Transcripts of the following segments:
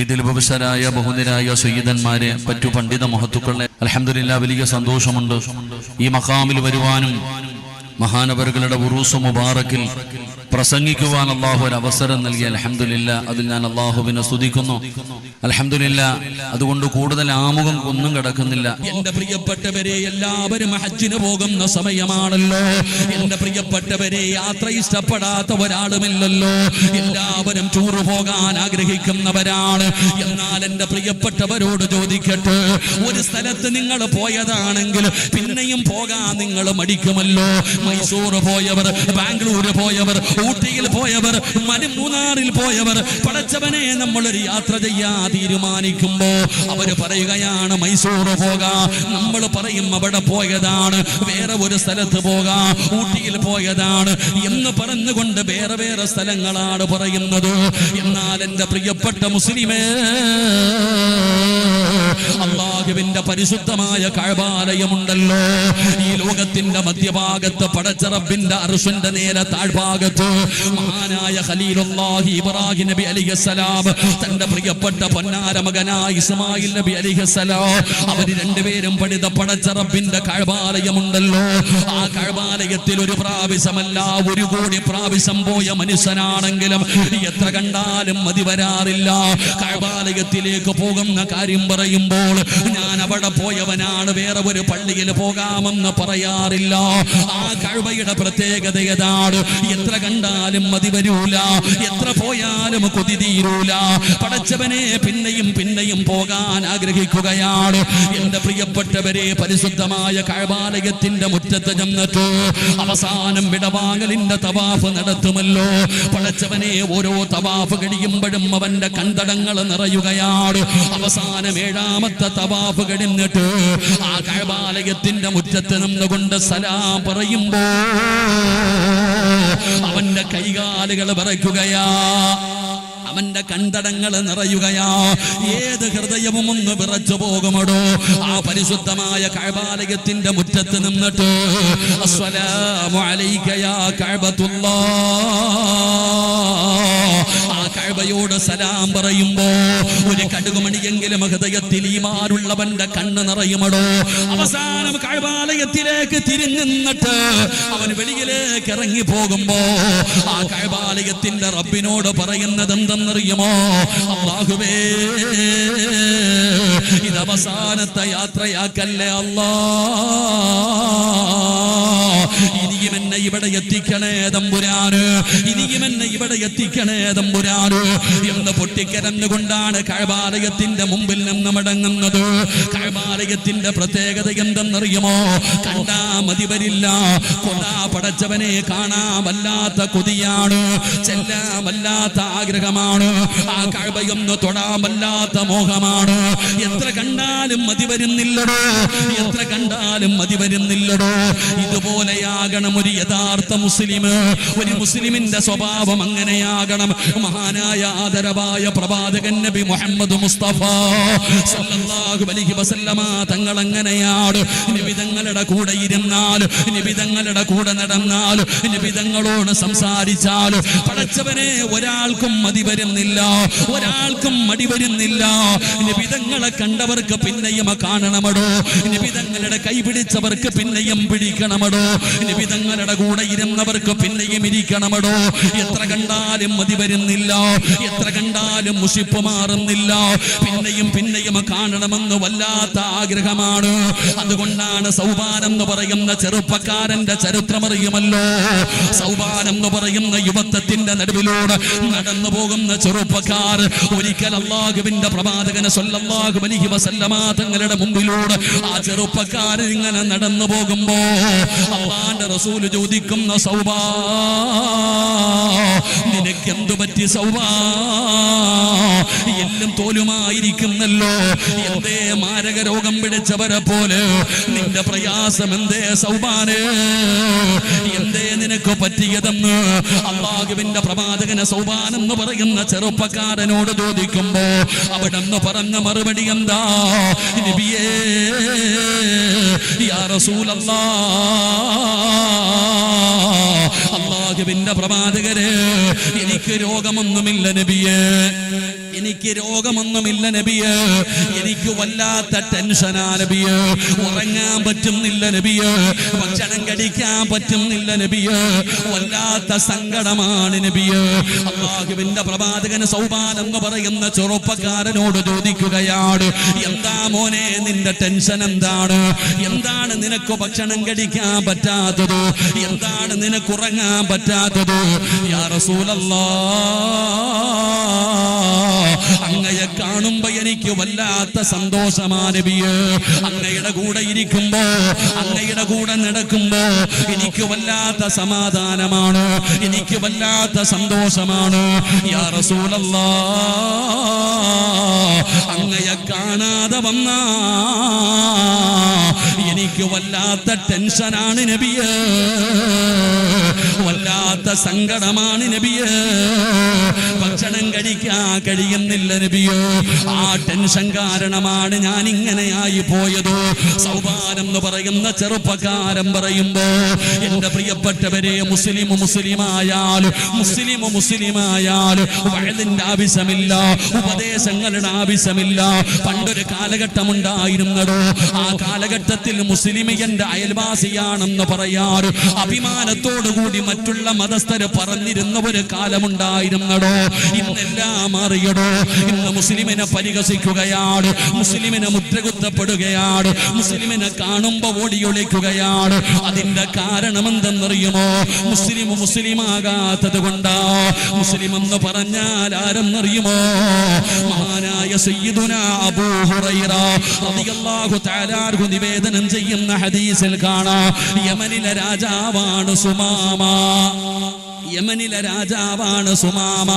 വേദിയിൽ ഉപവിഷ്ടരായ ബഹുനിരായ സയ്യിദന്മാരെ, മറ്റു പണ്ഡിത മഹത്തുക്കളെ, അൽഹംദുലില്ലാഹ് വലിയ സന്തോഷമുണ്ട് ഈ മഖാമിൽ വരുവാനും മഹാനവറുകളുടെ ഉറൂസ് മുബാറക്കിൽ പ്രസംഗിക്കുവാൻ അള്ളാഹു ഒരു അവസരം നൽകി. അൽഹംദുലില്ലാഹ്, അതിൽ ഞാൻ അള്ളാഹുവിനെ സ്തുതിക്കുന്നു. അൽഹംദുലില്ലാഹ്, അതുകൊണ്ട് കൂടുതൽ ആമുഖം ഒന്നും കിടക്കുന്നില്ല. എന്റെ പ്രിയപ്പെട്ടവരെ, എല്ലാവരും ഹജ്ജിന് പോകുന്ന സമയമാണല്ലോ. എന്റെ പ്രിയപ്പെട്ടവരെ, യാത്ര ഇഷ്ടപ്പെടാത്ത ഒരാളുമില്ലല്ലോ. എല്ലാവരും ടൂർ പോകാൻ ആഗ്രഹിക്കുന്നവരാണ്. എന്നാൽ എന്റെ പ്രിയപ്പെട്ടവരോട് ചോദിക്കട്ടെ, ഒരു സ്ഥലത്ത് നിങ്ങൾ പോയതാണെങ്കിൽ പിന്നെയും പോകാൻ നിങ്ങൾ മടിക്കുമല്ലോ. മൈസൂർ പോയവർ, ബാംഗ്ലൂർ പോയവർ, ഊട്ടിയിൽ പോയവർ, മൂന്നാറിൽ പോയവർ, പടച്ചവനെ നമ്മളൊരു യാത്ര ചെയ്യാൻ തീരുമാനിക്കുമ്പോ അവര് പറയുകയാണ് മൈസൂർ പോകാം. നമ്മൾ പറയും അവിടെ പോയതാണ്, വേറെ ഒരു സ്ഥലത്ത് പോകാം, ഊട്ടിയിൽ പോയതാണ് എന്ന് പറഞ്ഞുകൊണ്ട് വേറെ വേറെ സ്ഥലങ്ങളാണ് പറയുന്നത്. എന്നാൽ എന്റെ പ്രിയപ്പെട്ട മുസ്ലിമേ, അല്ലാഹുവിന്റെ പരിശുദ്ധമായ കഅബാലയമുണ്ടല്ലോ, ഈ ലോകത്തിന്റെ മധ്യഭാഗത്ത് പടച്ച റബ്ബിന്റെ അർശിന്റെ നേരെ താഴ്ഭാഗത്ത് മഹാനായ ഖലീലുല്ലാഹി ഇബ്രാഹിം നബി അലൈഹിസ്സലാം തന്റെ പ്രിയപ്പെട്ട പൊന്നാര മകനായ ഇസ്മായിൽ നബി അലൈഹിസ്സലാം അവര് രണ്ടുപേരും പണിത പടച്ച റബ്ബിന്റെ കഅബാലയമുണ്ടല്ലോ. ആ കഅബാലയത്തിൽ ഒരു പ്രാവശ്യമല്ല 1 കോടി പ്രാവശ്യം പോയ മനുഷ്യനാണെങ്കിലും എത്ര കണ്ടാലും മതി വരാറില്ല. കഅബാലയത്തിലേക്ക് പോകുന്ന കാര്യം പറയുമ്പോൾ ഞാൻ അവിടെ പോയവനാണ്, വേറെ ഒരു പള്ളിയിൽ പോകാമെന്ന് പറയാറില്ല. ആ കഅബയുടെ പ്രത്യേകത ഏതാണ്? എത്ര കണ്ടാലും മതി വരൂല, എത്ര പോയാലും കൊതി തീരൂല. പടച്ചവനെ പിന്നെയും പിന്നെയും പോകാൻ ആഗ്രഹിക്കുകയാണ്. എന്റെ പ്രിയപ്പെട്ടവരെ, പരിശുദ്ധമായ കഅബാലയത്തിന്റെ മുറ്റത്ത് ചെന്നിട്ട് അവസാനം വിടവാങ്ങലിന്റെ തവാഫ് നടത്തുമല്ലോ. പടച്ചവനെ ഓരോ തവാഫ് കഴിയുമ്പോഴും അവന്റെ കണ്ടടങ്ങൾ നിറയുകയാണ്. അവസാനം 7ാമത്തെ തവാഫ് കഴിഞ്ഞിട്ട് ആ കഅബാലയത്തിന്റെ മുറ്റത്ത് നിന്നുകൊണ്ട് സലാം പറയുമ്പോ അവന്റെ കൈകാലുകൾ വിറയ്ക്കുകയാ, അവന്റെ കണ്ടടങ്ങൾ നിറയുകയാ. ഏത് ഹൃദയവും ഒന്ന് വിറച്ചു പോകുമടോ ആ പരിശുദ്ധമായ കഅബാലയത്തിന്റെ മുറ്റത്ത് നിന്നിട്ട് അസ്സലാമു അലൈക യാ കഅബത്തുല്ലാഹ്, ആ കഅബയോട് സലാം പറയുമ്പോ ഒരു കടുകുമണിയെങ്കിലും ഹൃദയത്തിൽ ഈമാനുള്ളവന്റെ കണ്ണ് നിറയുമടോ. അവസാനം കഅബാലയത്തിലേക്ക് തിരിഞ്ഞിട്ട് അവൻ വെളിയിലേക്ക് ഇറങ്ങി പോകുമ്പോ ആ കഅബാലയത്തിന്റെ റബ്ബിനോട് പറയുന്നത് എന്തെന്നറിയുമോ? അല്ലാഹുവേ, ഇത് അവസാനത്തെ യാത്രയാക്കല്ലേ അല്ലാ, ഇനിയും എന്നെ ഇവിടെ എത്തിക്കണേ തമ്പുരാന്, ഇനിയും എന്നെ ഇവിടെ എത്തിക്കണേ തമ്പുരാന് എന്ന് പൊട്ടിക്കരഞ്ഞുകൊണ്ടാണ് കഅബാലയത്തിന്റെ മുമ്പിൽ നിന്ന് മടങ്ങുന്നത്. കഅബാലയത്തിന്റെ പ്രത്യേകത എന്തെന്നറിയുമോ? കണ്ടാ മതി വരില്ല, കൊണ്ടാ പടച്ചവനെ കാണാൻ വല്ലാത്ത കൊതിയാണ്, ചെല്ലാൻ വല്ലാത്ത ആഗ്രഹമാണ്, ആ കഅബയൊന്ന് തൊടാൻ വല്ലാത്ത മോഹമാണ്. എത്ര കണ്ടാലും മതി വരുന്നില്ലടോ, എത്ര കണ്ടാലും മതി വരുന്നില്ലടോ. ഇതുപോലെയാകണം ഒരു യഥാർത്ഥ മുസ്ലിം. ഒരു മുസ്ലിമിന്റെ സ്വഭാവം അങ്ങനെയാകണം. മഹാനായ ആദരവായ പ്രവാചകൻ നബി മുഹമ്മദ് മുസ്തഫ സല്ലല്ലാഹു അലൈഹി വസല്ലമ തങ്ങൾ അങ്ങനെയാണ്. നബി തങ്ങളുടെ കൂടെ ഇരുന്നാൽ, നബി തങ്ങളുടെ കൂടെ നടന്നാൽ, നബി തങ്ങളോട് സംസാരിച്ചാൽ പടച്ചവനെ ഒരാൾക്കും മതി വരുന്നില്ല, ഒരാൾക്കും മടി വരുന്നില്ല. നബി തങ്ങളെ കണ്ടവർക്ക് പിന്നെയും കാണണമടോ, നബി തങ്ങളുടെ കൈ പിടിച്ചവർക്ക് പിന്നെയും പിടിക്കണമടോ, നബി തങ്ങളുടെ കൂടെ ഇരുന്നവർക്ക് പിന്നെയും ഇരിക്കണമടോ. എത്ര കണ്ടാലും മതി വരുന്നില്ല, എത്ര കണ്ടാലും മുഷിപ്പ് മാറുന്നില്ല, പിന്നെയും പിന്നെയും കാണണമെന്ന് വല്ലാത്ത ആഗ്രഹമാണ്. അതുകൊണ്ടാണ് സൗബാൻ എന്ന് പറയുന്ന ചെറുപ്പക്കാരന്റെ ചരിത്രമറിയുമല്ലോ. സൗബാൻ എന്ന് പറയുന്ന യുവത്വത്തിന്റെ നടുവിലൂടെ നടന്നു പോകുന്ന ചെറുപ്പക്കാർ ഒരിക്കൽ അല്ലാഹുവിന്റെ പ്രവാചകൻ സ്വല്ലല്ലാഹു അലൈഹി വസല്ലമ തങ്ങളുടെ മുമ്പിലൂടെ ആ ചെറുപ്പക്കാരൻ ഇങ്ങനെ നടന്നു പോകുമ്പോ അല്ലാഹുവിന്റെ റസൂൽ ചോദിക്കുന്ന സൗബാ, നിനക്ക് എന്തു പറ്റി സൗബാ? എല്ലാം തോലുമായിരിക്കുന്നല്ലോ, എന്തേ മാരക രോഗം പിടിച്ചവരെ പോലെ നിന്റെ പ്രയാസം എന്തേ സൗബാനെ? എന്തേ നിനക്ക് പറ്റിയതെന്ന് അല്ലാഹുവിന്റെ പ്രവാചകനെ സൗബാൻ എന്ന് പറയുന്ന ചെറുപ്പക്കാരനോട് ചോദിക്കുമ്പോ അവിടെ നിന്ന് പറഞ്ഞ മറുപടി എന്താ? നബിയേ, യാ റസൂലല്ലാഹ്, അല്ലാഹുവിന്റെ പ്രവാചകരെ, എനിക്ക് രോഗമൊന്നുമില്ല നബിയേ, എനിക്ക് രോഗമൊന്നുമില്ല നബിയേ, എനിക്ക് വല്ലാത്ത ടെൻഷനാ നബിയേ, ഉറങ്ങാൻ പറ്റുന്നില്ല നബിയേ, ഭക്ഷണം കഴിക്കാൻ പറ്റുന്നില്ല നബിയേ, വല്ലാത്ത സങ്കടമാണ് നബിയേ. അല്ലാഹുവിന്റെ പ്രവാചകൻ സൗബാൻ എന്ന് പറയുന്ന ചെറുപ്പക്കാരനോട് ചോദിക്കുകയാണ്, എന്താ മോനെ നിന്റെ ടെൻഷൻ എന്താണ്? എന്താണ് നിനക്ക് ഭക്ഷണം കഴിക്കാൻ പറ്റാത്തത്? എന്താണ് നിനക്ക് ഉറങ്ങാൻ പറ്റാത്തത്? യാ റസൂലല്ലാഹ്, അങ്ങയെ കാണുമ്പോ എനിക്ക് വല്ലാത്ത സന്തോഷമാണ് നബിയേ. അങ്ങയുടെ കൂടെ ഇരിക്കുമ്പോ, അങ്ങയുടെ കൂടെ നടക്കുമ്പോ എനിക്ക് വല്ലാത്ത സമാധാനമാണ്, എനിക്ക് വല്ലാത്ത സന്തോഷമാണ്. യാ റസൂലല്ലാഹ്, അങ്ങയെ കാണാതെ വന്നാ എനിക്ക് വല്ലാത്ത ടെൻഷനാണ് നബിയേ, വല്ലാത്ത സങ്കടമാണ് നബിയേ, ഭക്ഷണം കഴിക്കാൻ കഴിയുന്നില്ല നബിയേ. ആ ടെൻഷൻ കാരണമാണ് ഞാൻ ഇങ്ങനെയായി പോയത്. സൗബാൻ എന്ന് പറയുന്ന ചെറുപ്പക്കാരൻ പറയുമ്പോ, എന്റെ പ്രിയപ്പെട്ടവരെ, മുസ്ലിമായാലും വഅദിന്റെ ആവശ്യമില്ല, ഉപദേശങ്ങളുടെ ആവശ്യമില്ല. പണ്ടൊരു കാലഘട്ടം ഉണ്ടായിരുന്നടോ, ആ കാലഘട്ടത്തിൽ മുസ്ലിം എന്റെ അയൽവാസിയാണെന്ന് പറയാറ് അഭിമാനത്തോടുകൂടി മറ്റുള്ള മതസ്ഥര് പറഞ്ഞിരുന്ന ഒരു കാലമുണ്ടായിരുന്നടോ. ഇന്നെല്ലാം മാറിയടോ. ഇന്ന് മുസ്ലിമിനെ പരിഹസിക്കുകയാണ്, മുസ്ലിമിനെ മുദ്രകുത്തപ്പെടുകയാണ്, മുസ്ലിമിനെ കാണുമ്പോ ഓടിയൊളിക്കുകയാണ്. അതിന്റെ കാരണം എന്തെന്നറിയുമോ? മുസ്ലിമാകാത്തത് കൊണ്ടാ. മുസ്ലിം എന്ന് പറഞ്ഞാൽ ആരെന്നറിയുമോ? മഹാനായ സയ്യിദുനാ അബൂ ഹുറൈറ റളിയല്ലാഹു തആല അൻഹു നിവേദനം ചെയ്യുന്ന ഹദീസിൽ കാണാം, യമനിലെ രാജാവാണ് സുമാമ. യമനിലെ രാജാവാണ് സുമാമ.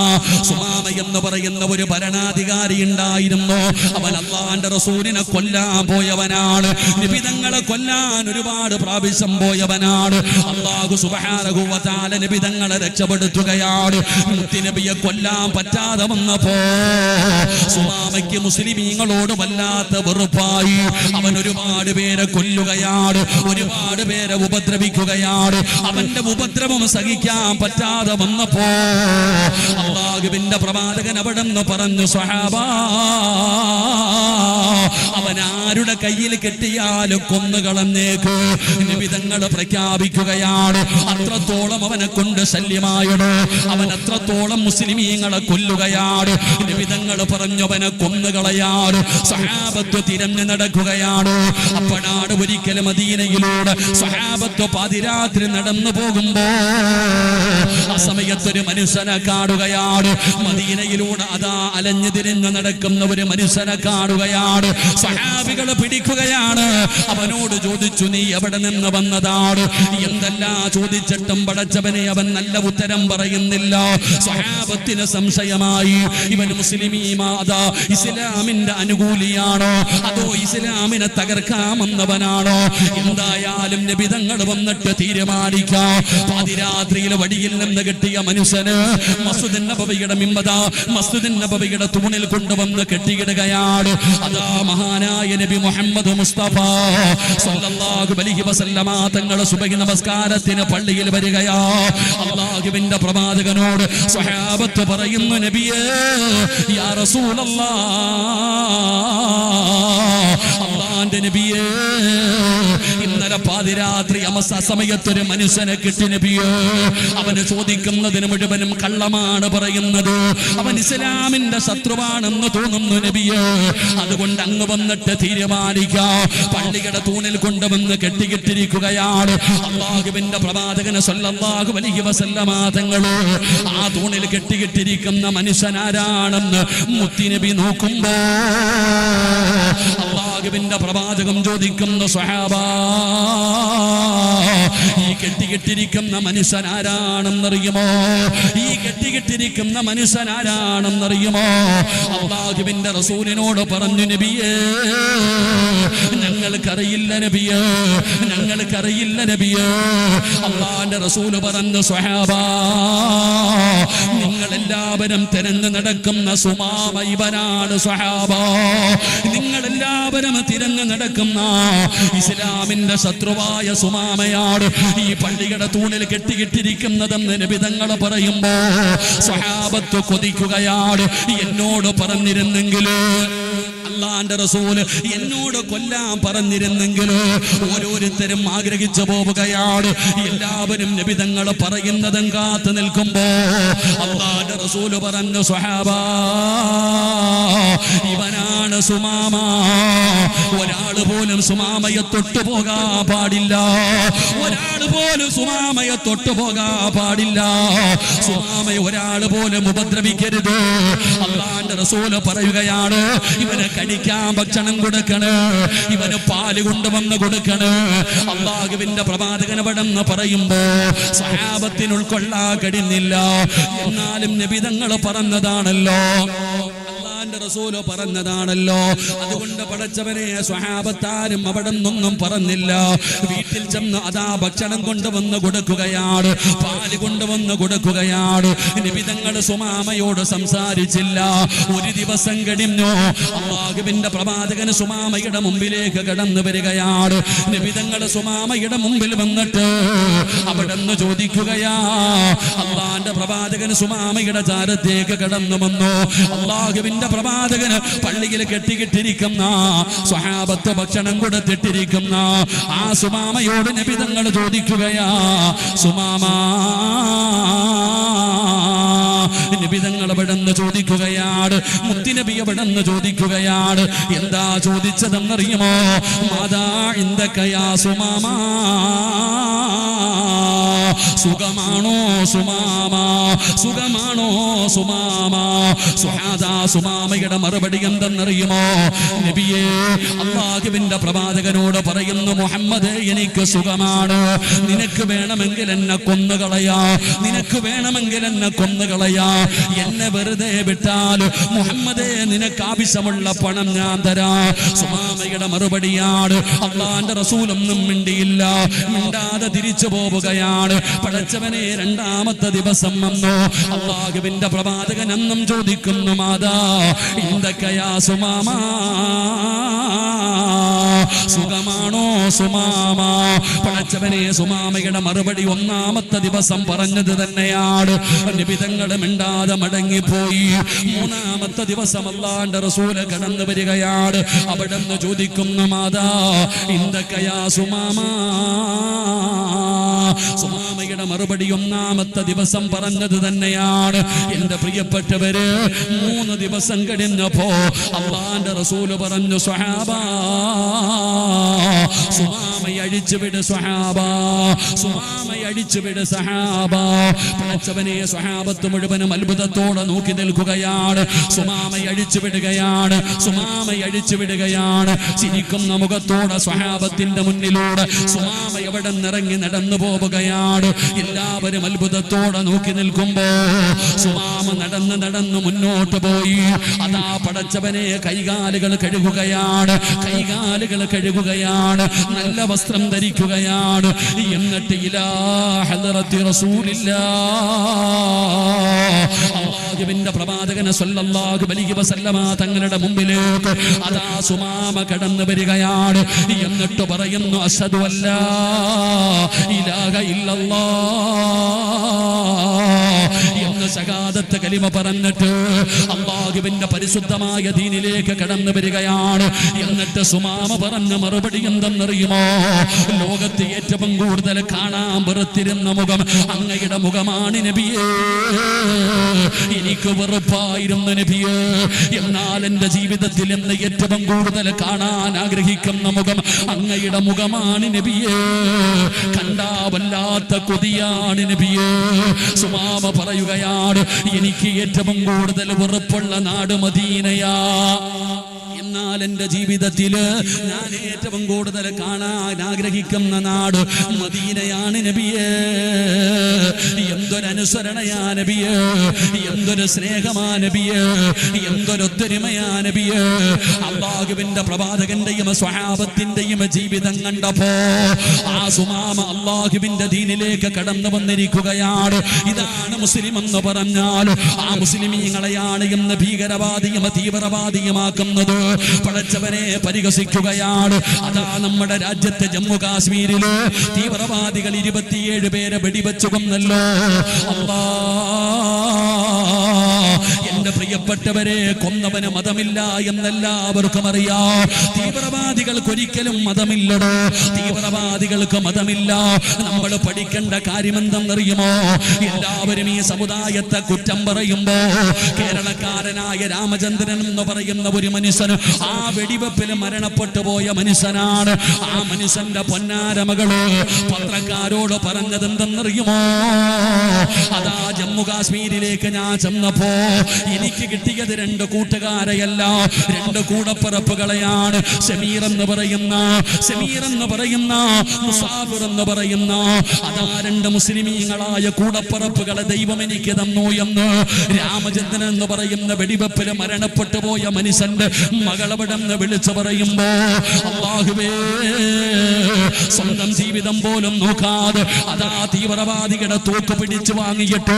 സുമാമ എന്ന് പറയുന്ന ഒരു ഭരണാധികാരി ഉണ്ടായിരുന്നു. അവൻ അല്ലാഹുവിന്റെ റസൂലിനെ കൊല്ലാൻ പോയവനാണ്, നബിതങ്ങളെ കൊല്ലാൻ ഒരുപാട് പ്രാവശ്യം പോയവനാണ്. അല്ലാഹു സുബ്ഹാനഹു വ തആല നബിതങ്ങളെ രക്ഷപ്പെടുത്തുകയാണ്. മുത്തുനബിയെ കൊല്ലാൻ പറ്റാതെ വന്നപ്പോ സുമാമയ്ക്ക് മുസ്ലിമീങ്ങളോട് വല്ലാത്ത വെറുപ്പായി. അവൻ ഒരുപാട് പേരെ കൊല്ലുകയാണ്, ഒരുപാട് പേരെ ഉപദ്രവിക്കുകയാണ്. അവന്റെ ഉപദ്രവം സഹിക്കാൻ പറ്റാതെ വന്നപ്പോ അല്ലാഹുവിന്റെ പ്രവാചകൻ അവിടെ നിന്ന് പറഞ്ഞു, സ്വഹാബാ, അവൻ ആരുടെ കയ്യിൽ കെട്ടിയാലും കൊന്നുകളന്നേക്ക്. നബിതങ്ങൾ പ്രഖ്യാപിക്കുകയാണ്. അത്രത്തോളം അവനെ കൊണ്ട് ശല്യമായടോ, അവൻ അത്രത്തോളം മുസ്ലിമീങ്ങളെ കൊല്ലുകയാണ്. നബിതങ്ങൾ പറഞ്ഞു അവനെ കൊന്നുകളയാണ്. സ്വഹാബത്ത് തിരഞ്ഞു നടക്കുകയാണ്. അപ്പോഴാണ് ഒരിക്കൽ മദീനയിലൂടെ സ്വഹാബത്ത് പാതിരാത്രി നടന്നു പോകുമ്പോ ആ സമയത്തൊരു മനുഷ്യനെ കാണുകയാണ്. മദീനയിലൂടെ അതാ അലഞ്ഞു തിരിഞ്ഞു നടക്കുന്ന ഒരു മനുഷ്യനെ കാണുകയാണ്. സ്വഹാബികൾ പിടിക്കുകയാണ്. അവനോട് ചോദിച്ചു, നീ എവിടെ നിന്ന് വന്നതാണ്? എന്തെല്ലാം ചോദിച്ചിട്ടും പടച്ചവനെ അവൻ നല്ല ഉത്തരം പറയുന്നില്ല. സ്വഹാബത്തിന് സംശയമായി, ഇവൻ മുസ്ലിമീമാതാ ഇസ്ലാമിന്റെ അനുകൂലിയാണോ അതോ ഇസ്ലാമിനെ തകർക്കാമെന്നവനാണോ? എന്തായാലും നബിതങ്ങൾ വന്നിട്ട് തീരുമാനിക്കാം. പാതിരാത്രിയിൽ വടിയിൽ നിന്ന് കിട്ടിയ മനുഷ്യന് മസ്ജിദുൻ നബവിയുടെ മിമ്പതാ മസ്ജിദുൻ നബവിയുടെ തൂണിൽ കൊണ്ടുവന്ന് കെട്ടിയിടുകയാണ്. അതാ മഹാനായ നബി മുഹമ്മദ് മുസ്തഫ സ്വല്ലല്ലാഹു അലൈഹി വസല്ലമ തങ്ങൾ സുബഹി നമസ്കാരത്തിന് പള്ളിയിൽ വരികയാ. അല്ലാഹുവിന്റെ പ്രവാചകനോട് സ്വഹാബത്ത് പറയുന്നു, നബിയേ, യാ റസൂലല്ലാഹ്, അല്ലാഹുവിന്റെ നബിയേ, ഇന്നലെ പാതിരാത്രി സമയത്തൊരു മനുഷ്യനെ കിട്ടി നബിയേ. അവന് ചോദിക്കുന്നതിന് മുഴുവനും കള്ളമാണ് പറയുന്നത്. അവൻ ഇസ്ലാമിന്റെ ശത്രുവാണെന്ന് തോന്നുന്നു നബിയേ. അതുകൊണ്ട് അങ്ങ് വന്നിട്ട് തീരുമാനിക്കാം. പള്ളിയുടെ തൂണിൽ കൊണ്ടുവന്ന് കെട്ടിക്കിട്ടിരിക്കുകയാണ്. അല്ലാഹുവിന്റെ പ്രവാചകൻ സ്വല്ലല്ലാഹു അലൈഹി വസല്ലമ തങ്ങള് ആ തൂണിൽ കെട്ടിക്കിട്ടിരിക്കുന്ന മനുഷ്യനാരാണെന്ന് മുത്തുനബി നോക്കുമ്പോ അല്ലാഹുവിന്റെ പ്രവാചകൻ ചോദിക്കുന്നു, സ്വഹാബാ, ഈ കെട്ടിക്കിട്ടിരിക്കുന്ന മനുഷ്യനാരാണെന്നറിയുമോ? ഈ കെട്ടിക്കിട്ടിരിക്കുന്ന മനുഷ്യനാരാണെന്നറിയുമോ? അല്ലാഹുവിന്റെ റസൂലിനോട് പറഞ്ഞു, നബിയേ, ഞങ്ങൾക്കറിയില്ല നബിയേ, ഞങ്ങൾക്കറിയില്ല നബിയേ. അല്ലാഹുവിന്റെ റസൂല് പറഞ്ഞു, സ്വഹാബാ, നിങ്ങളെല്ലാവരും തിരഞ്ഞു നടക്കുന്ന സുമാമ ഇവനാണ്. സ്വഹാബാ, നിങ്ങളെല്ലാവരും തിരഞ്ഞു നടക്കുന്ന ഇസ്ലാമിന്റെ ശത്രുവായ സുമാമയാണ് ഈ പള്ളിയുടെ തൂണിൽ കെട്ടിക്കിട്ടിരിക്കുന്നതെന്ന് നബി തങ്ങൾ പറയുമ്പോ സ്വഹാബത്ത് കൊതിക്കുകയാണ്. എന്നോട് പറഞ്ഞിരുന്നെങ്കിൽ, അല്ലാഹുവിന്റെ റസൂൽ എന്നോട് കൊല്ലാൻ പറഞ്ഞിരുന്നെങ്കിൽ, ഓരോരുത്തരും ആഗ്രഹിച്ചു പോവുകയാണ്. എല്ലാവരും നബി തങ്ങൾ പറയുന്നതും കാത്തു നിൽക്കുമ്പോ അല്ലാഹുവിന്റെ റസൂൽ പറഞ്ഞു, സ്വഹാബാ, ഇവനാണ് സുമാമ. ഒരാൾ പോലും സുമാമയെ തൊട്ടുപോകാൻ പാടില്ല. ഒരാൾ പോലും സുമാമയെ തൊട്ടുപോകാൻ പാടില്ല. സുമാമയെ ഒരാൾ പോലും ഉപദ്രവിക്കരുത്. അല്ലാഹുവിന്റെ റസൂൽ പറയുകയാണ്, ഇവന് കഴിക്കാൻ ഭക്ഷണം കൊടുക്കണ്, ഇവന് പാല് കൊണ്ടുവന്ന് കൊടുക്കണ്. അല്ലാഹുവിന്റെ പ്രവാചകൻ അവിടെന്ന് പറയുമ്പോ സ്വഹാബത്തിന് ഉൾക്കൊള്ളാൻ കഴിയുന്നില്ല. എന്നാലും നബി തങ്ങൾ പറഞ്ഞതാണല്ലോ, റസൂല് പറഞ്ഞതാണല്ലോ. അതുകൊണ്ട് പടച്ചവനെ സ്വഹാബത്താരും അവിടെ നിന്നൊന്നും പറഞ്ഞില്ല. വീട്ടിൽ ചെന്ന് അതാ ഭക്ഷണം കൊണ്ടുവന്ന് കൊടുക്കുകയാണ്, പാല് കൊണ്ടുവന്ന് കൊടുക്കുകയാണ്. നബി തങ്ങൾ സുമാമയോട് സംസാരിച്ചില്ല. ഒരു ദിവസം കഴിഞ്ഞു. അല്ലാഹുവിന്റെ പ്രവാചകൻ സുമാമയുടെ മുമ്പിലേക്ക് കടന്നു വരികയാണ്. നബി തങ്ങൾ സുമാമയുടെ മുമ്പിൽ വന്നിട്ട് അവിടെ നിന്ന് ചോദിക്കുകയാ. അല്ലാഹുവിന്റെ പ്രവാചകൻ സുമാമയുടെ ചാരത്തേക്ക് കടന്നു വന്നു. അല്ലാഹുവിന്റെ പ്രവാചകന് പള്ളിയിൽ കെട്ടിക്കിട്ടിരിക്കുന്ന സ്വഹാബത്ത് ഭക്ഷണം കൊടുത്തിട്ടിരിക്കുന്ന ആ സുമാമയോട് നബി തങ്ങൾ ചോദിക്കുകയാ, സുമാമ, നബി തങ്ങൾ അവിടെന്ന് ചോദിക്കുകയാണ്, മുത്തുനബി അവിടെന്ന് ചോദിക്കുകയാണ്. എന്താ ചോദിച്ചതെന്നറിയുമോ? മാതാ ഇൻദകയാ സുമാമ, സുഖമാണോ സുമാമ, സുഖമാണോ സുമാമ? സുമാമയുടെ മറുപടി എന്തെന്നറിയുമോ? നബിയേ, അല്ലാഹുവിന്റെ പ്രവാചകനോട് പറയുന്നു, മുഹമ്മദേ, എനിക്ക് സുഖമാണ്. നിനക്ക് വേണമെങ്കിൽ എന്നെ കൊന്നുകളയാ, നിനക്ക് വേണമെങ്കിൽ എന്നെ കൊന്നുകളയാ. എന്നെ വെറുതെ വിട്ടാൽ മുഹമ്മദേ, നിനക്ക് ആവശ്യമുള്ള പണം ഞാൻ തരാ. സുമാമയുടെ മറുപടിയാണ്. അല്ലാഹുവിന്റെ റസൂലൊന്നും മിണ്ടിയില്ല. മിണ്ടാതെ തിരിച്ചു പോവുകയാണ്. പടച്ചവനെ, രണ്ടാമത്തെ ദിവസം വന്നു. അല്ലാഹുവിന്റെ പ്രവാചകൻ എന്നും ചോദിക്കുന്നു, മാതാ ഇൻദകയാ സുമാമ, സുഖമാണോ സുമാമ? പടച്ചവനെ, സുമാമയുടെ മറുപടി ഒന്നാമത്തെ ദിവസം പറഞ്ഞത് തന്നെയാണ്. നബി തങ്ങൾ മിണ്ടാതെ മടങ്ങിപ്പോയി. മൂന്നാമത്തെ ദിവസം അല്ലാഹുവിന്റെ റസൂൽ കടന്നു വരികയാണ്. അവിടെ നിന്ന് ചോദിക്കുന്നു, മാതാ ഇൻദകയാ സുമാമ? സുമാമയുടെ മറുപടി ഒന്നാമത്തെ ദിവസം പറഞ്ഞത് തന്നെയാണ്. എന്റെ പ്രിയപ്പെട്ടവര്, 3 ദിവസം കഴിഞ്ഞപ്പോ അല്ലാഹുവിന്റെ റസൂല് പറഞ്ഞു, സ്വഹാബാ, സുമാമയെ അഴിച്ചുവിട് സ്വഹാബാ, സുമാമയെ അഴിച്ചുവിട് സഹാബാ. പടച്ചവനെ, സ്വഹാബത്ത് മുഴുവനും അത്ഭുതത്തോടെ നോക്കി നിൽക്കുകയാണ്. സുമാമയെ അഴിച്ചുവിടുകയാണ്, സുമാമയെ അഴിച്ചുവിടുകയാണ്. ചിരിക്കുന്ന മുഖത്തോടെ സ്വഹാബത്തിന്റെ മുന്നിലൂടെ സുമാമ എവിടെ നിറങ്ങി നടന്നു പോവുകയാണ്. എല്ലാവരും അത്ഭുതത്തോടെ നോക്കി നിൽക്കുമ്പോ സുമാമ നടന്ന് നടന്ന് മുന്നോട്ട് പോയി. അതാ പടച്ചവനെ കൈകാലുകൾ കഴുകുകയാണ്, കൈകാലുകൾ കഴുകുകയാണ്, നല്ല വസ്ത്രം ധരിക്കുകയാണ്. എന്നിട്ട് ഇലാ ഹദറത്തി റസൂലില്ലാഹ്, അല്ലാഹുവിന്റെ പ്രവാചകൻ സല്ലല്ലാഹു അലൈഹി വസല്ലമ തങ്ങളുടെ മുമ്പിലേക്ക് അതാ സുമാമ കടന്നു വരികയാണ്. എന്നിട്ട് പറയുന്നു, അശ്ഹദു അല്ലാ ഇലാഹ ഇല്ലല്ലാഹ് എന്ന് ശഹാദത്ത് കലിമ പറഞ്ഞിട്ട് അല്ലാഹുവിന്റെ പരിശുദ്ധമായ ദീനിലേക്ക് കടന്നു വരികയാണ്. എന്നിട്ട് സുമാമ പറഞ്ഞ മറുപടി എന്തെന്നറിയുമോ? ലോകത്ത് ഏറ്റവും കൂടുതൽ കാണാൻ വെറുത്തിരുന്ന മുഖം അങ്ങയുടെ മുഖമാണ് നബിയേ. എനിക്ക് വെറുപ്പായിരുന്നു നബിയേ. എന്നാൽ എന്റെ ജീവിതത്തിൽ എന്ന് ഏറ്റവും കൂടുതൽ കാണാൻ ആഗ്രഹിക്കുന്ന മുഖം അങ്ങയുടെ മുഖമാണ് നബിയേ. കണ്ടാ വല്ലാത്ത കൊതിയാണ് നബിയേ. സുമാമ പറയുകയാണ്, എനിക്ക് ഏറ്റവും കൂടുതൽ വെറുപ്പുള്ള നാട് മദീനയാ. എന്നാൽ എന്റെ ജീവിതത്തില് ഞാൻ ഏറ്റവും കൂടുതൽ കാണാൻ ആഗ്രഹിക്കുന്ന നാട് മദീനയാണ് നബിയേ. എന്തൊരനുസരണയാ നബിയേ, എന്തൊരു സ്നേഹമാ നബിയേ, എന്തൊരൊത്തൊരുമയാ നബിയേ. അല്ലാഹുവിന്റെ പ്രവാചകന്റെയും സ്വഹാബത്തിന്റെയും ജീവിതം കണ്ടപ്പോ ആ സുമാമ അല്ലാഹുവിന്റെ ദീനിലേക്ക് കടന്നു വന്നിരിക്കുകയാണ്. ഇതാണ് മുസ്ലിം എന്ന് പറഞ്ഞാൽ ആ മുസ്ലിമീങ്ങളെയാണ് ഇന്ന് ഭീകരവാദിയും തീവ്രവാദിയുമാക്കുന്നത്. പടച്ചവനെ പരിഹസിക്കുകയാണ്. അതാ നമ്മുടെ രാജ്യത്തെ ജമ്മു കാശ്മീരില് തീവ്രവാദികൾ 27 പേരെ വെടിവെച്ചു കൊന്നല്ലോ. എന്റെ പ്രിയപ്പെട്ടവരെ, കൊന്നവന് മതമില്ല എന്നെല്ലാവർക്കും അറിയാം. തീവ്രവാദികൾക്ക് ഒരിക്കലും മതമില്ലടോ. തീവ്രവാദികൾക്ക് മതമില്ല. നമ്മൾ പഠിക്കേണ്ട കാര്യം എന്തെന്നറിയുമോ? എല്ലാവരും ഈ സമുദായത്തെ കുറ്റം പറയുമ്പോ കേരളക്കാരനായ രാമചന്ദ്രൻ എന്ന് പറയുന്ന ഒരു മനുഷ്യന് ആ വെടിവെപ്പിൽ മരണപ്പെട്ടു പോയ മനുഷ്യനാണ്. ആ മനുഷ്യന്റെ പൊന്നാരമകള് പത്രക്കാരോട് പറഞ്ഞത് എന്തെന്നറിയുമോ? അതാ ജമ്മു കാശ്മീരിലേക്ക് ഞാൻ ചെന്നപ്പോ എനിക്ക് കിട്ടിയത് 2 കൂട്ടുകാരെയല്ല, 2 കൂടപ്പിറപ്പുകളെയാണ്. സമീർ എന്ന് പറയുന്ന മുസാഫിർ എന്ന് പറയുന്ന അതാ 2 മുസ്ലിമീങ്ങളായ കൂടപ്പിറപ്പുകളെ ദൈവം എനിക്ക് തന്നു എന്ന് രാമചന്ദ്രൻ എന്ന് പറയുന്ന വെടിവെപ്പിൽ മരണപ്പെട്ടു പോയ മനുഷ്യന്റെ മകളവിടെന്ന് വിളിച്ചു പറയുമ്പോ, അല്ലാഹുവേ, സ്വന്തം ജീവിതം പോലും നോക്കാതെ അതാ തീവ്രവാദികളുടെ തോക്ക് പിടിച്ചു വാങ്ങിയിട്ട്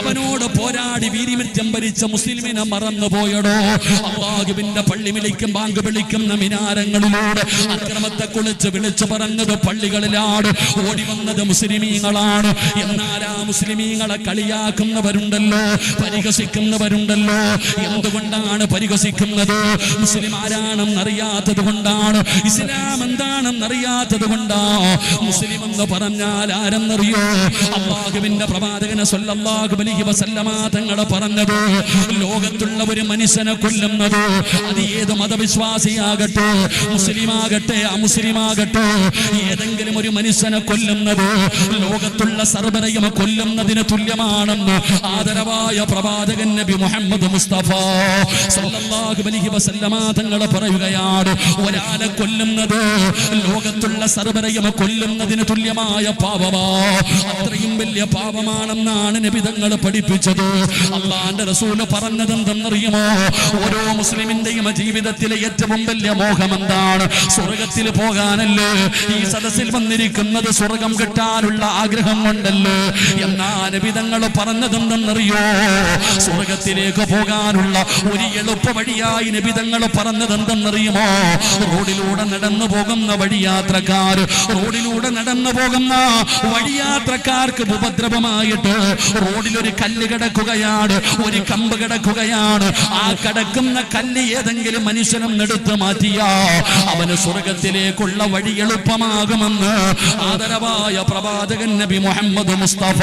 അവനോട് പോരാടി വീരിമൃത്യം ഭരിച്ച മുസ്ലിമിനെ മറന്നുപോയടോ. അല്ലാഹുവിന്റെ പള്ളി വിളിക്കും ബാങ്ക് വിളിക്കുന്ന മിനാരങ്ങളിലൂടെ അക്രമത്തെ കുളിച്ച് വിളിച്ചു പറഞ്ഞത് പള്ളികളിലാണ്. ഓടി വന്നത് മുസ്ലിമീങ്ങളാണ്. എന്നാൽ ആ മുസ്ലിമീങ്ങളെ കളിയാക്കുന്നവരുണ്ടല്ലോ, പരിഹസിക്കുന്നവരുണ്ടല്ലോ. എന്തുകൊണ്ടാണ് പരിഹസിക്കുന്നത്? മുസ്ലിം ആരാണെന്നറിയാത്തത് കൊണ്ടാണ്. ഇസ്ലാം എന്താണെന്നറിയാത്തത് കൊണ്ടാ. മുസ്ലിം എന്ന് പറഞ്ഞാൽ ആരെന്നറിയോ? അല്ലാഹുവിന്റെ പ്രവാചകൻ സ്വല്ലല്ലാഹു അലൈഹി വസല്ലമ തങ്ങൾ പറഞ്ഞത്, ലോകത്തുള്ള ഒരു മനുഷ്യനെ കൊല്ലുന്നത് അത് ഏത് മതവിശ്വാസിയാകട്ടെ, മുസ്ലിമാകട്ടെ അമുസ്ലിമാകട്ടെ, ഏതെങ്കിലും ഒരു മനുഷ്യനെ കൊല്ലുന്നത് ലോകത്തുള്ള സർവ്വരെയും കൊല്ലുന്നതിന് തുല്യമാണെന്ന് ആദരവായ പ്രവാചകൻ നബി മുഹമ്മദ് മുസ്തഫ സ്വല്ലല്ലാഹു അലൈഹി വസല്ലമ തങ്ങൾ പറയുകയാണ്, ഒരാളെ കൊല്ലുന്നത് ലോകത്തുള്ള സർവ്വരെയും കൊല്ലുന്നതിന് തുല്യമായ പാപമാ. അത്രയും വലിയ പാപമാണെന്നാണ് നബി തങ്ങൾ പഠിപ്പിച്ചത്. അല്ലാഹുവിന്റെ റസൂൽ പറഞ്ഞത് എന്തെന്നറിയുമോ? ഓരോ മുസ്ലിമിന്റെയും ജീവിതത്തിലെ ഏറ്റവും വലിയ മോഹം എന്താണ്? സ്വർഗത്തിൽ പോകാനല്ലേ. ഈ സദസ്സിൽ വന്നിരിക്കുന്നത് സ്വർഗം കിട്ടാനുള്ള ആഗ്രഹം കൊണ്ടല്ലേ. എന്നാ നബി തങ്ങൾ പറഞ്ഞത് എന്തെന്നറിയോ? സ്വർഗത്തിലേക്ക് പോകാനുള്ള ഒരു എളുപ്പ വഴിയായി നബി തങ്ങൾ പറഞ്ഞത് എന്തെന്നറിയുമോ? റോഡിലൂടെ നടന്നു പോകുന്ന വഴിയാത്രക്കാർ, റോഡിലൂടെ നടന്നു പോകുന്ന വഴിയാത്രക്കാർക്ക് ഉപദ്രവമായിട്ട് റോഡിലൊരു കല്ല് കിടക്കുകയാണ്, ഒരു കമ്പ് കിടക്കുകയാണ്. ആ കിടക്കുന്ന കല്ല് ഏതെങ്കിലും മനുഷ്യനും എടുത്തു മാറ്റിയാ അവന് സ്വർഗത്തിലേക്കുള്ള വഴി എളുപ്പമാകുമെന്ന് ആദരവായ പ്രവാചകൻ നബി മുഹമ്മദ് മുസ്തഫ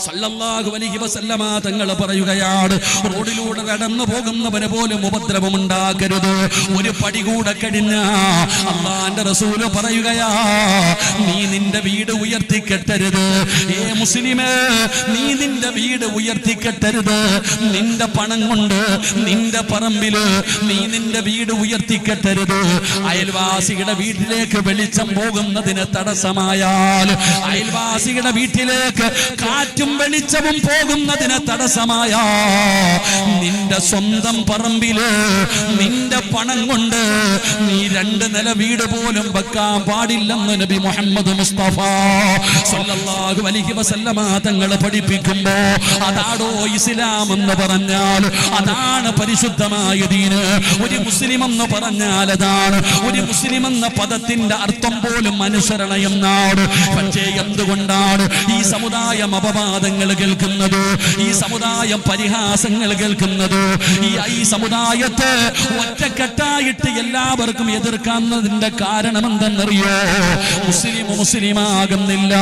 സല്ലല്ലാഹു അലൈഹി വസല്ലമ തങ്ങൾ പറയുകയാണ്, റോഡിലൂടെ നടന്നു പോകുന്നവന് പോലും ഉപദ്രവം ഉണ്ടാക്കരുത്. ഒരു പടി കൂടെ കഴിഞ്ഞ അല്ലാഹുവിന്റെ റസൂല് പറയുകയാ, നീ നിന്റെ വീട് ഉയർത്തിക്കെട്ടരുത്. ഏ മുസ്ലിമേ, നീ നിന്റെ വീട് ഉയർത്തിക്കെട്ടരുത്. നിന്റെ പണം കൊണ്ട് നിന്റെ പറമ്പില് നീ നിന്റെ വീട് ഉയർത്തിക്കെട്ടരുത്. അയൽവാസിയുടെ വീട്ടിലേക്ക് വെളിച്ചം പോകുന്നതിന് തടസ്സമായാൽ, അയൽവാസിയുടെ വീട്ടിലേക്ക് കാറ്റും വെളിച്ചവും പോകുന്നതിന് തടസ്സമായ നിന്റെ സ്വന്തം പറമ്പില് നിന്റെ പണം കൊണ്ട് നീ 2 നില വീട് പോലും വെക്കാൻ പാടില്ലെന്ന് നബി മുഹമ്മദ് മുസ്തഫ സല്ലല്ലാഹു അലൈഹി വസല്ലമ തങ്ങൾ പഠിപ്പിക്കുമ്പോ അതാടോ ഇസ്ലാം എന്ന് പറഞ്ഞാൽ, അതാണ് പരിശുദ്ധമായ ദീന്. ഒരു മുസ്ലിം എന്ന് പറഞ്ഞാൽ അതാണ്. ഒരു മുസ്ലിം എന്ന പദത്തിന്റെ അർത്ഥം പോലും അനുസരണ എന്നാണ്. പക്ഷേ എന്തുകൊണ്ടാണ് ഈ സമുദായം അപവാദങ്ങൾ കേൾക്കുന്നത്, ഈ സമുദായം പരിഹാസങ്ങൾ കേൾക്കുന്നത്? ഈ സമുദായത്തെ ഒറ്റക്കെട്ടായിട്ട് എല്ലാവർക്കും എതിർക്കുന്നതിന്റെ കാരണം എന്തെന്നറിയോ? മുസ്ലിമാകുന്നില്ല,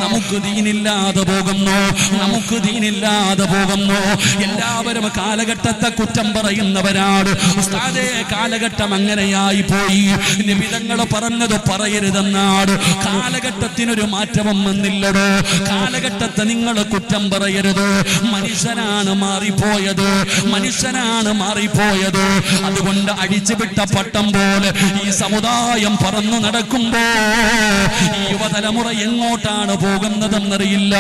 നമുക്ക് ദീനില്ലാതെ പോകുന്നു, നമുക്ക് ദീനില്ലാതെ പോകുന്നു. എല്ലാവരും കാലഘട്ടത്തെ കുറ്റം പറയുന്നവരാണ്. ഉസ്താദേ, കാലഘട്ടം അങ്ങനെയായി പോയി. നിബിധങ്ങൾ പറഞ്ഞത് പറയരുതെന്നാണ്. കാലഘട്ടത്തിനൊരു മാറ്റവും വന്നില്ലടോ. കാലഘട്ടത്തെ നിങ്ങൾ കുറ്റം പറയരുത്. മനുഷ്യനാണ് മാറിപ്പോയത്, മനുഷ്യനാണ് മാറിപ്പോയത്. അതുകൊണ്ട് അടിച്ചുവിട്ട പട്ടം പോലെ ഈ സമുദായം പറന്നു നടക്കുമ്പോ ഈ യുവതലമുറ എങ്ങോട്ടാണ് പോകുന്നതെന്നറിയില്ല.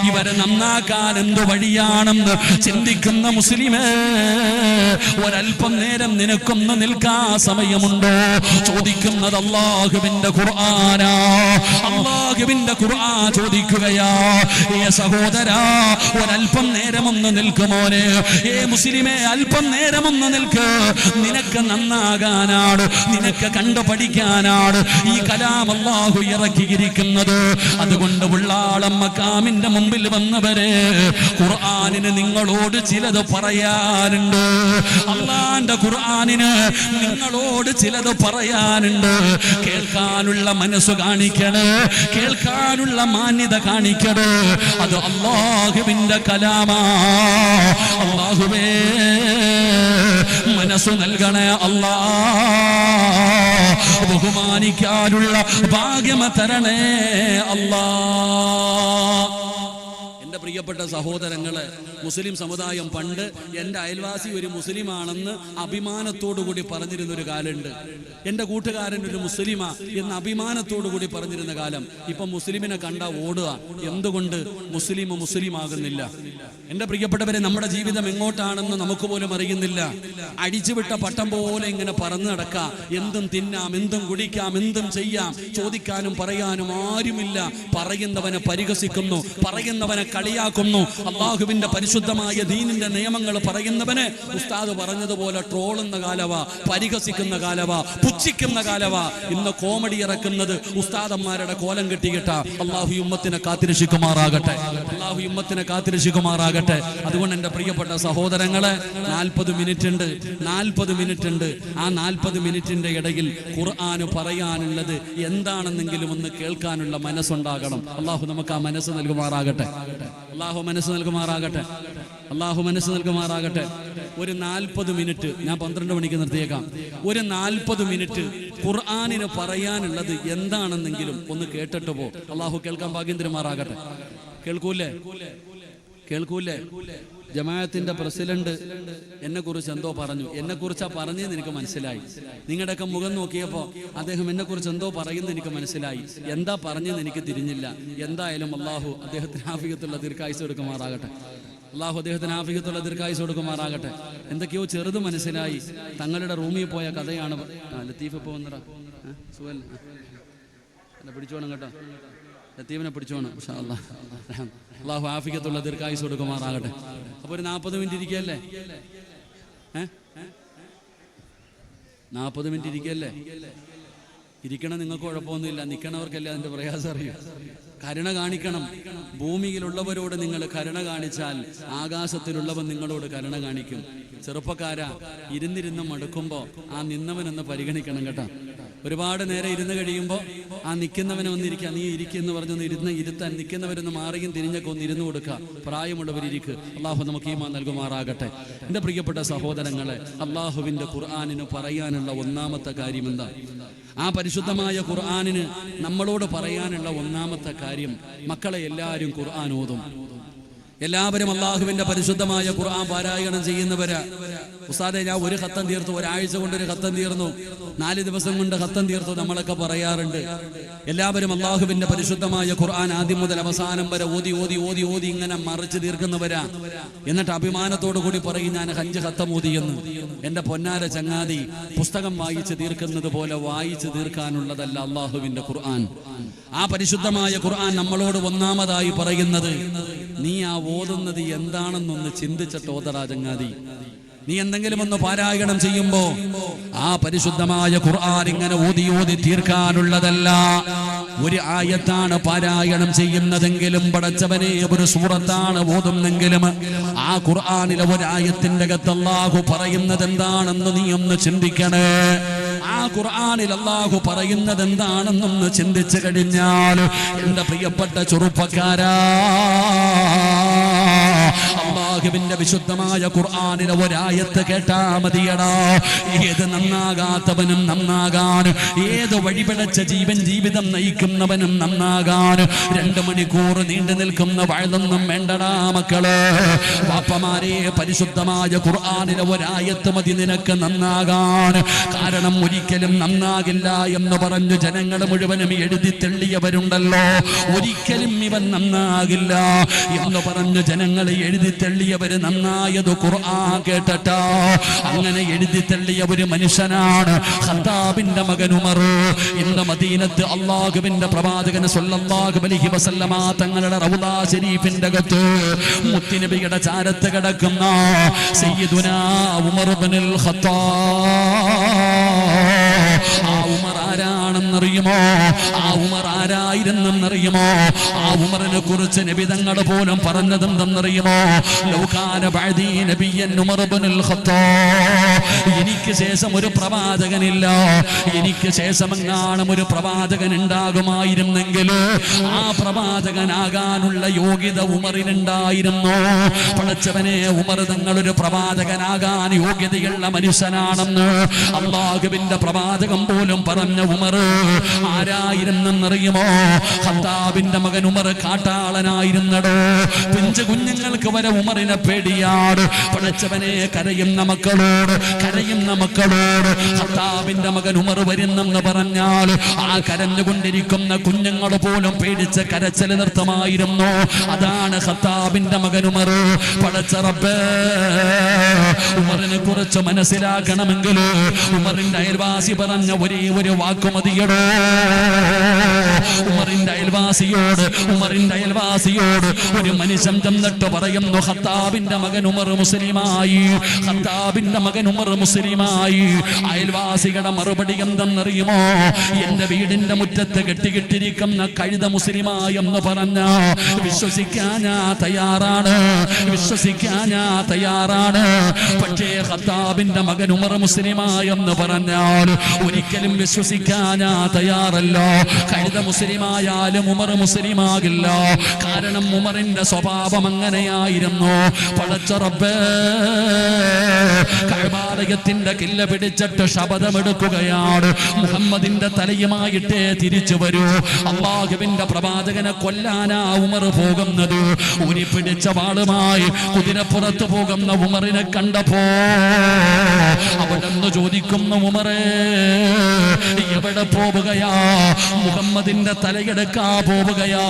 ഇവരെ നന്നാക്കാൻ എന്ത് വഴിയാണെന്ന് ചിന്തിക്കുന്ന മുസ്ലിമേ, ഒരൽപ്പം നേരം നിനക്കൊന്ന് നിൽക്കാൻ സമയമുണ്ടോ? ചോദിക്കുന്നത് അല്ലാഹുവിന്റെ ഖുർആനാ. അല്ലാഹുവിന്റെ ഖുർആൻ ചോദിക്കുകയാ, ഏ സഹോദരൻ, സഹോദരാ, ഒരൽപ്പം നേരമൊന്ന് നിൽക്കുമോനെ. മുസ്ലിമേ, അല്പം നേരമൊന്ന് നിൽക്ക്. നിനക്ക് നന്നാകാനാണ്, നിനക്ക് കണ്ടു പഠിക്കാനാണ് ഈ കലാം അല്ലാഹു ഇറക്കിയിരിക്കുന്നത്. അതുകൊണ്ട് ഉള്ളാളം മക്കാമിന്റെ മുമ്പിൽ വന്നവരെ, ഖുർആനിന് നിങ്ങളോട് ചിലത് പറയാനുണ്ട്. അല്ലാഹുവിന്റെ ഖുർആനിന് നിങ്ങളോട് ചിലത് പറയാനുണ്ട്. കേൾക്കാനുള്ള മനസ്സ് കാണിക്കണേ, കേൾക്കാനുള്ള മാന്യത കാണിക്കണേ. അത് അല്ലാഹുവിന്റെ കലാമാ. അല്ലാഹുവേ, മനസ്സു നൽകണേ അല്ലാ. ബഹുമാനിക്കാനുള്ള ഭാഗ്യം തരണേ അല്ലാ. എൻ്റെ പ്രിയപ്പെട്ട സഹോദരങ്ങളെ, മുസ്ലിം സമുദായം പണ്ട് എൻ്റെ അയൽവാസി ഒരു മുസ്ലിമാണെന്ന് അഭിമാനത്തോടുകൂടി പറഞ്ഞിരുന്നൊരു കാലമുണ്ട്. എൻ്റെ കൂട്ടുകാരൻ ഒരു മുസ്ലിമാ എന്ന് അഭിമാനത്തോടുകൂടി പറഞ്ഞിരുന്ന കാലം. ഇപ്പം മുസ്ലിമിനെ കണ്ട ഓടുക. എന്തുകൊണ്ട്? മുസ്ലിമാകുന്നില്ല. എൻ്റെ പ്രിയപ്പെട്ടവരെ, നമ്മുടെ ജീവിതം എങ്ങോട്ടാണെന്ന് നമുക്ക് പോലും അറിയുന്നില്ല. അടിച്ചുവിട്ട പട്ടം പോലെ ഇങ്ങനെ പറന്നു നടക്കാം. എന്തും തിന്നാം, എന്തും കുടിക്കാം, എന്തും ചെയ്യാം. ചോദിക്കാനും പറയാനും ആരുമില്ല. പറയുന്നവനെ പരിഹസിക്കുന്നു, പറയുന്നവനെ കളിയാക്കുന്നു. അള്ളാഹുവിന്റെ പരിശുദ്ധമായ ദീനിന്റെ നിയമങ്ങൾ പറയുന്നവനെ ഉസ്താദ് പറഞ്ഞതുപോലെ ട്രോളുന്ന കാലവാ, പരിഹസിക്കുന്ന കാലവാ, പുച്ഛിക്കുന്ന കാലവാ. ഇന്ന് കോമഡി ഇറക്കുന്നത് ഉസ്താദന്മാരുടെ കോലം കെട്ടിയിട്ട. അള്ളാഹു ഉമ്മത്തിനെ കാത്തിരക്ഷിക്കുമാറാകട്ടെ, അള്ളാഹു ഉമ്മത്തിനെ കാത്തിരക്ഷിക്കുമാറാകട്ടെ. അതുകൊണ്ട് എൻ്റെ പ്രിയപ്പെട്ട സഹോദരങ്ങളെ, 40 മിനിറ്റ് ഉണ്ട്. ആ 40 മിനിറ്റിന്റെ ഇടയിൽ ഖുർആന് പറയാനുള്ളത് എന്താണെന്നെങ്കിലും ഒന്ന് കേൾക്കാനുള്ള മനസ്സുണ്ടാകണം. അള്ളാഹു നമുക്ക് ആ മനസ്സ് നൽകുമാറാകട്ടെ. അള്ളാഹു മനസ്സ് നൽകുമാറാകട്ടെ. ഒരു 40 മിനിറ്റ്, ഞാൻ 12 മണിക്ക് നിർത്തിയേക്കാം. ഒരു 40 മിനിറ്റ് ഖുർആനിന് പറയാനുള്ളത് എന്താണെന്നെങ്കിലും ഒന്ന് കേട്ടിട്ട് പോ. അള്ളാഹു കേൾക്കാൻ ഭാഗ്യം തരുമാറാകട്ടെ. കേൾക്കൂലേ? ജമാഅത്തിന്റെ പ്രസിഡന്റ് എന്നെ കുറിച്ച് എന്തോ പറഞ്ഞു. എന്നെ കുറിച്ചാ പറഞ്ഞതെന്ന് എനിക്ക് മനസ്സിലായി. നിങ്ങളുടെയൊക്കെ മുഖം നോക്കിയപ്പോൾ അദ്ദേഹം എന്നെ കുറിച്ച് എന്തോ പറയുന്നത് എനിക്ക് മനസ്സിലായി. എന്താ പറഞ്ഞതെന്ന് എനിക്ക് തിരിഞ്ഞില്ല. എന്തായാലും അള്ളാഹു അദ്ദേഹത്തിന് ആഫിയത്തുള്ള ദീർഘായുസ്സ് കൊടുക്കുമാറാകട്ടെ. എന്തൊക്കെയോ ചെറുത് മനസ്സിലായി. തങ്ങളുടെ റൂമിൽ പോയ കഥയാണ്. ലത്തീഫ് ഇപ്പോൾ വന്നടാ, പിടിച്ചോണം കേട്ടോ, ലത്തീഫിനെ പിടിച്ചോണം. അള്ളാഹു ആഫിയത്തുള്ള ദീർഘായുസ്സ് കൊടുക്കുമാറാകട്ടെ. അപ്പോൾ ഒരു 40 മിനിറ്റ് ഇരിക്കല്ലേ? 40 മിനിറ്റ് ഇരിക്കല്ലേ? ഇരിക്കണം, നിങ്ങൾക്ക് കുഴപ്പമൊന്നുമില്ല. നിൽക്കണവർക്കല്ലേ അതിൻ്റെ പ്രയാസം അറിയാം. കരുണ കാണിക്കണം. ഭൂമിയിലുള്ളവരോട് നിങ്ങൾ കരുണ കാണിച്ചാൽ ആകാശത്തിലുള്ളവൻ നിങ്ങളോട് കരുണ കാണിക്കും. ചെറുപ്പക്കാരാ, ഇരുന്നിരുന്ന് മടുക്കുമ്പോൾ ആ നിന്നവനൊന്ന് പരിഗണിക്കണം കേട്ടോ. ഒരുപാട് നേരം ഇരുന്ന് കഴിയുമ്പോൾ ആ നിൽക്കുന്നവനെ ഒന്നിരിക്കുക, നീ ഇരിക്കുമെന്ന് പറഞ്ഞൊന്ന് ഇരുത്താൻ നിൽക്കുന്നവരൊന്ന് മാറിയും തിരിഞ്ഞൊക്കെ ഒന്ന് ഇരുന്ന് കൊടുക്കുക. പ്രായമുള്ളവരിയ്ക്ക് അള്ളാഹു നമുക്ക് ഈമാൻ നൽകുമാറാകട്ടെ. എൻ്റെ പ്രിയപ്പെട്ട സഹോദരങ്ങളെ, അള്ളാഹുവിൻ്റെ ഖുർആനിന് പറയാനുള്ള ഒന്നാമത്തെ കാര്യം എന്താ? ആ പരിശുദ്ധമായ ഖുർആനിന് നമ്മളോട് പറയാനുള്ള ഒന്നാമത്തെ കാര്യം, മക്കളെ എല്ലാവരും ഖുർആൻ ഓതും. എല്ലാവരും അള്ളാഹുവിന്റെ പരിശുദ്ധമായ ഖുർആൻ പാരായണം ചെയ്യുന്നവരാ. ഉസ്താദെ, ഞാൻ ഒരു ഖത്തം തീർത്തു, ഒരാഴ്ച കൊണ്ട് ഒരു ഖത്തം തീർന്നു, 4 ദിവസം കൊണ്ട് ഖത്തം തീർത്തു, നമ്മളൊക്കെ പറയാറുണ്ട്. എല്ലാവരും അള്ളാഹുവിന്റെ പരിശുദ്ധമായ ഖുർആൻ ആദ്യം മുതൽ അവസാനം വരെ ഓതി ഓതി ഓതി ഓതി ഇങ്ങനെ മറിച്ച് തീർക്കുന്നവരാ. എന്നിട്ട് അഭിമാനത്തോടു കൂടി പറയും, ഞാൻ 5 ഖത്തം ഓതിയെന്ന്. എന്റെ പൊന്നാര ചങ്ങാതി, പുസ്തകം വായിച്ച് തീർക്കുന്നത് പോലെ വായിച്ച് തീർക്കാനുള്ളതല്ല അള്ളാഹുവിന്റെ ഖുർആൻ. ആ പരിശുദ്ധമായ ഖുർആൻ നമ്മളോട് ഒന്നാമതായി പറയുന്നത്, നീ ആ ഓതുന്നത് എന്താണെന്നൊന്ന് ചിന്തിച്ചിട്ട് ഓതടാ ചങ്ങാതി. നീ എന്തെങ്കിലും ഒന്ന് പാരായണം ചെയ്യുമ്പോ ആ പരിശുദ്ധമായ ഖുർആൻ ഇങ്ങനെ ഓതി ഓതി തീർക്കാനുള്ളതല്ല. ഒരു ആയത്താണ് പാരായണം ചെയ്യുന്നതെങ്കിലും, പടച്ചവനെ ഒരു സൂറത്താണ് ഓതുന്നെങ്കിലും, ആ ഖുർആനിലെ ഒരായത്തിന്റെ അകത്ത് അല്ലാഹു പറയുന്നത് എന്താണെന്ന് നീ ഒന്ന് ചിന്തിക്കണേ. ആ ഖുർആനിൽ അല്ലാഹു പറയുന്നത് എന്താണെന്നൊന്ന് ചിന്തിച്ചു കഴിഞ്ഞാൽ, എൻ്റെ പ്രിയപ്പെട്ട ചെറുപ്പക്കാരാ, അല്ലാഹുവിന്റെ വിശുദ്ധമായ ഖുർആനിലെ ഒരായത്ത് കേട്ടാ മതിയടാ. ഏത് നന്നാകാത്തവനും നന്നാകാൻ, ഏത് വഴിപിഴച്ച ജീവിതം നയിക്കുന്നവനും നന്നാകാൻ 2 മണിക്കൂർ നീണ്ടു നിൽക്കുന്ന വഴതൊന്നും വേണ്ടടാ മക്കളെ. പാപ്പമാരെ, പരിശുദ്ധമായ ഖുർആനിലെ ഒരായത്ത് മതി നിനക്ക് നന്നാകാൻ. കാരണം ഒരിക്കലും നന്നാകില്ല എന്ന് പറഞ്ഞു ജനങ്ങൾ മുഴുവനും എഴുതി തെള്ളിയവരുണ്ടല്ലോ. ഒരിക്കലും ഇവൻ നന്നാകില്ല എന്ന് പറഞ്ഞു ജനങ്ങൾ എഴുതി തെള്ളിയ തള്ളിയവര് നന്നായത് ഖുർആൻ കേട്ടട്ടാ. അങ്ങനെ എഴുതി തള്ളിയ ഒരു മനുഷ്യനാണ് ഖത്താബിന്റെ മകൻ ഉമർ. ഇന്ന് മദീനത്ത് അല്ലാഹുവിന്റെ പ്രവാചകൻ സ്വല്ലല്ലാഹു അലൈഹി വസല്ലമ തങ്ങളുടെ റൗള ശരീഫിന്റെ അകത്ത് മുത്തുനബിയുടെ ചാരത്ത് കിടക്കുന്ന സയ്യിദുനാ ഉമർ ഇബ്നുൽ ഖത്താബ്. ആ ഉമർ ആരാണെന്നറിയുമോ? ആ ഉമർ ആരായിരുന്നെന്നറിയുമോ? ആ ഉമറിനെ കുറിച്ച് നബി തങ്ങൾ പോലും പറഞ്ഞതെന്തെന്നറിയുമോ? ലൗകാന ബഅദീ നബിയ്യൻ ഉമർ ഇബ്നുൽ ഖത്താബ്. എനിക്ക് ശേഷം ഒരു പ്രവാചകനില്ല, എനിക്ക് ശേഷം എങ്ങാനും ഒരു പ്രവാചകൻ ഉണ്ടാകുമായിരുന്നെങ്കിൽ ആ പ്രവാചകനാകാനുള്ള യോഗ്യത ഉമറിനുണ്ടായിരുന്നു. പടച്ചവനെ, ഉമർ തങ്ങളൊരു പ്രവാചകനാകാൻ യോഗ്യതയുള്ള മനുഷ്യനാണെന്ന് അല്ലാഹുവിന്റെ പ്രവാചകൻ പോലും പറഞ്ഞ ഉമർ ആരായിരുന്നെന്നറിയുമോ? ഖത്താബിന്റെ മകൻ ഉമർ കാട്ടാളനായിരുന്നടോ. പിഞ്ചു കുഞ്ഞുങ്ങൾക്ക് വരെ ഉമറിനെ പേടിയാണ്. പടച്ചവനെ, കരയുന്ന മക്കളോട് ഖത്താബിന്റെ മകൻ ഉമർ വരുന്നെന്ന് പറഞ്ഞാൽ ആ കരഞ്ഞുകൊണ്ടിരിക്കുന്ന കുഞ്ഞുങ്ങൾ പോലും പേടിച്ച് കരച്ചിൽ നിർത്തമായിരുന്നു. അതാണ് ഖത്താബിന്റെ മകൻ ഉമർ. പടച്ച റബ്ബേ, ഉമറിനെ കുറിച്ച് മനസ്സിലാക്കണമെങ്കിൽ ഉമറിന്റെ അയൽവാസി പറഞ്ഞ ഒരേ ഒരു വാക്ക് മതിയടോ. ഉമറിന്റെ അയൽവാസിയോട് ഒരു മനുഷ്യൻ ചെന്നിട്ട് പറയുന്നു, ഖത്താബിന്റെ മകൻ ഉമർ മുസ്ലിമായി. അയൽവാസികളുടെ മറുപടി എന്തെന്നറിയുമോ? എന്റെ വീടിന്റെ മുറ്റത്ത് കെട്ടിക്കിട്ടിരിക്കുന്ന കഴുത മുസ്ലിമായി എന്ന് പറഞ്ഞ വിശ്വസിക്കാൻ ഞാൻ തയ്യാറാണ്. പക്ഷേ ഖത്താബിന്റെ മകൻ ഉമർ മുസ്ലിമായി എന്ന് പറഞ്ഞാൽ ഒരിക്കലും വിശ്വസിക്കാൻ ഞാൻ തയ്യാറല്ല. കഴുത മുസ്ലിമായാലും ഉമർ മുസ്ലിമാകില്ല. കാരണം ഉമറിന്റെ സ്വഭാവം അങ്ങനെയായിരുന്നു. പടച്ച റബ്ബേ, കഅബാലയത്തിന്റെ കില്ല പിടിച്ചിട്ട് ശപഥമെടുക്കുകയാണ്, മുഹമ്മദിന്റെ തലയുമായിട്ടേ തിരിച്ചു വരൂ. അല്ലാഹുവിന്റെ പ്രവാചകനെ കൊല്ലാനാ ഉമർ പോകുന്നത്. ഉരി പിടിച്ച വാളുമായി കുതിരപ്പുറത്ത് പോകുന്ന ഉമറിനെ കണ്ടപ്പോ അവിടെന്ന് ചോദിക്കുന്നു, ഉമറേ എവിടെ പോവുകയാ? മുഹമ്മദിന്റെ തലയെടുക്കാ പോവുകയാ?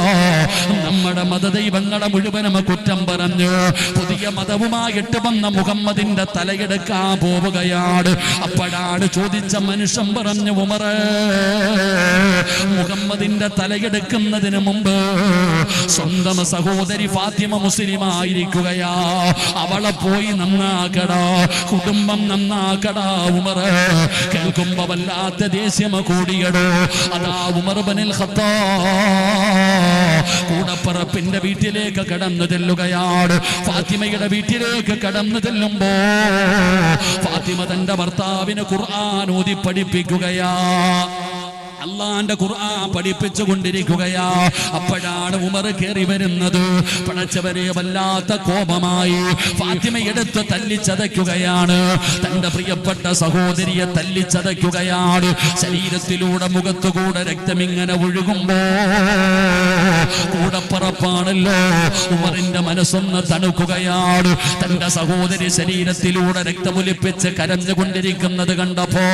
നമ്മുടെ മതദൈവങ്ങളെ മുഴുവനും കുറ്റം പറഞ്ഞു പുതിയ മതവുമായിട്ട് വന്ന മുഹമ്മദിന്റെ തലയെടുക്കാൻ പോവുകയാണ്. അപ്പോഴാണ് ചോദിച്ച മനുഷ്യൻ പറഞ്ഞു, ഉമറേ, മുഹമ്മദിന്റെ തലയെടുക്കുന്നതിന് മുമ്പ് സ്വന്തം സഹോദരി ഫാത്തിമ മുസ്ലിമായിരിക്കുകയാ. അവളെ പോയി നന്നാക്കടാ, കുടുംബം നന്നാക്കടാ ഉമറേ. കേൾക്കുമ്പോ വല്ലാത്ത ദേഷ്യം കൂടിയടോ. അതാ ഉമർ ഇബ്നുൽ ഖത്താബ് കൂടപ്പറപ്പിന്റെ വീട്ടിലേക്ക് കടന്നു ചെല്ലുകയാണ്. ഫാത്തിമയുടെ വീട്ടിലേക്ക് കടന്നു ചെല്ലുമ്പോ ഫാത്തിമ തന്റെ ഭർത്താവിന് ഖുർആൻ ഓതി പഠിപ്പിക്കുകയാ. അള്ളാന്റെ ഖുർആൻ പഠിപ്പിച്ചു കൊണ്ടിരിക്കുകയാ. അപ്പോഴാണ് ഉമർ കയറി വരുന്നത്. പടച്ചവരെ, വല്ലാത്ത കോപമായി ഫാത്തിമയെടുത്ത് തല്ലിച്ചതയ്ക്കുകയാണ്. തന്റെ പ്രിയപ്പെട്ട സഹോദരിയെ തല്ലിച്ചതയ്ക്കുകയാണ്. ശരീരത്തിലൂടെ മുഖത്തുകൂടെ രക്തമിങ്ങനെ ഒഴുകുമ്പോ കൂടപ്പറപ്പാണല്ലോ, ഉമറിന്റെ മനസ്സൊന്ന് തണുക്കുകയാണ്. തന്റെ സഹോദരി ശരീരത്തിലൂടെ രക്തമൊലിപ്പിച്ച് കരഞ്ഞുകൊണ്ടിരിക്കുന്നത് കണ്ടപ്പോ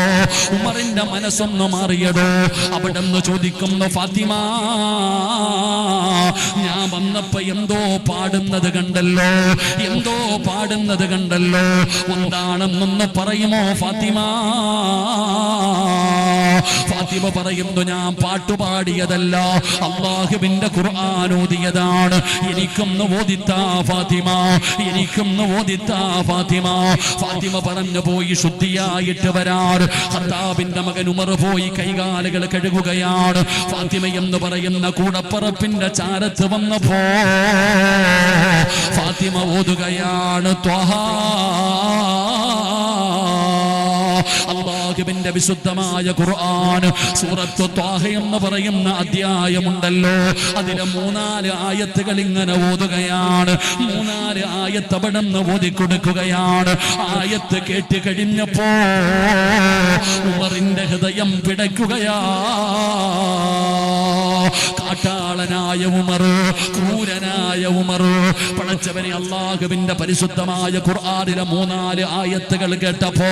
ഉമറിന്റെ മനസ്സൊന്ന് മാറിയടോ. അവിടെ നിന്ന് ചോദിക്കുന്നു, ഫാത്തിമ, ഞാൻ വന്നപ്പോ എന്തോ പാടുന്നത് കണ്ടല്ലോ, എന്താണെന്നൊന്ന് പറയുമോ ഫാത്തിമ? ഫാത്തിമ പറയുന്നു, ഞാൻ പാട്ടുപാടിയതല്ല, അല്ലാഹുവിന്റെ ഖുർആൻ ഓതിയതാണ്. എനിക്കൊന്ന് ഓദിത്താ ഫാത്തിമ. ഫാത്തിമ പറഞ്ഞു, പോയി ശുദ്ധിയായിട്ട് വരാറ്. ഖത്താബിന്റെ മകൻ ഉമർ പോയി കൈകാലുകൾ കഴുകുകയാണ്. ഫാത്തിമ എന്ന് പറയുന്ന കൂടപ്പറപ്പിന്റെ ചാരത്ത് വന്നപ്പോ ഫാത്തിമ ഓതുകയാണ്, ത്വഹാ. അല്ലാഹുവിന്റെ വിശുദ്ധമായ ഖുർആൻ സൂറത്തു ത്വാഹ എന്ന് പറയുന്ന അധ്യായമുണ്ടല്ലോ, അതിലെ 3-4 ആയത്തുകൾ ഇങ്ങനെ ഓതുകയാണ്. 3-4 ആയത്ത് അവിടെ നിന്ന് ഓതിക്കൊടുക്കുകയാണ്. ആയത്ത് കേട്ട് കഴിഞ്ഞപ്പോ ഉമറിന്റെ ഹൃദയം പിടയ്ക്കുകയാ. കാട്ടാളനായ ഉമർ, ക്രൂരനായ ഉമർ, പടച്ചവനെ, അല്ലാഹുവിന്റെ പരിശുദ്ധമായ ഖുർആനിലെ 3-4 ആയത്തുകൾ കേട്ടപ്പോ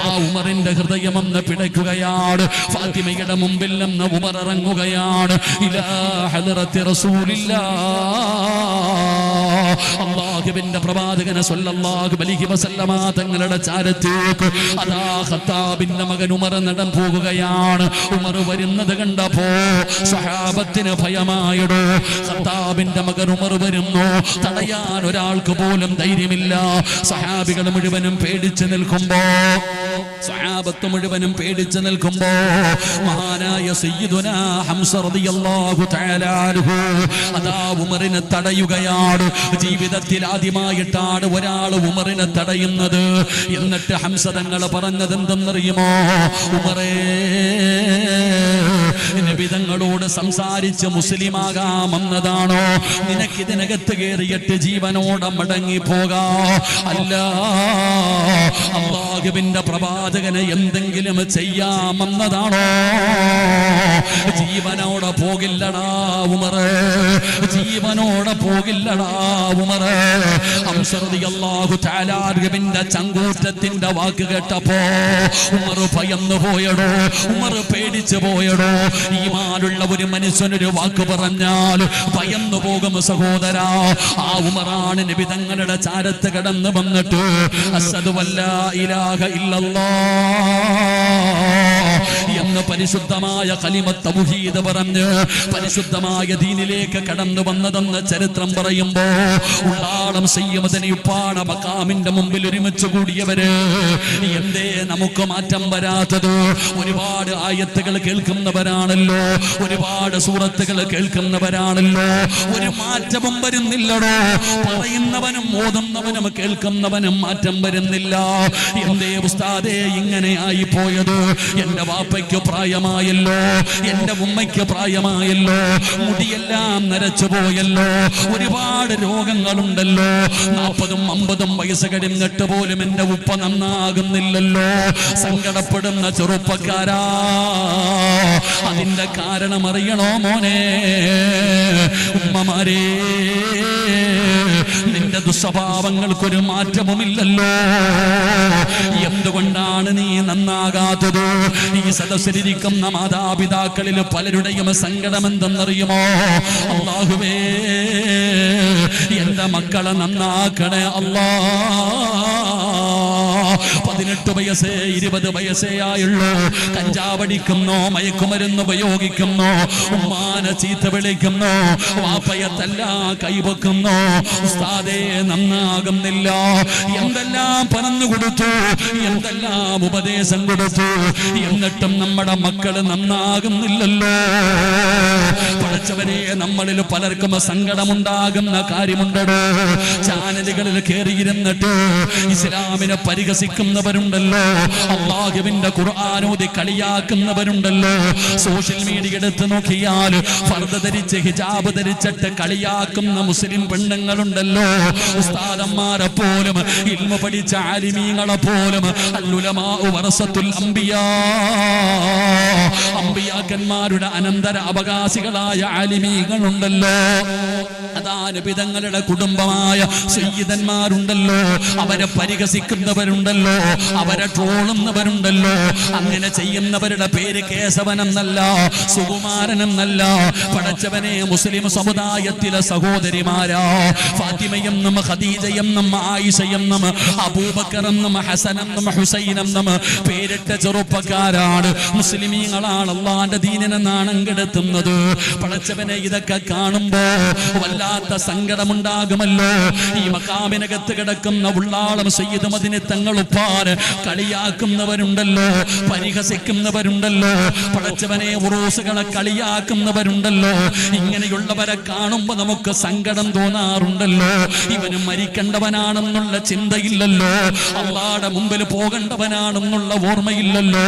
ആ ഉമറിന്റെ ഹൃദയം ഒന്ന് പിടയ്ക്കുകയാണ്. ഫാത്തിമയുടെ മുമ്പിൽ നിന്ന് ഉമർ ഇറങ്ങുകയാണ്. ഇലാ ഹദ്റത്തി റസൂലില്ലാഹ് അല്ലാഹുവിന്റെ പ്രവാചകൻ സ്വല്ലല്ലാഹു അലൈഹി വസല്ലമ തങ്ങളുടെ ചാരത്തേക്ക് അതാ ഖത്താബിന്റെ മകൻ ഉമർ നടന്നു പോകുകയാണ്. ഉമർ വരുന്നത് കണ്ടപ്പോ സ്വഹാബത്തിന് ഭയമായിടോ. ഖത്താബിന്റെ മകൻ ഉമർ വരുന്നു, തടയാൻ ഒരാൾക്ക് പോലും ധൈര്യമില്ല. സ്വഹാബികൾ മുഴുവനും പേടിച്ചു നിൽക്കുമ്പോ, സ്വഹാബത്ത് മുഴുവനും പേടിച്ചു നിൽക്കുമ്പോ മഹാനായ സയ്യിദുനാ ഹംസ റളിയല്ലാഹു തആല അൻഹു അതാ ഉമറിനെ തടയുകയാണ്. ജീവിതത്തിൽ ആദ്യമായിട്ടാണ് ഒരാൾ ഉമറിനെ തടയുന്നത്. എന്നിട്ട് ഹംസ തങ്ങൾ പറഞ്ഞത് എന്തെന്നറിയുമോ? ഉമറേ, നബി തങ്ങളോട് സംസാരിച്ച് മുസ്ലിമാകാമെന്നതാണോ? നിനക്കിതിനകത്ത് കയറിയിട്ട് ജീവനോടെ മടങ്ങി പോകാ, അല്ല അല്ലാഹുവിന്റെ പ്രവാചകനെ എന്തെങ്കിലും ചെയ്യാമെന്നതാണോ? ജീവനോടെ പോകില്ലടാ ഉമറേ, ജീവനോടെ പോകില്ലടാ ഉമറേ. ഹംസ റളിയല്ലാഹു തആല അൻഹുവിന്റെ ചങ്കൂറ്റത്തിന്റെ വാക്ക് കേട്ടപ്പോ ഉമർ ഭയന്നു പോയടോ, ഉമർ പേടിച്ചു പോയടോ. ഈമാനുള്ള ഒരു മനുഷ്യനൊരു വാക്ക് പറഞ്ഞാൽ ഭയന്നു പോകും സഹോദരാ. ആ ഉമറാണ് നബി തങ്ങളുടെ ചാരത്ത് കടന്നു വന്നിട്ട് അസ്ഹദു അല്ലാ ഇലാഹ ഇല്ലല്ലാഹ് എന്ന് പരിശുദ്ധമായ കലിമത്ത് തൗഹീദ് പറഞ്ഞ് പരിശുദ്ധമായ ദീനിലേക്ക് കടന്നു വന്നതെന്ന് ചരിത്രം പറയുമ്പോ ഉള്ളാളം സയ്യിദുന ഉപ്പാട മഖാമിന്റെ മുമ്പിൽ ഒരുമിച്ച് കൂടിയവര് എന്തേ നമുക്ക് മാറ്റം വരാത്തത്? ഒരുപാട് ആയത്തുകൾ കേൾക്കുന്നവരാണല്ലോ, ഒരുപാട് സൂറത്തുകൾ കേൾക്കുന്നവരാണല്ലോ, ഒരു മാറ്റവും വരുന്നില്ലടോ. പറയുന്നവനും ഓതുന്നവനും കേൾക്കുന്നവനും മാറ്റം വരുന്നില്ല. എന്തേ ഉസ്താദേ ഇങ്ങനെ ആയി പോയത്? എന്റെ വാപ്പയ്ക്ക് പ്രായമായല്ലോ, എന്റെ ഉമ്മയ്ക്ക് പ്രായമായല്ലോ, മുടിയെല്ലാം നരച്ചു പോയല്ലോ, ഒരുപാട് രോഗങ്ങളുണ്ടല്ലോ, 40ഉം 50ഉം വയസ്സ് കഴിഞ്ഞിട്ട് പോലും എന്റെ ഉപ്പ നന്നാകുന്നില്ലല്ലോ. സങ്കടപ്പെടുന്ന ചെറുപ്പക്കാരാ, അതിന്റെ കാരണം അറിയണോ മോനെ? ഉമ്മമാരേ, നിന്റെ ദുസ്വഭാവങ്ങൾക്കൊരു മാറ്റവുമില്ലല്ലോ. എന്തുകൊണ്ടാണ് നീ നന്നാകാത്തത്? ഈ സദസ്സിലിരിക്കുന്ന മാതാപിതാക്കളിൽ പലരുടെയും സങ്കടം എന്തെന്നറിയുമോ? അല്ലാഹുവേ, എന്റെ മക്കളെ നന്നാക്കണേ അല്ലാ. 18 വയസ്സേ 20 വയസ്സേ ആയുള്ളൂ, കഞ്ചാവടിക്കുന്നു, മയക്കുമരുന്ന് ഉപയോഗിക്കുന്നു, ഉമ്മാനെ ചീത്ത വിളിക്കുന്നു, വാപ്പയെ തല്ലാ കൈവെക്കുന്നു. ഉസ്താദേ നന്നാകുന്നില്ല. എന്തെല്ലാം പറഞ്ഞു കൊടുത്തു, എന്തെല്ലാം ഉപദേശം കൊടുത്തു, എന്നിട്ടും നമ്മുടെ മക്കള് നന്നാകുന്നില്ലല്ലോ. പഠിച്ചവരെ, നമ്മളിൽ പലർക്കും സങ്കടമുണ്ടാകുന്ന കാര്യമുണ്ടോ? ചാനലുകളിൽ കയറിയിരുന്നിട്ട് ഇസ്ലാമിനെ പരിഹസിക്കുന്നവരുണ്ടല്ലോ, അല്ലാഹുവിന്റെ ഖുർആനോദി കളിയാക്കുന്നവരുണ്ടല്ലോ. സോഷ്യൽ മീഡിയ എടുത്ത് നോക്കിയാൽ ഫർദ ധരിച്ച് ഹിജാബ് ധരിച്ചിട്ട് കളിയാക്കുന്ന മുസ്ലിം പെണ്ണുങ്ങളുണ്ടല്ലോ. ഉസ്താദന്മാരെ പോലും, ഇൽമു പഠിച്ച ആലിമീങ്ങളെ പോലും അൽഉലമാഉ വറസത്തുൽ അംബിയാ, അംബിയാക്കന്മാരുടെ അനന്തര അവകാശികളായ ആലിമീങ്ങളുണ്ടല്ലോ. അതാ നബി തങ്ങളുടെ കുടുംബമായ സയ്യിദന്മാരുണ്ടല്ലോ, അവരെ പരിഹസിക്കുന്നവരുണ്ടല്ലോ, അവരെ ട്രോളുന്നവരുണ്ടല്ലോ. അങ്ങനെ ചെയ്യുന്നവരുടെ പേര് കേശവനെന്നല്ല, സുകുമാരനെന്നല്ല. പടച്ചവനെ, മുസ്ലിം സമുദായത്തിലെ സഹോദരിമാരാ, ഫാത്തിമയെന്നും ഖദീജയെന്നും ആയിഷയെന്നും അബൂബക്കറെന്നും ഹസനെന്നും ഹുസൈനെന്നും പേരിട്ട ചെറുപ്പക്കാരാണ്, മുസ്ലിമീങ്ങളാണ് അല്ലാഹുവിന്റെ ദീനിനെ നാണം കെടുത്തുന്നത്. പടച്ചവനെ, ഇതൊക്കെ കാണുമ്പോ വല്ലാത്ത സങ്കടമുണ്ടാകുമല്ലോ. ഈ മഖാമിനകത്ത് കിടക്കുന്ന ഉള്ളാളം സയ്യിദ് മദീനി തങ്ങളുപ്പാന് കളിയാക്കുന്നവരുണ്ടല്ലോ, പരിഹസിക്കുന്നവരുണ്ടല്ലോ. പടച്ചവനെ, ഉറൂസുകളെ കളിയാക്കുന്നവരുണ്ടല്ലോ. ഇങ്ങനെയുള്ളവരെ കാണുമ്പോ നമുക്ക് സങ്കടം തോന്നാറുണ്ടല്ലോ. ഇവന് മരിക്കേണ്ടവനാണെന്നുള്ള ചിന്തയില്ലല്ലോ, അല്ലാഹുവിന്റെ മുമ്പിൽ പോകേണ്ടവനാണെന്നുള്ള ഓർമ്മയില്ലല്ലോ.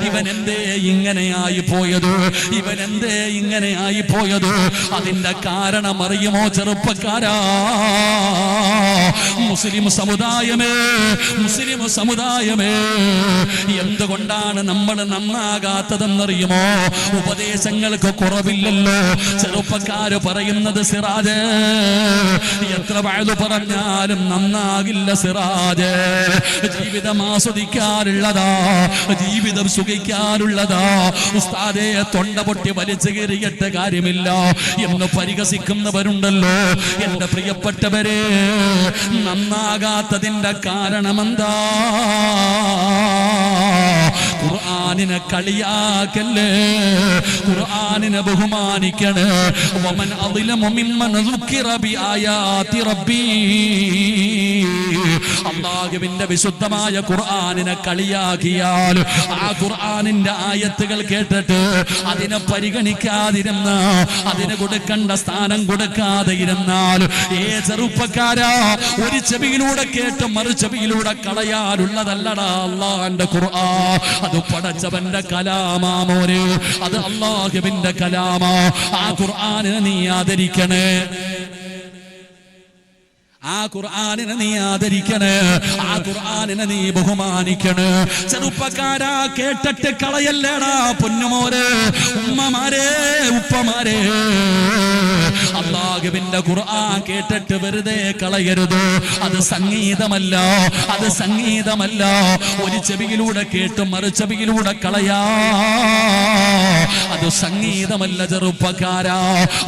ഇവൻ എന്തേ ഇങ്ങനെയായി പോയത്? ഇവൻ എന്തേ ഇങ്ങനെയായി പോയത്? അതിന്റെ കാരണം അറിയുമോ ചെറുപ്പക്കാരാ? മുസ്ലിം സമുദായമേ, മുസ്ലിം സമുദായം സമുദായമേ, എന്തുകൊണ്ടാണ് നമ്മൾ നന്നാകാത്തതെന്നറിയുമോ? ഉപദേശങ്ങൾക്ക് കുറവില്ലല്ലോ. ചെറുപ്പക്കാര് പറയുന്നത് സിറാജ്, എത്ര വഅദ് പറഞ്ഞാലും നന്നാകില്ല സിറാജ്. ജീവിതം ആസ്വദിക്കാറുള്ളതാ, ജീവിതം സുഖിക്കാറുള്ളതാ. ഉസ്താദേ തൊണ്ട പൊട്ടി വലിച്ചു കയറിയിട്ട് കാര്യമില്ല എന്ന് പരിഹസിക്കുന്നവരുണ്ടല്ലോ. എന്റെ പ്രിയപ്പെട്ടവരെ, നന്നാകാത്തതിന്റെ കാരണമെന്താ? ഖുർആനിനെ കളിയാക്കല്ലേ, ഖുർആനിനെ ബഹുമാനിക്കണേ. വമൻ അളിലമു മിമ്മൻ ദുക്കിറ ബിആയാതി റബ്ബി. അല്ലാഹുവിന്റെ വിശുദ്ധമായ ഖുർആനിനെ കളിയാക്കിയാൽ, ആ ഖുർആനിന്റെ ആയത്തുകൾ കേട്ടിട്ട് അതിനെ പരിഗണിക്കാതിരുന്ന, അതിന് കൊടുക്കേണ്ട സ്ഥാനം കൊടുക്കാതെ ഇരുന്നാൽ, ചെറുപ്പക്കാരാ, ഒരു ചെവിയിലൂടെ കേട്ട് മറു ചെവിയിലൂടെ കളയാനുള്ളതല്ലടാ അല്ലാഹുവിന്റെ ഖുർആൻ. അത് പടച്ചവന്റെ കലാമാ മോനെ, അത് അല്ലാഹുവിന്റെ കലാമാ. ആ ഖുർആനിനെ നീ ആദരിക്കണേ, ആ ഖുർആനിനെ നീ ആദരിക്കണേ, ആ ഖുർആനിനെ നീ ബഹുമാനിക്കണേ. ചെറുപ്പക്കാരാ, കേട്ടിട്ട് കളയല്ലേടാ പൊന്നുമോരെ, ഉമ്മമാരെ, ഉപ്പമാരെ. അല്ലാഹുവിന്റെ ഖുർആൻ കേട്ടിട്ട് വെറുതെ കളയരുത്. അത് സംഗീതമല്ല, അത് സംഗീതമല്ല. ഒരു ചെവിയിലൂടെ കേട്ട് മറു ചെവിയിലൂടെ കളയാ, അത് സംഗീതമല്ല ചെറുപ്പക്കാരാ,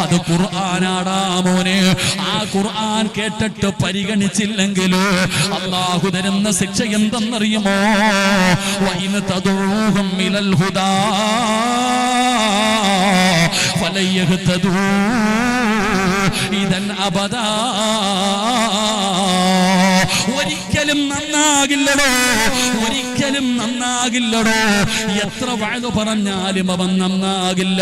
അത് ഖുർആനാടാ മോനെ. ആ ഖുർആൻ കേട്ടിട്ട് പരിഗണിച്ചില്ലെങ്കിലോ അല്ലാഹു തരുന്ന ശിക്ഷ എന്തെന്നറിയുമോ? വഇൻ തദഊഹും ഇലൽ ഹുദാ ഫലൻ യഹ്തദൂ ഇദൻ അബദാ. ഒരിക്കലും നന്നാകില്ലടോ, ഒരിക്കലും നന്നാകില്ലടോ. എത്ര വഅദ് പറഞ്ഞാലും അവൻ നന്നാകില്ല.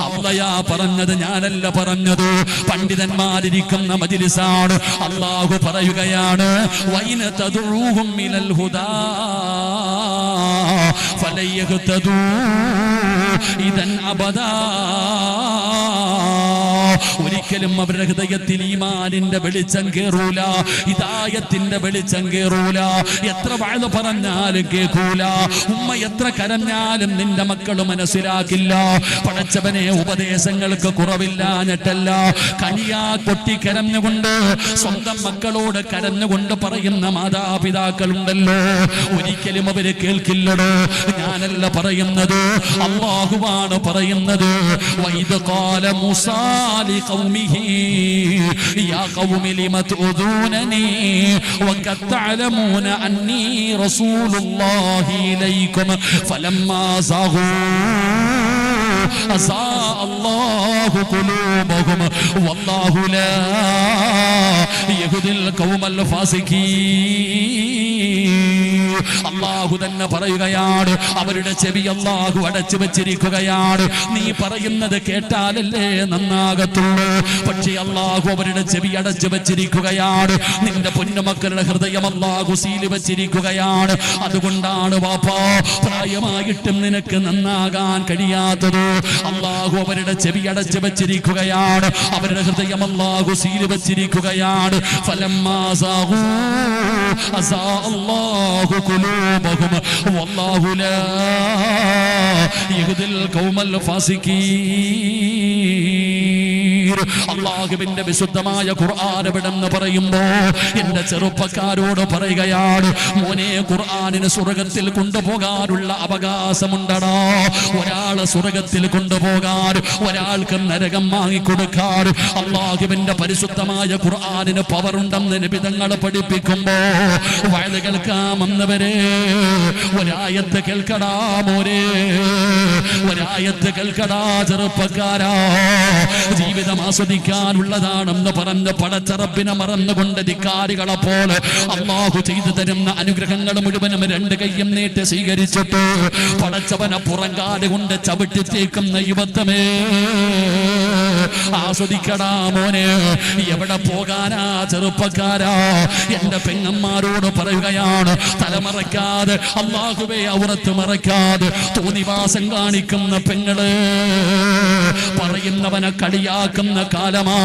അല്ലാഹ് പറഞ്ഞത്, ഞാനല്ല പറഞ്ഞത്, പണ്ഡിതന്മാരിരിക്കുന്ന മജ്ലിസാണ്. അല്ലാഹു പറയുകയാണ്, വഇൻ തദഊഹും ഇലൽ ഹുദാ ഫലൻ യഹ്തദൂ ഇദൻ അബദാ. ഒരിക്കലും അവരുടെ ഹൃദയത്തിൽ ഈമാനിന്റെ വെളിച്ചം കേറൂല, ഹിദായത്തിന്റെ വെളിച്ചം കേറൂല. എത്ര വഅദ് പറഞ്ഞാലും കേൾക്കൂല. ഉമ്മ എത്ര കരഞ്ഞാലും നിന്റെ മക്കൾ മനസ്സിലാക്കില്ല. പടച്ചവനെ, ഉപദേശങ്ങൾക്ക് കുറവില്ലാഞ്ഞിട്ടല്ല, കനിയാ കൊട്ടി കരഞ്ഞുകൊണ്ട് സ്വന്തം മക്കളോട് കരഞ്ഞുകൊണ്ട് പറയുന്ന മാതാപിതാക്കളുണ്ടല്ലോ, ഒരിക്കലും അവര് കേൾക്കില്ലടോ. ഞാനല്ല പറയുന്നത്, അല്ലാഹുവാണ് പറയുന്നത്. വഇദ് ഖാല മൂസാ ലിഖൗമിഹി യാ ഖൗമി ലിമ തുദൂനനി വഖദ് തഅലമൂന അന്നീ റസൂലുള്ളാഹി ഇലൈക്കും ഫലമ്മാ സാഗൂ അസാ അല്ലാഹു ഖുലൂബഹും വല്ലാഹു ലാ യഹ്ദിൽ ഖൗമൽ ഫാസിഖീൻ. അല്ലാഹു തന്നെ പറയുകയാണ്, അവരുടെ ചെവി അല്ലാഹു അടച്ചു വെച്ചിരിക്കുകയാണ്. നീ പറയുന്നത് കേട്ടാലല്ലേ നന്നാകത്തുള്ളൂ. പക്ഷേ അല്ലാഹു അവരുടെ ചെവി അടച്ചു വെച്ചിരിക്കുകയാണ്. നിന്റെ പൊന്നുമക്കളുടെ ഹൃദയം അല്ലാഹു സീൽ വെച്ചിരിക്കുകയാണ്. അതുകൊണ്ടാണ് വാപ്പാ, പ്രായമായിട്ടും നിനക്ക് നന്നാകാൻ കഴിയാത്തത്. അല്ലാഹു അവരുടെ ചെവി അടച്ചു വെച്ചിരിക്കുകയാണ്, അവരുടെ ഹൃദയം അല്ലാഹു സീൽ വെച്ചിരിക്കുകയാണ്. ഫലമ്മാ സാഗൂ അസാ അല്ലാഹു ഖുലൂബഹും വല്ലാഹു ലാ യഹ്ദിൽ ഖൗമൽ ഫാസിഖീൻ. അല്ലാഹുവിന്റെ വിശുദ്ധമായ ഖുർആൻ എവിടെന്ന് പറയുമ്പോ എന്റെ ചെറുപ്പക്കാരോട് പറയുകയാണ്, മോനെ, ഖുർആനിന് സ്വർഗത്തിൽ കൊണ്ടുപോകാനുള്ള അവകാശമുണ്ടടാ. ഒരാളെ സ്വർഗത്തിൽ കൊണ്ടുപോകാൻ, ഒരാൾക്ക് നരകം വാങ്ങിക്കൊടുക്കാൻ അല്ലാഹുവിന്റെ പരിശുദ്ധമായ ഖുർആനിന് പവറുണ്ടെന്ന് നബി തങ്ങൾ പഠിപ്പിക്കുമ്പോ വഅദ് കേൾക്കാമെന്നവരെ ഒരായത്ത് കേൾക്കടാ മോനെ, ഒരായത്ത് കേൾക്കടാ ചെറുപ്പക്കാരാ. ജീവിതം ആസ്വദിക്കാനുള്ളതാണെന്ന് പറഞ്ഞ് പടച്ചറബിനെ മറന്നുകൊണ്ട് ധിക്കാരികളെ പോലെ അല്ലാഹു ചെയ്തു തരുന്ന അനുഗ്രഹങ്ങൾ മുഴുവനും രണ്ട് കയ്യും നീട്ടി സ്വീകരിച്ചിട്ട് പടച്ചവനെ പുറങ്കാല് കൊണ്ട് ചവിട്ടി തേക്കുന്ന യുവത്വമേ, ആസ്വദിക്കടാ മോനെ. എവിടെ പോകാനാ ചെറുപ്പക്കാരാ? എന്റെ പെങ്ങന്മാരോട് പറയുകയാണ്, തലമറക്കാതെ അല്ലാഹുവേ ഔറത്ത് മറക്കാതെ തോന്നിവാസം കാണിക്കുന്ന പെങ്ങള്, പറയുന്നവനെ കളിയാക്കുന്ന കാലമാ,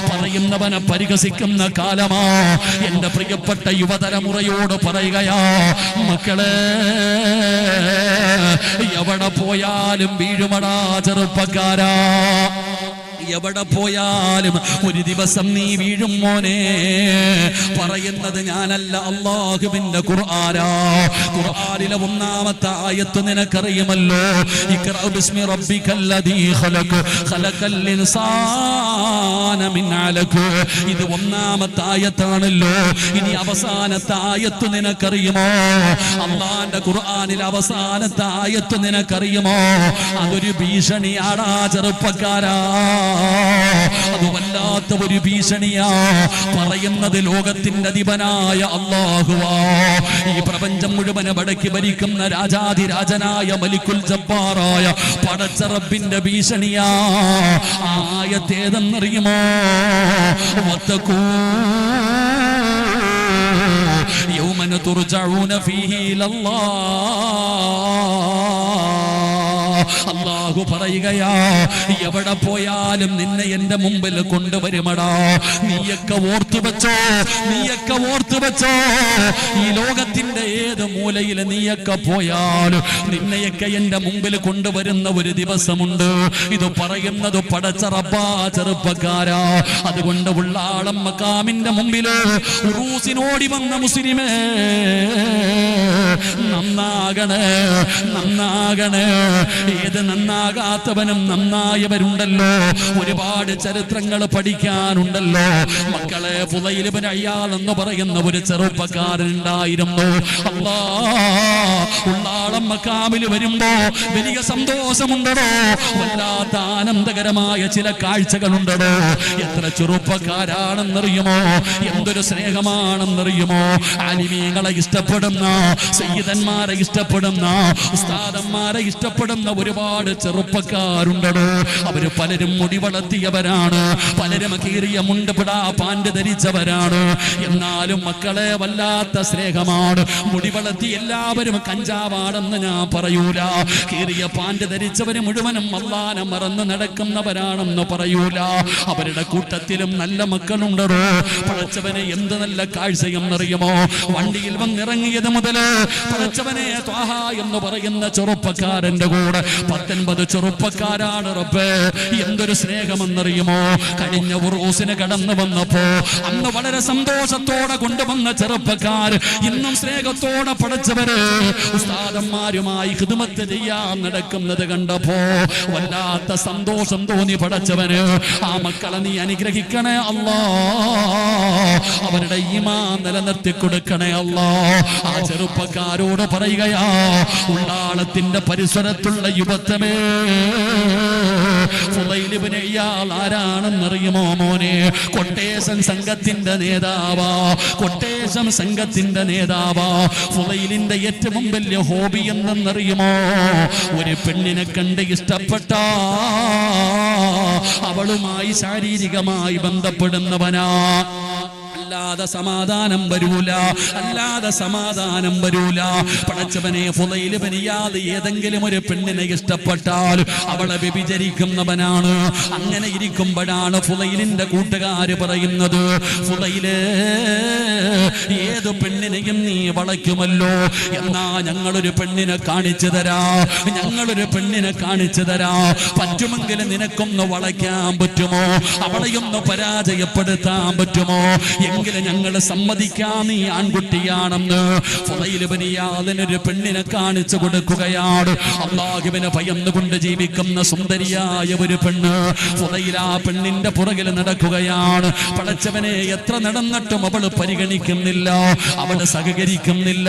പറയുന്നവനെ പരിഹസിക്കുന്ന കാലമാ. എന്റെ പ്രിയപ്പെട്ട യുവതലമുറയോട് പറയുകയാ, മക്കളെ എവിടെ പോയാലും വീഴുമടാ ചെറുപ്പക്കാരാ. എവിടെ പോയാലും ഒരു ദിവസം നീ വീഴും മോനെ. പറയുന്നത് ഞാനല്ല, അല്ലാഹുവിന്റെ ഖുർആനാ. ഖുർആനിലെ ഒന്നാമത്തെ ആയത്ത് നിനക്കറിയുമല്ലോ, ഇഖ്റഅ ബിസ്മി റബ്ബിക്കല്ലദീ ഖലഖ് ഖലഖൽ ഇൻസാന മിൻ അലഖ്. ഇത് ഒന്നാമത്തെ ആയത്താണല്ലോ. ഇനി അവസാനത്തെ ആയത്ത് നിനക്കറിയുമോ? അല്ലാഹുവിന്റെ ഖുർആനിലെ അവസാനത്തെ ആയത്ത് നിനക്കറിയുമോ? അതൊരു ഭീഷണിയാടാ ചെറുപ്പക്കാരാ. അത് വല്ലാത്ത ഒരു ഭീഷണിയാ. പറയുന്നത് ലോകത്തിന്റെ അധിപനായ അല്ലാഹുവാ. ഈ പ്രപഞ്ചം മുഴുവൻ വടക്കി ഭരിക്കുന്ന രാജാധിരാജനായ മലിക്കുൽ ജബ്ബാറായ പടച്ച റബ്ബിന്റെ ഭീഷണിയാ. ആയത്തേതെന്നറിയുമോ? വത്തഖൂ യൗമൻ തുർജഊന ഫീഹി ഇലല്ലാഹ്. അല്ലാഹു പറയുകയാ, എവിടെ പോയാലും നിന്നെ എന്റെ മുമ്പിൽ കൊണ്ടുവരുമടാ. നീയൊക്കെ ഓർത്തു വെച്ചോ, നീയൊക്കെ ഓർത്തു വെച്ചോ. ഈ ലോകത്തിന്റെ ഏത് മൂലയിൽ നീയൊക്കെ പോയാലും നിന്നെയൊക്കെ എന്റെ മുമ്പിൽ കൊണ്ടുവരുന്ന ഒരു ദിവസമുണ്ട്. ഇത് പറയുന്നത് പടച്ച റബ്ബാ ചെറുപ്പക്കാരാ. അതുകൊണ്ട് ഉള്ളാളം മഖാമിന്റെ മുമ്പില് ഉറൂസിനോടി വന്ന മുസ്ലിമേ, നന്നാകണേ, നന്നാകണേ. ഏത് നന്നാകാത്തവനും നന്നായവരുണ്ടല്ലോ. ഒരുപാട് ചരിത്രങ്ങൾ പഠിക്കാനുണ്ടല്ലോ മക്കളെ. ഫുളൈൽ ഇബ്നു അയ്യാദ് എന്ന് പറയുന്ന ഒരു ചെറുപ്പക്കാരൻ ഉണ്ടായിരുന്നു. ഉള്ളാളം മഖാമിൽ വരുമ്പോ വലിയ സന്തോഷമുണ്ടോ, വല്ലാത്ത ആനന്ദകരമായ ചില കാഴ്ചകളുണ്ടോ. എത്ര ചെറുപ്പക്കാരാണെന്നറിയുമോ, എന്തൊരു സ്നേഹമാണെന്നറിയുമോ. ആലിമീങ്ങളെ ഇഷ്ടപ്പെടുന്ന, സയ്യിദന്മാരെ ഇഷ്ടപ്പെടുന്ന, ഉസ്താദന്മാരെ ഇഷ്ടപ്പെടുന്ന ഒരുപാട് ചെറുപ്പക്കാരുണ്ടോ. അവര് പലരും മുടി വളർത്തിയവരാണ്, പലരും കീറിയ മുണ്ടുപിടാ പാൻറ് ധരിച്ചവരാണ്. എന്നാലും മക്കളെ വല്ലാത്ത സ്നേഹമാണ്. മുടി വളർത്തി എല്ലാവരും കഞ്ചാവാണെന്ന് ഞാൻ പറയൂല. കീറിയ പാൻറ് ധരിച്ചവര് മുഴുവനും അല്ലാഹനെ മറന്ന് നടക്കുന്നവരാണെന്ന് പറയൂല. അവരുടെ കൂട്ടത്തിലും നല്ല മക്കളുണ്ടോ. പടച്ചവനെ എന്ത് നല്ല കാഴ്ചയെന്നറിയുമോ. വണ്ടിയിൽ വന്നിറങ്ങിയത് മുതല് പടച്ചവനെ ത്വാഹ എന്ന് പറയുന്ന ചെറുപ്പക്കാരന്റെ കൂടെ 19 ചെറുപ്പക്കാരാണ്. റബ്ബേ എന്തൊരു സ്നേഹമെന്നറിയുമോ. കഴിഞ്ഞ ഉറൂസിന് കടന്നു വന്നപ്പോ അന്ന് വളരെ സന്തോഷത്തോടെ കൊണ്ടുവന്ന ചെറുപ്പക്കാർ ഇന്നും സ്നേഹത്തോടെ പടച്ചവര് ഉസ്താദന്മാരുമായി ഖിദ്മത്ത് ചെയ്യാൻ നടക്കുന്നത് കണ്ടപ്പോ വല്ലാത്ത സന്തോഷം തോന്നി. പടച്ചവന് ആ മക്കളെ നീ അനുഗ്രഹിക്കണേ അല്ലാ. അവരുടെ ഈമാൻ നിലനിർത്തി കൊടുക്കണേ അല്ലാ. ആ ചെറുപ്പക്കാരോട് പറയുകയാ, ഉള്ളാളത്തിന്റെ പരിസരത്തുള്ള യുവത്വമേ, ഫുളൈൽ ഇബ്നു അയ്യാദ് ആരാണെന്നറിയുമോ മോനെ? കൊട്ടേഷൻ സംഘത്തിന്റെ നേതാവാ, കൊട്ടേഷൻ സംഘത്തിന്റെ നേതാവാ. ഫുളൈലിന്റെ ഏറ്റവും വലിയ ഹോബി എന്തെന്നറിയുമോ? ഒരു പെണ്ണിനെ കണ്ട് ഇഷ്ടപ്പെട്ട അവളുമായി ശാരീരികമായി ബന്ധപ്പെടുന്നവനാ. അല്ലാതെ സമാധാനം വരൂല, അല്ലാതെ സമാധാനം വരൂല. പടച്ചവനെ ഫുളൈൽ ഇബ്നു അയ്യാദ് ഏതെങ്കിലും ഒരു പെണ്ണിനെ ഇഷ്ടപ്പെട്ടാൽ അവളെ വ്യഭിചരിക്കുന്നവനാണ്. അങ്ങനെ ഇരിക്കുമ്പോഴാണ് ഫുളൈലിന്റെ കൂട്ടുകാര് പറയുന്നത്, ഫുളൈല് ഏത് പെണ്ണിനെയും നീ വളയ്ക്കുമല്ലോ, എന്നാ ഞങ്ങളൊരു പെണ്ണിനെ കാണിച്ചു തരാ, ഞങ്ങളൊരു പെണ്ണിനെ കാണിച്ചു തരാ. പറ്റുമെങ്കിൽ നിനക്കൊന്ന് വളയ്ക്കാൻ പറ്റുമോ? അവളെയൊന്ന് പരാജയപ്പെടുത്താൻ പറ്റുമോ? എങ്കിലും ഞങ്ങൾ സമ്മതിക്കാൻ നീ ആൺകുട്ടിയാണെന്ന് ഫുളൈൽ ഇബ്നു അയ്യാദിനൊരു പെണ്ണിനെ കാണിച്ചു കൊടുക്കുകയാണ്. അല്ലാഹുവിനെ ഭയന്നുകൊണ്ട് ജീവിക്കുന്ന സുന്ദരിയായ ഒരു പെണ്ണ്. ഫുളൈൽ ആ പെണ്ണിന്റെ പുറകിൽ നടക്കുകയാണ്. പടച്ചവനെ എത്ര നടന്നിട്ടും അവള് പരിഗണിക്കുന്നില്ല, അവള് സഹകരിക്കുന്നില്ല.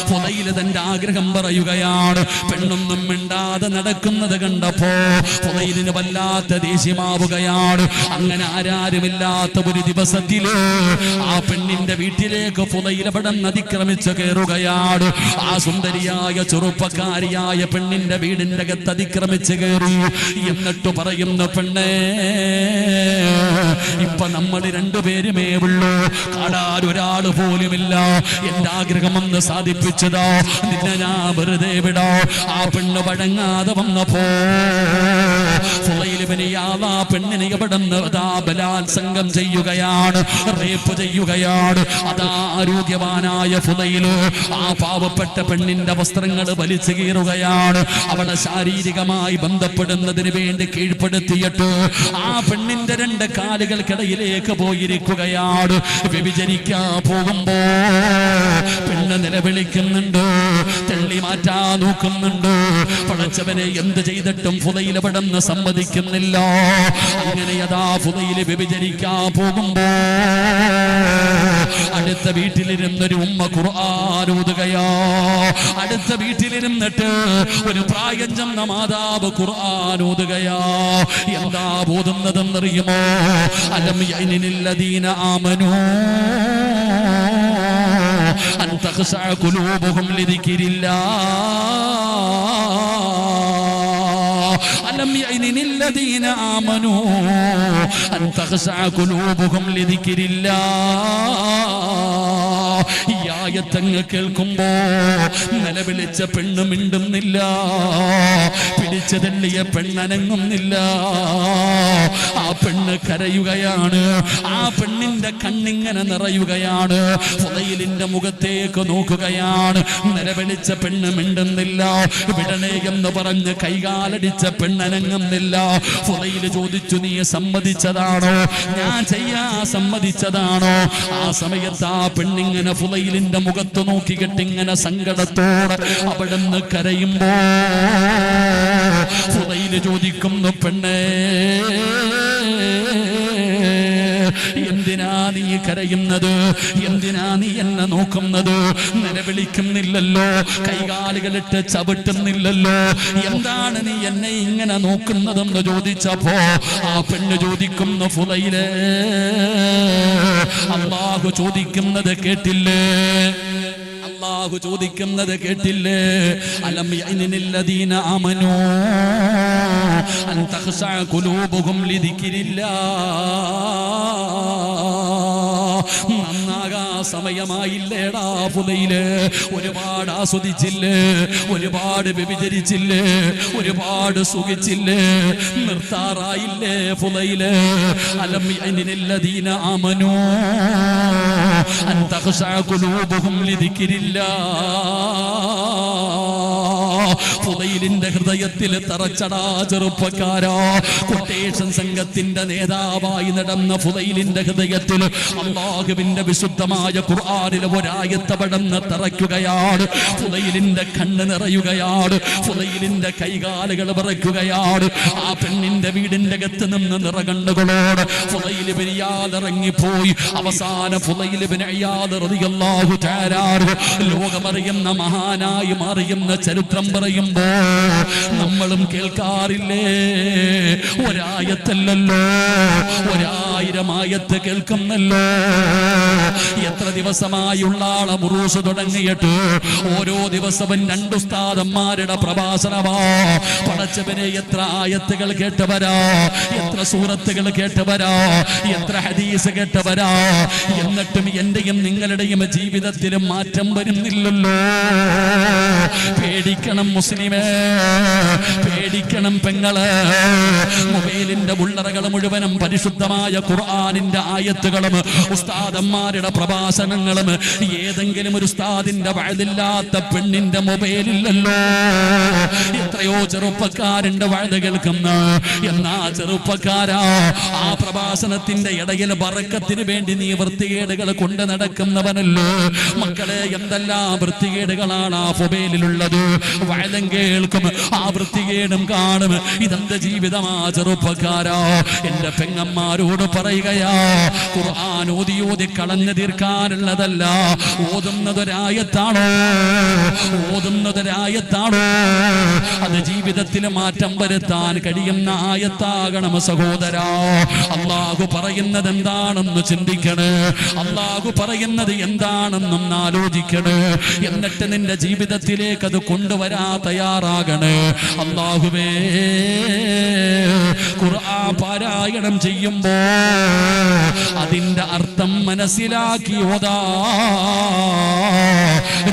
ഫുളൈൽ തന്റെ ആഗ്രഹം പറയുകയാണ്. പെണ്ണൊന്നും മിണ്ടാതെ നടക്കുന്നത് കണ്ടപ്പോ ഫുളൈലിന് വല്ലാത്ത ദേഷ്യമാവുകയാണ്. അങ്ങനെ ആരാരുമില്ലാത്ത ഒരു ദിവസത്തില് ആ ആ പെണ്ണിന്റെ വീട്ടിലേക്ക് ഫുദൈൽ അവിടെ അതിക്രമിച്ച് കയറുകയാണ്. ആ സുന്ദരിയായ ചെറുപ്പക്കാരിയായ പെണ്ണിന്റെ വീടിന്റെ അകത്ത് അതിക്രമിച്ച് കയറി. എന്നിട്ട് പറയുന്ന പെണ്ണേ, ഇപ്പൊ നമ്മൾ രണ്ടുപേരുമേ ഉള്ളൂ, കാണാൻ ഒരാള് പോലുമില്ല. എന്റെ ആഗ്രഹം ഒന്ന് സാധിപ്പിച്ചതോ, നിന്നെ ഞാൻ വെറുതെ വിടോ. ആ പെണ്ണ് വഴങ്ങാതെ വന്നപ്പോ ആ പെണ്ണിനെ എവിടെ ബലാത്സംഗം ചെയ്യുകയാണ്, റേപ്പ് ചെയ്യുകയാണ്. അതാ ആരോഗ്യവാനായ ഫുദൈല് ആ പാവപ്പെട്ട പെണ്ണിന്റെ വസ്ത്രങ്ങൾ വലിച്ചു കീറുകയാണ്. അവളെ ശാരീരികമായി ബന്ധപ്പെടുന്നതിന് വേണ്ടി കീഴ്പ്പെടുത്തിയിട്ട് ആ പെണ്ണിന്റെ രണ്ട് കാലുകൾക്കിടയിലേക്ക് പോയിരിക്കുകയാണ്. വ്യഭിചരിക്കാൻ പോകുമ്പോ പെണ്ണ് നിലവിളിക്കുന്നുണ്ട്, തള്ളി മാറ്റാൻ നോക്കുന്നുണ്ട്. പടച്ചവനെ എന്ത് ചെയ്തിട്ടും ഫുദൈൽ പെട്ടെന്ന് സമ്മതിക്കുന്നില്ല. അങ്ങനെ അതാ ഫുദൈൽ വ്യഭിചരിക്കാൻ പോകുമ്പോ അടുത്ത വീട്ടിലിരുന്നൊരു ഉമ്മ ഖുർആൻ ഓതുകയാ. അടുത്ത വീട്ടിലിരുന്നിട്ട് ഒരു പ്രായം ചെന്ന മാതാവ് ഖുർആൻ ഓതുകയാ. എന്താ ഓതുന്നതെന്നറിയുമോ? അലം യഅനില്ലദീന ആമനൂ അൻ തഖ്ശഅ ഖുലൂബുഹും ലിദിക്രില്ലാഹ്. അലം യഅനില്ലദീന ആമനൂ അൻ തഖ്ശഅ ഖുലൂബുഹും ലിദിക്രില്ലാഹ്. ഈ ആയത്തങ്ങ് കേൾക്കുമ്പോ നിലവിളിച്ച പെണ്ണ് മിണ്ടുന്നില്ല, പിടിച്ചു തള്ളിയ പെണ്ണനങ്ങുന്നില്ല. ആ പെണ്ണ് കരയുകയാണ്. ആ പെണ്ണിന്റെ കണ്ണിങ്ങനെ നിറയുകയാണ്. ഫുദൈലിന്റെ മുഖത്തേക്ക് നോക്കുകയാണ്. നിലവിളിച്ച പെണ്ണ് മിണ്ടുന്നില്ല. വിടണേ എന്ന് പറഞ്ഞ് കൈകാലടിച്ച പെണ്ണനങ്ങുന്നില്ല. ഫുദൈല് ചോദിച്ചു, നീ സമ്മതിച്ചതാണോ? ഞാൻ ചെയ്യാൻ സമ്മതിച്ചതാണോ? ആ സമയത്ത് ആ പെണ്ണിങ്ങനെ ഫുദൈലിന്റെ മുഖത്ത് നോക്കിക്കെട്ടിങ്ങനെ സങ്കടത്തോടെ അവിടുന്ന് കരയുമ്പോ ഫുദൈല് ചോദിക്കുന്നു, പെണ്ണേ എന്തിനാ നീ കരയുന്നത്? എന്തിനാ നീ എന്നെ നോക്കുന്നത്? നിലവിളിക്കുന്നില്ലല്ലോ, കൈകാലുകളിട്ട് ചവിട്ടുന്നില്ലല്ലോ, എന്താണ് നീ എന്നെ ഇങ്ങനെ നോക്കുന്നതെന്ന് ചോദിച്ചപ്പോ ആ പെണ്ണ് ചോദിക്കുന്നു, ഫുദൈലേ അല്ലാഹു ചോദിക്കുന്നത് കേട്ടില്ലേ? അല്ലാഹു ചോദിക്കുന്നത് കേട്ടില്ലേ? അലം യഅനില്ലദീന ആമനൂ അൻ തഖ്ശഅ ഖുലൂബുഹും ലിദിക്രില്ലാഹ്. നന്നാകാ സമയമായില്ലേടാ ഫുദൈല്? ഒരുപാട് ആസ്വദിച്ചില്ലേ, ഒരുപാട് വ്യഭിചരിച്ചില്ലേ, ഒരുപാട് സുഖിച്ചില്ലേ? നിർത്താറായില്ലേ ഫുദൈല്? അലം യഅനില്ലദീന ആമനൂ അൻ തഖ്ശഅ ഖുലൂബുഹും ലിദിക്രില്ലാഹ്. ഫുദൈലിന്റെ ഹൃദയത്തിൽ തറച്ചടാ ചെറുപ്പക്കാരാ. കൊട്ടേഷൻ സംഘത്തിന്റെ നേതാവായി നടന്ന ഫുദൈലിന്റെ ഹൃദയത്തിൽ അല്ലാഹുവിന്റെ വിശുദ്ധമായ ഖുർആനിലെ ഒരായത്ത് പടന്ന് തറയ്ക്കുകയാണ്. ഫുദൈലിന്റെ കണ്ണ് നിറയുകയാണ്. ഫുദൈലിന്റെ കൈകാലുകൾ വിറയ്ക്കുകയാണ്. ആ പെണ്ണിന്റെ വീടിന്റെ അകത്ത് നിന്ന് നിറകണ്ണുകളോട് ഫുദൈൽ ഇബ്നു ഇയാദ് ഇറങ്ങിപ്പോയി. അവസാന ഫുദൈൽ ഇബ്നു ഇയാദ് റളിയല്ലാഹു തആല ലോകമറിയുന്ന മഹാനായി മാറിയുന്ന ചരിത്രം പറയുമ്പോ നമ്മളും കേൾക്കാറില്ലേ? ഒരായത്തല്ലല്ലോ, 1000 ആയത്ത് കേൾക്കുന്നല്ലോ. എത്ര ദിവസമായുള്ള ആളെ മുറൂസ് തുടങ്ങിയിട്ട് ഓരോ ദിവസവും 2 ഉസ്താദന്മാരുടെ പ്രഭാഷണമാ. പടച്ചവനെ എത്ര ആയത്തുകൾ കേട്ടവരാ, എത്ര സൂറത്തുകൾ കേട്ടവരാ, എത്ര ഹദീസ് കേട്ടവരാ. എന്നിട്ടും എന്റെയും നിങ്ങളുടെയും ജീവിതത്തിൽ മാറ്റം വരുന്നില്ലല്ലോ. പേടിക്കണം മുസ്ലിമേ, പേടിക്കണം പെങ്ങള്. മൊബൈലിന്റെ ഉള്ളറകൾ മുഴുവനും പരിശുദ്ധമായ ഖുർആനിന്റെ ആയത്തുകളും ഉസ്താദന്മാരുടെ പ്രഭാഷണങ്ങളും. ഏതെങ്കിലും ഒരു ഉസ്താദിന്റെ വഅദില്ലാത്ത പെണ്ണിന്റെ മൊബൈലില്ലല്ലോ. എത്രയോ ചെറുപ്പക്കാരുണ്ട് വഅദ് കേൾക്കുന്ന. എന്നാ ചെറുപ്പക്കാരാ, ആ പ്രഭാഷണത്തിന്റെ ഇടയിൽ ബറക്കത്തിന് വേണ്ടി നീ വൃത്തികേടുകൾ കൊണ്ട് നടക്കുന്നവനല്ലോ. മക്കളെ, എന്തെല്ലാം വൃത്തികേടുകളാണ് ആ മൊബൈലിലുള്ളത്. വഅദും കേൾക്കും, ആ വൃത്തികേടും കാണും. ഇതെന്ത് ജീവിതമാ ചെറുപ്പക്കാരാ? എന്റെ പെങ്ങന്മാരോട് പറയുകയാ, ഖുർആൻ ഓതി ഓതി കളഞ്ഞു തീർക്കാനുള്ളതല്ല. ഓതുന്നതൊരായത്താണോ? ഓതുന്നതൊരായത്താണോ? അത് ജീവിതത്തിൽ മാറ്റം വരുത്താൻ കഴിയുന്ന ആയത്താകണം സഹോദരാ. അല്ലാഹു പറയുന്നത് എന്താണെന്ന് ചിന്തിക്കണേ, അല്ലാഹു പറയുന്നത് എന്താണെന്നും ആലോചിക്കണേ. എന്നിട്ട് നിന്റെ ജീവിതത്തിലേക്ക് അത് കൊണ്ടുവരാ തയ്യാറാകണേ. അല്ലാഹുവേ, ഖുർആൻ പാരായണം ചെയ്യുമ്പോ അതിന്റെ അർത്ഥം മനസ്സിലാക്കി ഓതാ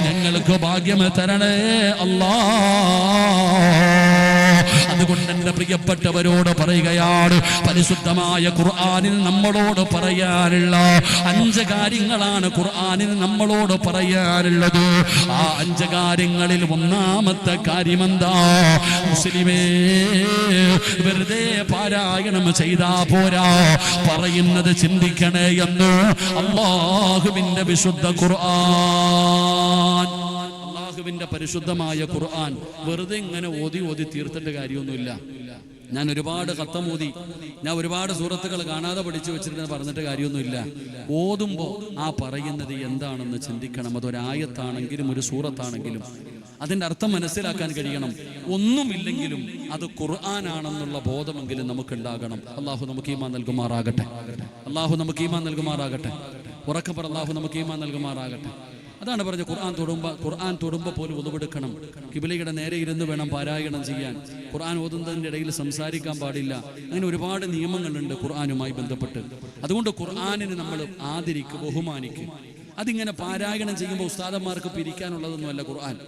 ഞങ്ങൾക്ക് ഭാഗ്യം തരണേ അല്ലാ. അതുകൊണ്ട് എന്റെ പ്രിയപ്പെട്ടവരോട് പറയുകയാണ്, പരിശുദ്ധമായ ഖുർആനിൽ നമ്മളോട് പറയാനുള്ള 5 കാര്യങ്ങളാണ് ഖുർആനിൽ നമ്മളോട് പറയാനുള്ളത്. ആ 5 കാര്യങ്ങളിൽ ഒന്നാമത്തെ കാര്യം എന്താ? മുസ്ലിമേ, വെറുതെ പാരായണം ചെയ്താ പോരാ, പറയുന്നത് ചിന്തിക്കണേ എന്ന് അല്ലാഹുവിന്റെ വിശുദ്ധ ഖുർആൻ. അല്ലാഹുവിന്റെ പരിശുദ്ധമായ ഖുർആൻ വെറുതെ ഇങ്ങനെ ഓതി ഓതി തീർത്തേണ്ട കാര്യമൊന്നുമില്ല. ഞാൻ ഒരുപാട് ഖത്തം ഓതി, ഞാൻ ഒരുപാട് സൂറത്തുകൾ കാണാതെ പഠിച്ചു വെച്ചിരുന്നത് പറഞ്ഞിട്ട് കാര്യമൊന്നുമില്ല. ഓതുമ്പോൾ ആ പറയുന്നത് എന്താണെന്ന് ചിന്തിക്കണം. അതൊരായത്താണെങ്കിലും ഒരു സൂറത്താണെങ്കിലും അതിൻ്റെ അർത്ഥം മനസ്സിലാക്കാൻ കഴിയണം. ഒന്നുമില്ലെങ്കിലും അത് ഖുർആനാണെന്നുള്ള ബോധമെങ്കിലും നമുക്കുണ്ടാകണം. അള്ളാഹു നമുക്ക് ഈമാൻ നൽകുമാറാകട്ടെ. അള്ളാഹു നമുക്ക് ഈമാൻ നൽകുമാറാകട്ടെ. ഉറക്കെ പറ, അള്ളാഹു നമുക്ക് ഈമാൻ നൽകുമാറാകട്ടെ. അതാണ് പറഞ്ഞത്, ഖുർആൻ തൊടുമ്പോൾ പോലും ഉതുവെടുക്കണം. കിബിലയുടെ നേരെ ഇരുന്ന് വേണം പാരായണം ചെയ്യാൻ. ഖുർആൻ ഓതുന്നതിൻ്റെ ഇടയിൽ സംസാരിക്കാൻ പാടില്ല. അങ്ങനെ ഒരുപാട് നിയമങ്ങളുണ്ട് ഖുർആനുമായി ബന്ധപ്പെട്ട്. അതുകൊണ്ട് ഖുർആനിന് നമ്മൾ ആദരിക്കുക, ബഹുമാനിക്കുക. അതിങ്ങനെ പാരായണം ചെയ്യുമ്പോൾ ഉസ്താദന്മാർക്ക് പിരിക്കാനുള്ളതൊന്നുമല്ല ഖുർആൻ.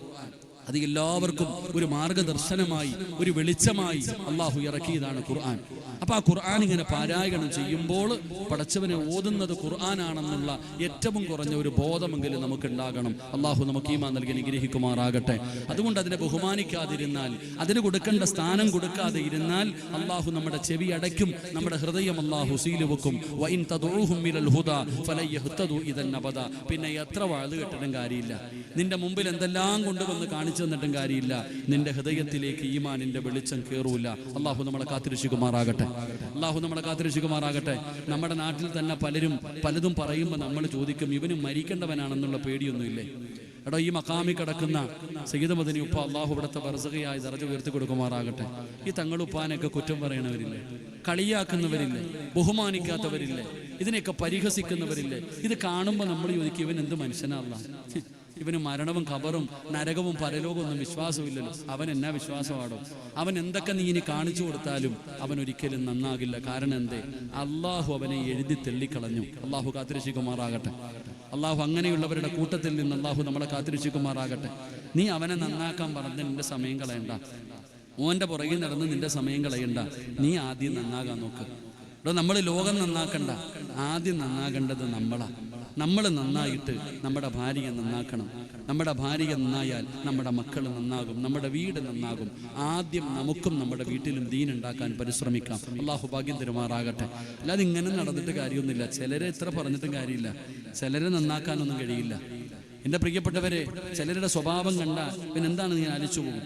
അത് എല്ലാവർക്കും ഒരു മാർഗദർശനമായി, ഒരു വെളിച്ചമായി അള്ളാഹു ഇറക്കിയതാണ് ഖുർആൻ. അപ്പൊ ആ ഖുർആൻ ഇങ്ങനെ പാരായണം ചെയ്യുമ്പോൾ പടച്ചവനെ ഓതുന്നത് ഖുർആനാണെന്നുള്ള ഏറ്റവും കുറഞ്ഞ ഒരു ബോധമെങ്കിലും നമുക്കുണ്ടാകണം. അള്ളാഹു നമുക്ക് ഈമാൻ നൽകി അനുഗ്രഹിക്കുമാറാകട്ടെ. അതുകൊണ്ട് അതിനെ ബഹുമാനിക്കാതിരുന്നാൽ, അതിന് കൊടുക്കേണ്ട സ്ഥാനം കൊടുക്കാതെ ഇരുന്നാൽ അള്ളാഹു നമ്മുടെ ചെവി അടയ്ക്കും, നമ്മുടെ ഹൃദയം അള്ളാഹു സീല് വെക്കും. വഇൻ തദഊഹും മിനൽ ഹുദാ ഫലൻ യഹ്തദൂ ഇദൻ അബദ. പിന്നെ എത്ര വാഴ് കെട്ടിട്ടും കാര്യമില്ല, നിന്റെ മുമ്പിൽ എന്തെല്ലാം കൊണ്ടുവന്ന് കാണിച്ചു തന്നിട്ടും കാര്യമില്ല, നിന്റെ ഹൃദയത്തിലേക്ക് ഈമാനിന്റെ വെളിച്ചം കയറൂല. അള്ളാഹു നമ്മളെ കാത്തിരക്ഷിക്കുമാറാകട്ടെ. അള്ളാഹു നമ്മളെ കാത്തിരക്ഷിക്കുമാറാകട്ടെ. നമ്മുടെ നാട്ടിൽ തന്നെ പലതും പറയുമ്പോൾ നമ്മൾ ചോദിക്കും, ഇവന് മരിക്കേണ്ടവനാണെന്നുള്ള പേടിയൊന്നുമില്ലേ? എടോ, ഈ മഖാമി കിടക്കുന്ന സയ്യിദ് മദനി ഉപ്പ അള്ളാഹു ഇവിടുത്തെ ബർസഖയായി ദറജ ഉയർത്തി കൊടുക്കുമാറാകട്ടെ. ഈ തങ്ങളുപ്പാനൊക്കെ കുറ്റം പറയണവരില്ലേ, കളിയാക്കുന്നവരില്ലേ, ബഹുമാനിക്കാത്തവരില്ലേ, ഇതിനെയൊക്കെ പരിഹസിക്കുന്നവരില്ലേ? ഇത് കാണുമ്പോൾ നമ്മൾ ചോദിക്കും, ഇവൻ എന്ത് മനുഷ്യനാ? ഇവന് മരണവും ഖബറും നരകവും പരലോകമൊന്നും വിശ്വാസമില്ലല്ലോ. അവൻ എന്നാ വിശ്വാസമാണോ? അവൻ എന്തൊക്കെ നീ ഇനി കാണിച്ചു കൊടുത്താലും അവൻ ഒരിക്കലും നന്നാകില്ല. കാരണം എന്തേ? അള്ളാഹു അവനെ എഴുതി തെള്ളിക്കളഞ്ഞു. അള്ളാഹു കാത്തിരക്ഷിക്കുമാറാകട്ടെ. അള്ളാഹു അങ്ങനെയുള്ളവരുടെ കൂട്ടത്തിൽ നിന്ന് അള്ളാഹു നമ്മളെ കാത്തിരക്ഷിക്കുമാറാകട്ടെ. നീ അവനെ നന്നാക്കാൻ പറഞ്ഞ് നിന്റെ സമയം കളയണ്ട, ഓൻ്റെ പുറകിൽ നടന്ന് നിന്റെ സമയം കളയണ്ട. നീ ആദ്യം നന്നാകാൻ നോക്ക്. നമ്മൾ ലോകം നന്നാക്കണ്ട, ആദ്യം നന്നാകേണ്ടത് നമ്മളാ. നമ്മൾ നന്നായിട്ട് നമ്മുടെ ഭാര്യയെ നന്നാക്കണം. നമ്മുടെ ഭാര്യ നന്നായാൽ നമ്മുടെ മക്കൾ നന്നാകും, നമ്മുടെ വീട് നന്നാകും. ആദ്യം നമുക്കും നമ്മുടെ വീട്ടിലും ദീൻ ഉണ്ടാക്കാൻ പരിശ്രമിക്കാം. അള്ളാഹു ഭാഗ്യം തരുമാറാകട്ടെ. അല്ലാതെ ഇങ്ങനെ നടന്നിട്ട് കാര്യമൊന്നുമില്ല. ചിലരെ എത്ര പറഞ്ഞിട്ടും കാര്യമില്ല, ചിലരെ നന്നാക്കാനൊന്നും കഴിയില്ല. എൻ്റെ പ്രിയപ്പെട്ടവരെ, ചിലരുടെ സ്വഭാവം കണ്ടാൽ പിന്നെ എന്താണ് നീ ആലോചിച്ചു പോകും.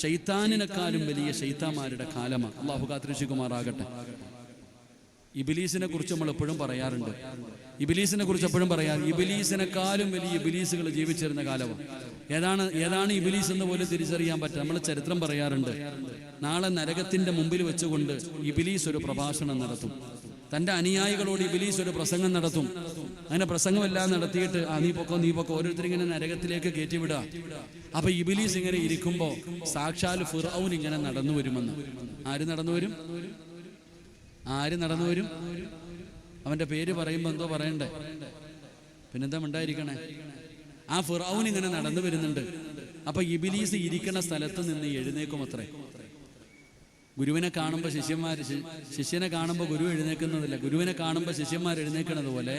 ശൈത്താനിനെക്കാളും വലിയ ശൈത്താന്മാരുടെ കാലമാണ്. അള്ളാഹു കാത്തിരക്ഷിക്കുമാറാകട്ടെ. ഇബിലീസിനെ കുറിച്ച് നമ്മൾ എപ്പോഴും പറയാറുണ്ട്. ഇബിലീസിനെ കുറിച്ച് എപ്പോഴും പറയാറ്, ഇബിലീസിനെക്കാളും വലിയ ഇബിലീസുകൾ ജീവിച്ചിരുന്ന കാലമാണ്. ഏതാണ് ഇബിലീസ് എന്ന് പോലും തിരിച്ചറിയാൻ പറ്റും. നമ്മൾ ചരിത്രം പറയാറുണ്ട്. നാളെ നരകത്തിന്റെ മുമ്പിൽ വെച്ചുകൊണ്ട് ഇബിലീസ് ഒരു പ്രഭാഷണം നടത്തും. തൻ്റെ അനുയായികളോട് ഇബിലീസ് ഒരു പ്രസംഗം നടത്തും. അങ്ങനെ പ്രസംഗമെല്ലാം നടത്തിയിട്ട് നീ പൊക്കോ ഓരോരുത്തരിങ്ങനെ നരകത്തിലേക്ക് കയറ്റിവിടുക. അപ്പൊ ഇബിലീസ് ഇങ്ങനെ ഇരിക്കുമ്പോൾ സാക്ഷാൽ ഫിർഔൻ ഇങ്ങനെ നടന്നു വരുമെന്ന്. ആര് നടന്നു വരും? അവന്റെ പേര് പറയുമ്പോൾ എന്തോ പറയണ്ടേ? പിന്നെന്താ ഉണ്ടായിരിക്കണേ? ആ ഫിർഔൻ ഇങ്ങനെ നടന്നു വരുന്നുണ്ട്. അപ്പൊ ഇബിലീസ് ഇരിക്കുന്ന സ്ഥലത്ത് നിന്ന് എഴുന്നേക്കുമത്രേ. ഗുരുവിനെ കാണുമ്പോൾ ശിഷ്യനെ കാണുമ്പോൾ ഗുരു എഴുന്നേൽക്കുന്നതില്ല, ഗുരുവിനെ കാണുമ്പോൾ ശിഷ്യന്മാർ എഴുന്നേൽക്കുന്നത് പോലെ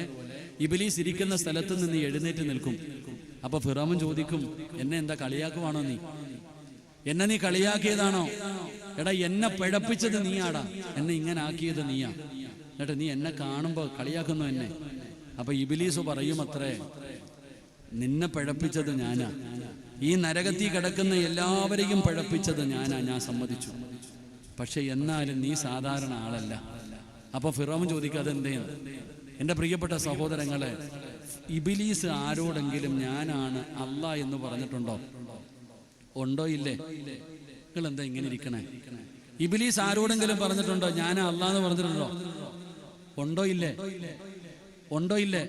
ഇബിലീസ് ഇരിക്കുന്ന സ്ഥലത്ത് നിന്ന് എഴുന്നേറ്റ് നിൽക്കും. അപ്പൊ ഫിറൗൻ ചോദിക്കും, എന്നെ എന്താ കളിയാക്കുവാണോ? എന്നെ നീ കളിയാക്കിയതാണോ? എടാ, എന്നെ പിഴപ്പിച്ചത് നീയാടാ, എന്നെ ഇങ്ങനെ ആക്കിയത് നീയാ, എന്നിട്ട് നീ എന്നെ കാണുമ്പോൾ കളിയാക്കുന്നു എന്നെ. അപ്പൊ ഇബിലീസ് പറയും അത്രേ, നിന്നെ പിഴപ്പിച്ചത് ഞാനാ, ഈ നരകത്തിൽ കിടക്കുന്ന എല്ലാവരെയും പിഴപ്പിച്ചത് ഞാനാ, ഞാൻ സമ്മതിച്ചു. പക്ഷെ എന്നാലും നീ സാധാരണ ആളല്ല. അപ്പൊ ഫിറൗൻ ചോദിക്കുക, അതെന്തേന്ന്? എൻ്റെ പ്രിയപ്പെട്ട സഹോദരങ്ങളെ, ഇബിലീസ് ആരോടെങ്കിലും ഞാനാണ് അല്ലാഹ് എന്ന് പറഞ്ഞിട്ടുണ്ടോ? ഉണ്ടോ? ഇല്ലേ? നിങ്ങൾ എന്താ ഇങ്ങനെ ഇരിക്കണേ? ഇബ്ലീസ് ആരോടെങ്കിലും പറഞ്ഞിട്ടുണ്ടോ ഞാൻ അള്ളാന്ന് പറഞ്ഞിട്ടുണ്ടോ? ഉണ്ടോ ഇല്ലേ? ഉണ്ടോ ഇല്ലേ?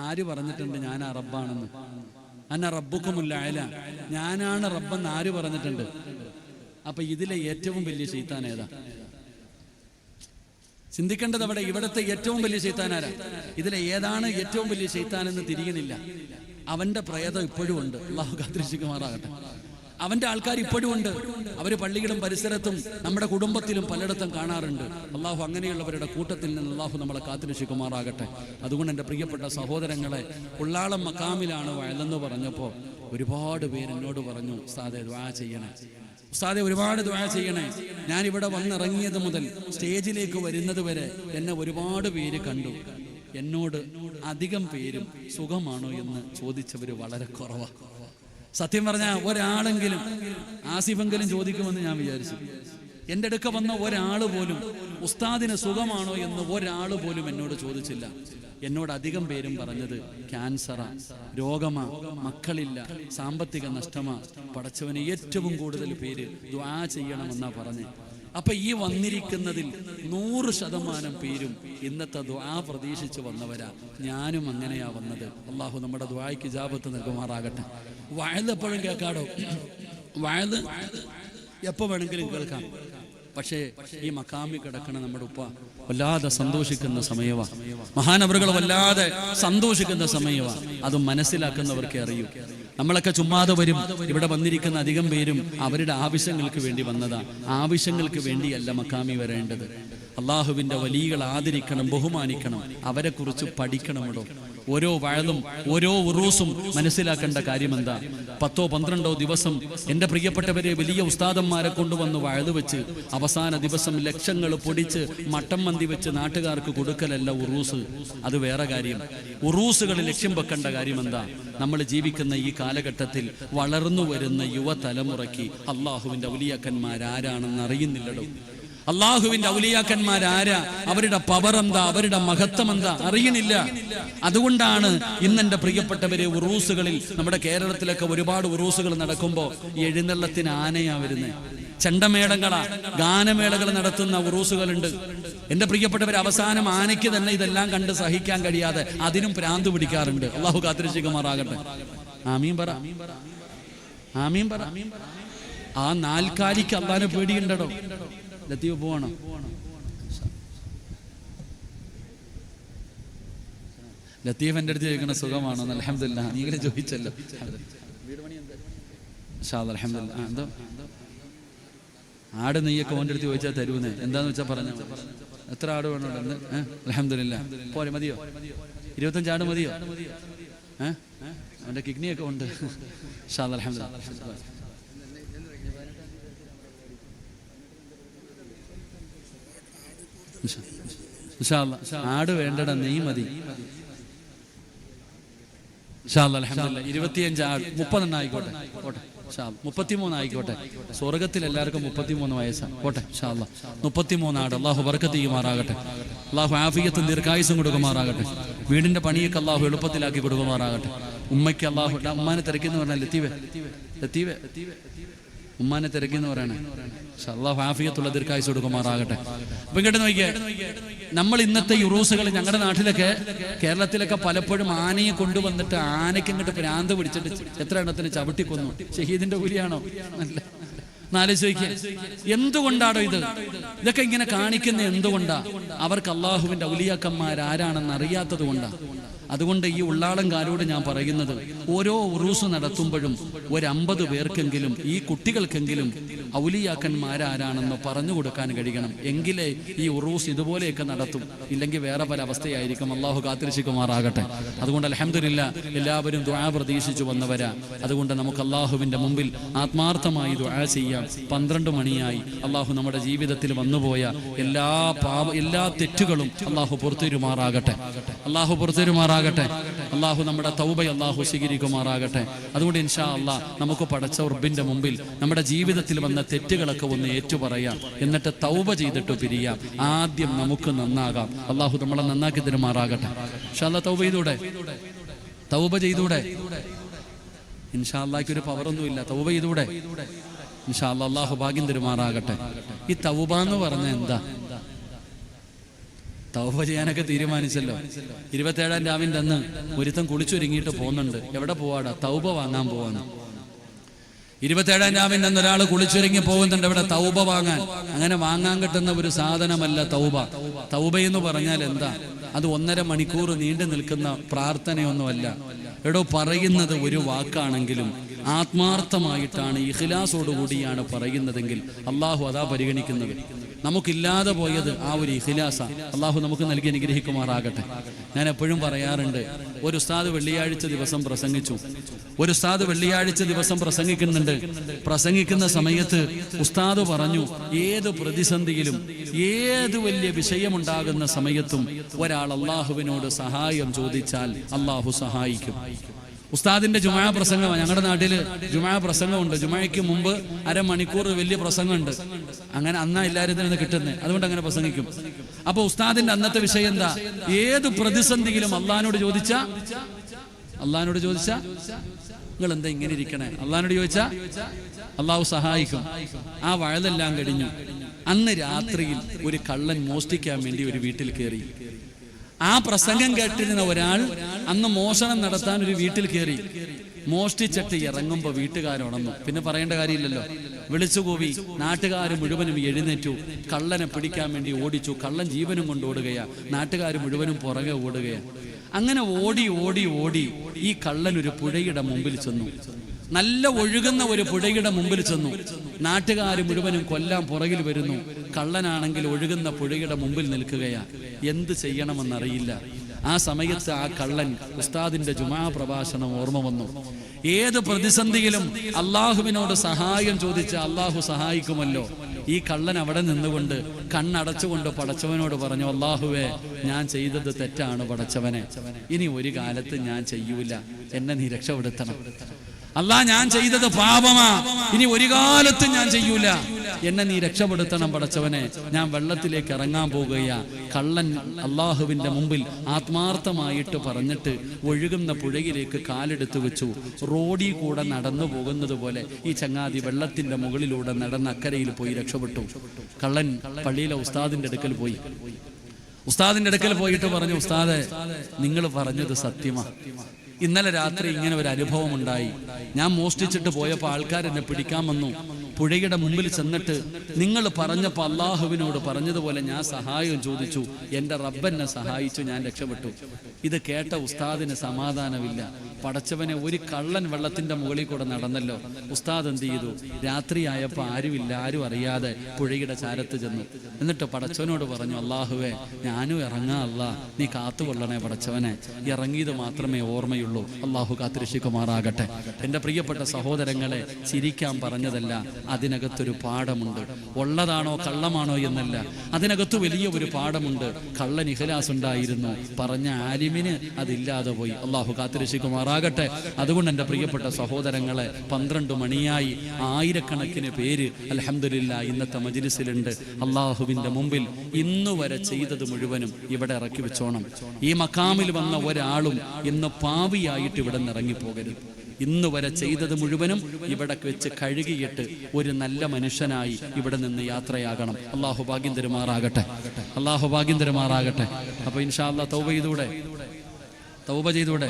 ആര് പറഞ്ഞിട്ടുണ്ട് ഞാൻ ആ റബ്ബാണെന്ന്? അന്ന റബ്ബുക്കുമുൽ അഅല, ഞാനാണ് റബ്ബെന്ന് ആര് പറഞ്ഞിട്ടുണ്ട്? അപ്പൊ ഇതിലെ ഏറ്റവും വലിയ ശൈത്താൻ ഏതാ? ചിന്തിക്കേണ്ടത് അവിടെ ഇവിടുത്തെ ഏറ്റവും വലിയ ശൈത്താൻ ആരാ? ഇതിലെ ഏതാണ് ഏറ്റവും വലിയ ശൈത്താൻ എന്ന് തിരിയുന്നില്ല. അവന്റെ പ്രേതം ഇപ്പോഴും ഉണ്ട്. അല്ലാഹു കാത്തിരക്ഷിക്കുമാറാകട്ടെ. അവന്റെ ആൾക്കാർ ഇപ്പോഴും ഉണ്ട്. അവര് പള്ളികളും പരിസരത്തും നമ്മുടെ കുടുംബത്തിലും പലയിടത്തും കാണാറുണ്ട്. അള്ളാഹു അങ്ങനെയുള്ളവരുടെ കൂട്ടത്തിൽ നിന്ന് അള്ളാഹു നമ്മളെ കാത്തിരക്ഷിക്കുമാറാകട്ടെ. അതുകൊണ്ട് എൻ്റെ പ്രിയപ്പെട്ട സഹോദരങ്ങളെ, ഉള്ളാളം മക്കാമിലാണ് വയലെന്ന് പറഞ്ഞപ്പോൾ ഒരുപാട് പേര് എന്നോട് പറഞ്ഞു, ഉസ്താദെ ദുആ ചെയ്യണേ, ഉസ്താദെ ഒരുപാട് ദുആ ചെയ്യണേ. ഞാനിവിടെ വന്നിറങ്ങിയത് മുതൽ സ്റ്റേജിലേക്ക് വരുന്നത് വരെ എന്നെ ഒരുപാട് പേര് കണ്ടു. എന്നോട് അധികം പേരും സുഖമാണോ എന്ന് ചോദിച്ചവർ വളരെ കുറവാണ്. സത്യം പറഞ്ഞാൽ ഒരാളെങ്കിലും ആസിഫെങ്കിലും ചോദിക്കുമെന്ന് ഞാൻ വിചാരിച്ചു. എൻ്റെ അടുക്ക വന്ന ഒരാൾ പോലും ഉസ്താദിന് സുഖമാണോ എന്ന് ഒരാൾ പോലും എന്നോട് ചോദിച്ചില്ല. എന്നോട് അധികം പേരും പറഞ്ഞത് ക്യാൻസറാ, രോഗമാ, മക്കളില്ല, സാമ്പത്തിക നഷ്ടമാ. പടച്ചവന് ഏറ്റവും കൂടുതൽ പേര് ദുആ ചെയ്യണമെന്നാ പറഞ്ഞ്. അപ്പൊ ഈ വന്നിരിക്കുന്നതിൽ 100% പേരും ഇന്നത്തെ ദുആ പ്രതീക്ഷിച്ച് വന്നവരാ. ഞാനും അങ്ങനെയാ വന്നത്. അള്ളാഹു നമ്മുടെ ദുആയ്ക്ക് ഇജാബത്ത് നൽകുമാറാകട്ടെ. വഅദ് എപ്പോഴും കേൾക്കാടോ, വഅദ് എപ്പോ വേണമെങ്കിലും കേൾക്കാം. പക്ഷേ ഈ മക്കാമി കിടക്കണ നമ്മുടെ ഉപ്പ വല്ലാതെ സന്തോഷിക്കുന്ന സമയവാ. മഹാനവറുകൾ വല്ലാതെ സന്തോഷിക്കുന്ന സമയവാ. അത് മനസ്സിലാക്കുന്നവർക്കേ അറിയൂ. നമ്മളൊക്കെ ചുമ്മാതെ വരും. ഇവിടെ വന്നിരിക്കുന്ന അധികം പേരും അവരുടെ ആവശ്യങ്ങൾക്ക് വേണ്ടി വന്നതാ. ആവശ്യങ്ങൾക്ക് വേണ്ടിയല്ല മക്കാമി വരേണ്ടത്. അള്ളാഹുവിന്റെ വലിയകളെ ആദരിക്കണം, ബഹുമാനിക്കണം, അവരെ കുറിച്ച് പഠിക്കണമല്ലോ. ഓരോ വഅദും ഓരോ ഉറൂസും മനസ്സിലാക്കേണ്ട കാര്യം എന്താ? 10-12 ദിവസം എൻ്റെ പ്രിയപ്പെട്ടവരെ വലിയ ഉസ്താദന്മാരെ കൊണ്ടുവന്ന് വഅദ് വെച്ച് അവസാന ദിവസം ലക്ഷങ്ങൾ പൊടിച്ച് മട്ടം മന്തി വെച്ച് നാട്ടുകാർക്ക് കൊടുക്കലല്ല ഉറൂസ്. അത് വേറെ കാര്യം. ഉറൂസുകൾ ലക്ഷ്യം വെക്കേണ്ട കാര്യം എന്താ? നമ്മൾ ജീവിക്കുന്ന ഈ കാലഘട്ടത്തിൽ വളർന്നു വരുന്ന യുവതലമുറയ്ക്ക് അള്ളാഹുവിൻ്റെ ഔലിയാക്കന്മാരാരാണെന്ന് അറിയുന്നില്ലടോ. അള്ളാഹുവിന്റെ ഔലിയാക്കന്മാരാരാ, അവരുടെ പവർ എന്താ, അവരുടെ മഹത്വം എന്താ അറിയണില്ല. അതുകൊണ്ടാണ് ഇന്നെന്റെ പ്രിയപ്പെട്ടവരെ ഉറൂസുകളിൽ, നമ്മുടെ കേരളത്തിലൊക്കെ ഒരുപാട് ഉറൂസുകൾ നടക്കുമ്പോൾ എഴുന്നള്ളത്തിന് ആനയാ വരുന്നത്. ചെണ്ടമേളങ്ങളാ, ഗാനമേളകൾ നടത്തുന്ന ഉറൂസുകളുണ്ട്. എന്റെ പ്രിയപ്പെട്ടവർ, അവസാനം ആനയ്ക്ക് തന്നെ ഇതെല്ലാം കണ്ട് സഹിക്കാൻ കഴിയാതെ അതിനും ഭ്രാന്ത് പിടിക്കാറുണ്ട്. അള്ളാഹു കാത്തിരക്ഷിക്കുമാറാകട്ടെ. ആമീൻ പറ, ആമീൻ പറ. ആ നാൽക്കാലിക്ക് അള്ളാനെ പേടിയുണ്ടോ? ലത്തീഫ് പോവാണോ? ലത്തീഫ് എൻ്റെ അടുത്ത് ചോദിക്കണ സുഖമാണോ? അൽഹംദുലില്ലാ. നീങ്ങളെ ചോദിച്ചല്ലോ. അൽഹംദുലില്ലാ. എന്തോ ആട് നെയ്യൊക്കെ ഓൻ്റെ അടുത്ത് ചോദിച്ചാൽ തരുന്നേ. എന്താന്ന് വെച്ചാൽ പറഞ്ഞു. എത്ര ആട് വേണോ? അൽഹംദുലില്ലാ. പോരെ, മതിയോ? 25 ആട് മതിയോ? അവൻ്റെ കിഡ്നിയൊക്കെ ഉണ്ട്. അൽഹംദുലില്ലാ. ആട് വേണ്ടടാ, നെയ് മതി. 25 ആട്, 30 ആയിക്കോട്ടെ, 33 ആയിക്കോട്ടെ. സ്വർഗത്തിൽ എല്ലാവർക്കും 33 വയസ്സാണ്. പോട്ടെ, 33 ആട്. അള്ളാഹു ബർക്കത്ത് ചെയ്യുമാറാകട്ടെ. അള്ളാഹു ആഫിയത്തും ദീർഘായുസും കൊടുക്കുമാറാകട്ടെ. വീടിന്റെ പണിയൊക്കെ അള്ളാഹു എളുപ്പത്തിലാക്കി കൊടുക്കുമാറാകട്ടെ. ഉമ്മയ്ക്ക് അള്ളാഹു, ഉമ്മാനെ തിരക്കിന്ന് പറഞ്ഞാൽ ലത്തീവെ ഉമ്മാനെ തിരക്കിന്ന് പറയണേ. അള്ളാഹു ആഫിയത്തുള്ള ദീർഘായുസ് കൊടുക്കുമാറാകട്ടെ. അപ്പൊ ഇങ്ങോട്ട് നോക്കിയേ, നമ്മൾ ഇന്നത്തെ ഉറൂസുകൾ ഞങ്ങളുടെ നാട്ടിലൊക്കെ, കേരളത്തിലൊക്കെ പലപ്പോഴും ആനയെ കൊണ്ടുവന്നിട്ട് ആനയ്ക്ക് ഇങ്ങോട്ട് ഭ്രാന്ത് പിടിച്ചിട്ട് എത്ര എണ്ണത്തിന് ചവിട്ടിക്കൊന്നു. ഷഹീദിന്റെ കൂലിയാണോ? അല്ല. ആലോചിക്കുക, എന്തുകൊണ്ടാണോ ഇത്? ഇതൊക്കെ ഇങ്ങനെ കാണിക്കുന്ന എന്തുകൊണ്ടാ? അവർക്ക് അള്ളാഹുവിന്റെ ഔലിയാക്കന്മാരാരാണെന്ന് അറിയാത്തത് കൊണ്ടാ. അതുകൊണ്ട് ഈ ഉള്ളാളംകാരോട് ഞാൻ പറയുന്നത്, ഓരോ ഉറൂസ് നടത്തുമ്പോഴും 50 പേർക്കെങ്കിലും, ഈ കുട്ടികൾക്കെങ്കിലും ഔലിയാക്കന്മാരാരാണെന്ന് പറഞ്ഞു കൊടുക്കാൻ കഴിയണം. എങ്കിലേ ഈ ഉറൂസ് ഇതുപോലെയൊക്കെ നടത്തും. ഇല്ലെങ്കിൽ വേറെ പല അവസ്ഥയായിരിക്കും. അള്ളാഹു കാത്തിരക്ഷിക്കുമാറാകട്ടെ. അതുകൊണ്ട് അൽഹംദുലില്ലാ, എല്ലാവരും ദുആ പ്രതീക്ഷിച്ചു വന്നവരാ. അതുകൊണ്ട് നമുക്ക് അള്ളാഹുവിന്റെ മുമ്പിൽ ആത്മാർത്ഥമായി ദുആ ചെയ്യാം. 12 മണിയായി. അള്ളാഹു നമ്മുടെ ജീവിതത്തിൽ വന്നുപോയ എല്ലാ തെറ്റുകളും അള്ളാഹു പുറത്തുവരുമാറാകട്ടെ. അള്ളാഹു പുറത്തുവരുമാറാകട്ടെ. അള്ളാഹു നമ്മുടെ തൗബ അള്ളാഹു സ്വീകരിക്കുമാറാകട്ടെ. അതുകൊണ്ട് ഇൻഷാ അള്ളാഹ് നമുക്ക് പടച്ച റബ്ബിന്റെ മുമ്പിൽ നമ്മുടെ ജീവിതത്തിൽ വന്ന തെറ്റുകളൊക്കെ ഒന്ന് ഏറ്റുപറയാം. എന്നിട്ട് തൗബ ചെയ്തിട്ട് പിരിയാം. ആദ്യം നമുക്ക് നന്നാകാം. അള്ളാഹു നമ്മളെ നന്നാക്കി തരുമാറാകട്ടെ. ഇൻഷാ അള്ളാഹ് തൗബ ചെയ്തൂടെ? തൗബ ചെയ്തൂടെ? ഇൻഷാ അള്ളാഹ്ക്ക് ഒരു പവറൊന്നുമില്ല. തൗബ ചെയ്തൂടെ? ഇൻഷാ അല്ലാഹ് അല്ലാഹു ഭാഗ്യം തരുമാറാകട്ടെ. ഈ തൗബ എന്ന് പറഞ്ഞ എന്താ? തൗബ ചെയ്യാനൊക്കെ തീരുമാനിച്ചല്ലോ. 27-ാം രാവിന്റെ അന്ന് ഒരുത്തൻ കുളിച്ചൊരുങ്ങിയിട്ട് പോകുന്നുണ്ട്. എവിടെ പോവാടാ? തൗബ വാങ്ങാൻ പോവാന്ന്. 27-ാം രാവിന്റെ അന്ന് ഒരാൾ കുളിച്ചൊരുങ്ങി പോകുന്നുണ്ട് എവിടെ? തൗബ വാങ്ങാൻ. അങ്ങനെ വാങ്ങാൻ കിട്ടുന്ന ഒരു സാധനമല്ല തൗബ. തൗബ എന്ന് പറഞ്ഞാൽ എന്താ? അത് 1.5 മണിക്കൂർ നീണ്ടു നിൽക്കുന്ന പ്രാർത്ഥനയൊന്നുമല്ല. എടോ, പറയുന്നത് ഒരു വാക്കാണെങ്കിലും ആത്മാർത്ഥമായിട്ടാണ്, ഇഖ്ലാസോടുകൂടിയാണ് പറയുന്നതെങ്കിൽ അള്ളാഹു അതാ പരിഗണിക്കുന്നത്. നമുക്കില്ലാതെ പോയത് ആ ഒരു ഇഖ്ലാസ. അള്ളാഹു നമുക്ക് നൽകി അനുഗ്രഹിക്കുമാറാകട്ടെ. ഞാൻ എപ്പോഴും പറയാറുണ്ട്, ഒരു ഉസ്താദ് വെള്ളിയാഴ്ച ദിവസം പ്രസംഗിച്ചു. ഒരു ഉസ്താദ് വെള്ളിയാഴ്ച ദിവസം പ്രസംഗിക്കുന്നുണ്ട്. പ്രസംഗിക്കുന്ന സമയത്ത് ഉസ്താദ് പറഞ്ഞു, ഏത് പ്രതിസന്ധിയിലും ഏത് വലിയ വിഷയമുണ്ടാകുന്ന സമയത്തും ഒരാൾ അള്ളാഹുവിനോട് സഹായം ചോദിച്ചാൽ അള്ളാഹു സഹായിക്കും. ഉസ്താദിന്റെ ജുമാ പ്രസംഗം, ഞങ്ങളുടെ നാട്ടില് ജുമാ പ്രസംഗമുണ്ട്. ജുമായ്ക്ക് മുമ്പ് 1/2 മണിക്കൂർ വലിയ പ്രസംഗമുണ്ട്. അങ്ങനെ അന്നാ എല്ലാവരും തന്നെ കിട്ടുന്നത്, അതുകൊണ്ട് അങ്ങനെ പ്രസംഗിക്കും. അപ്പൊ ഉസ്താദിന്റെ അന്നത്തെ വിഷയം എന്താ? ഏത് പ്രതിസന്ധിയിലും അള്ളാഹിനോട് ചോദിച്ചാ നിങ്ങൾ എന്താ ഇങ്ങനെ ഇരിക്കണേ? അള്ളാഹിനോട് ചോദിച്ചാ അള്ളാഹു സഹായിക്കും. ആ വഴതെല്ലാം കഴിഞ്ഞു. അന്ന് രാത്രിയിൽ ഒരു കള്ളൻ മോഷ്ടിക്കാൻ വേണ്ടി ഒരു വീട്ടിൽ കയറി. ആ പ്രസംഗം കേട്ടിരുന്ന ഒരാൾ അന്ന് മോഷണം നടത്താൻ ഒരു വീട്ടിൽ കയറി. മോഷ്ടിച്ചിട്ട് ഇറങ്ങുമ്പോൾ വീട്ടുകാരുണന്നു. പിന്നെ പറയേണ്ട കാര്യമില്ലല്ലോ. വിളിച്ചുകൂവി. നാട്ടുകാർ മുഴുവനും എഴുന്നേറ്റു. കള്ളനെ പിടിക്കാൻ വേണ്ടി ഓടിച്ചു. കള്ളൻ ജീവനും കൊണ്ട് ഓടുകയാ. നാട്ടുകാർ മുഴുവനും പുറകെ ഓടുകയാ. അങ്ങനെ ഓടി ഓടി ഓടി ഈ കള്ളൻ ഒരു പുഴയുടെ മുമ്പിൽ ചെന്നു. നല്ല ഒഴുകുന്ന ഒരു പുഴയുടെ മുമ്പിൽ ചെന്നു. നാട്ടുകാർ മുഴുവനും കൊല്ലാൻ പുറകിൽ വരുന്നു. കള്ളനാണെങ്കിൽ ഒഴുകുന്ന പുഴയുടെ മുമ്പിൽ നിൽക്കുകയാ. എന്ത് ചെയ്യണമെന്നറിയില്ല. ആ സമയത്ത് ആ കള്ളൻ ഉസ്താദിന്റെ ജുമാ പ്രഭാഷണം ഓർമ്മ വന്നു. ഏത് പ്രതിസന്ധിയിലും അള്ളാഹുവിനോട് സഹായം ചോദിച്ച അള്ളാഹു സഹായിക്കുമല്ലോ. ഈ കള്ളൻ അവിടെ നിന്നുകൊണ്ട് കണ്ണടച്ചുകൊണ്ട് പടച്ചവനോട് പറഞ്ഞു, അള്ളാഹുവേ, ഞാൻ ചെയ്തത് തെറ്റാണ് പടച്ചവനെ. ഇനി ഒരു കാലത്ത് ഞാൻ ചെയ്യൂല. എന്നെ നീ രക്ഷപ്പെടുത്തണം. അല്ലാ, ഞാൻ ചെയ്തത് പാപമാ. ഇനി ഒരു കാലത്തും ഞാൻ ചെയ്യൂല. എന്നെ നീ രക്ഷപ്പെടുത്തണം പടച്ചവനെ. ഞാൻ വെള്ളത്തിലേക്ക് ഇറങ്ങാൻ പോകുകയാ. കള്ളൻ അള്ളാഹുവിന്റെ മുമ്പിൽ ആത്മാർത്ഥമായിട്ട് പറഞ്ഞിട്ട് ഒഴുകുന്ന പുഴയിലേക്ക് കാലെടുത്തു വെച്ചു. റോഡിൽ കൂടെ നടന്നു പോകുന്നത് പോലെ ഈ ചങ്ങാതി വെള്ളത്തിന്റെ മുകളിലൂടെ നടന്ന് അക്കരയിൽ പോയി രക്ഷപ്പെട്ടു. കള്ളൻ പള്ളിയിലെ ഉസ്താദിന്റെ അടുക്കൽ പോയി. ഉസ്താദിന്റെ അടുക്കൽ പോയിട്ട് പറഞ്ഞു, ഉസ്താദെ, നിങ്ങൾ പറഞ്ഞത് സത്യമാ. ഇന്നലെ രാത്രി ഇങ്ങനെ ഒരു അനുഭവം ഉണ്ടായി. ഞാൻ മോഷ്ടിച്ചിട്ട് പോയപ്പോൾ ആൾക്കാർ എന്നെ പിടിക്കാൻ വന്നു. പുഴയുടെ മുമ്പിൽ ചെന്നിട്ട് നിങ്ങൾ പറഞ്ഞപ്പോൾ അള്ളാഹുവിനോട് പറഞ്ഞതുപോലെ ഞാൻ സഹായം ചോദിച്ചു. എൻ്റെ റബ്ബെന്നെ സഹായിച്ചു. ഞാൻ രക്ഷപ്പെട്ടു. ഇത് കേട്ട ഉസ്താദിന് സമാധാനമില്ല. പടച്ചവനെ, ഒരു കള്ളൻ വെള്ളത്തിന്റെ മുകളിൽ കൂടെ നടന്നല്ലോ. ഉസ്താദ് എന്ത് ചെയ്തു? രാത്രിയായപ്പോൾ ആരുമില്ല, ആരും അറിയാതെ പുഴയുടെ ചാരത്ത് ചെന്നു. എന്നിട്ട് പടച്ചവനോട് പറഞ്ഞു, അള്ളാഹുവേ, ഞാനും ഇറങ്ങാ. അല്ലാ, നീ കാത്തുകൊള്ളണേ പടച്ചവനെ. ഇറങ്ങിയത് മാത്രമേ ഓർമ്മയുള്ളൂ. അള്ളാഹു കാത്തുരക്ഷിക്കുമാറാകട്ടെ. എൻ്റെ പ്രിയപ്പെട്ട സഹോദരങ്ങളെ, ചിരിക്കാൻ പറഞ്ഞതല്ല, അതിനകത്തൊരു പാഠമുണ്ട്. ഉള്ളതാണോ കള്ളമാണോ എന്നല്ല, അതിനകത്ത് വലിയ ഒരു പാഠമുണ്ട്. കള്ളൻ ഇഖ്ലാസ് ഉണ്ടായിരുന്നു, പറഞ്ഞ ആലിമിന് അതില്ലാതെ പോയി. അള്ളാഹു കാത്തുരക്ഷിക്കുമാറാകട്ടെ. അതുകൊണ്ട് എൻ്റെ പ്രിയപ്പെട്ട സഹോദരങ്ങളെ, 12 മണിയായി. ആയിരക്കണക്കിന് പേര് അൽഹംദുലില്ലാ ഇന്നത്തെ മജ്ലിസിലുണ്ട്. അള്ളാഹുവിൻ്റെ മുമ്പിൽ ഇന്നുവരെ ചെയ്തത് മുഴുവനും ഇവിടെ ഇറക്കി വെച്ചോണം. ഈ മഖാമിൽ വന്ന ഒരാളും ഇന്ന് പാവിയായിട്ട് ഇവിടെ നിന്ന് ഇറങ്ങിപ്പോകരുത്. ഇന്ന് വരെ ചെയ്തത് മുഴുവനും ഇവിടെ വെച്ച് കഴുകിയിട്ട് ഒരു നല്ല മനുഷ്യനായി ഇവിടെ നിന്ന് യാത്രയാകണം. അള്ളാഹു ഭാഗ്യം തരുമാറാകട്ടെ. അള്ളാഹു ഭാഗ്യം തരുമാറാകട്ടെ. അപ്പൊ ഇൻഷാ അല്ലാഹ് തൗബ ചെയ്തൂടെ.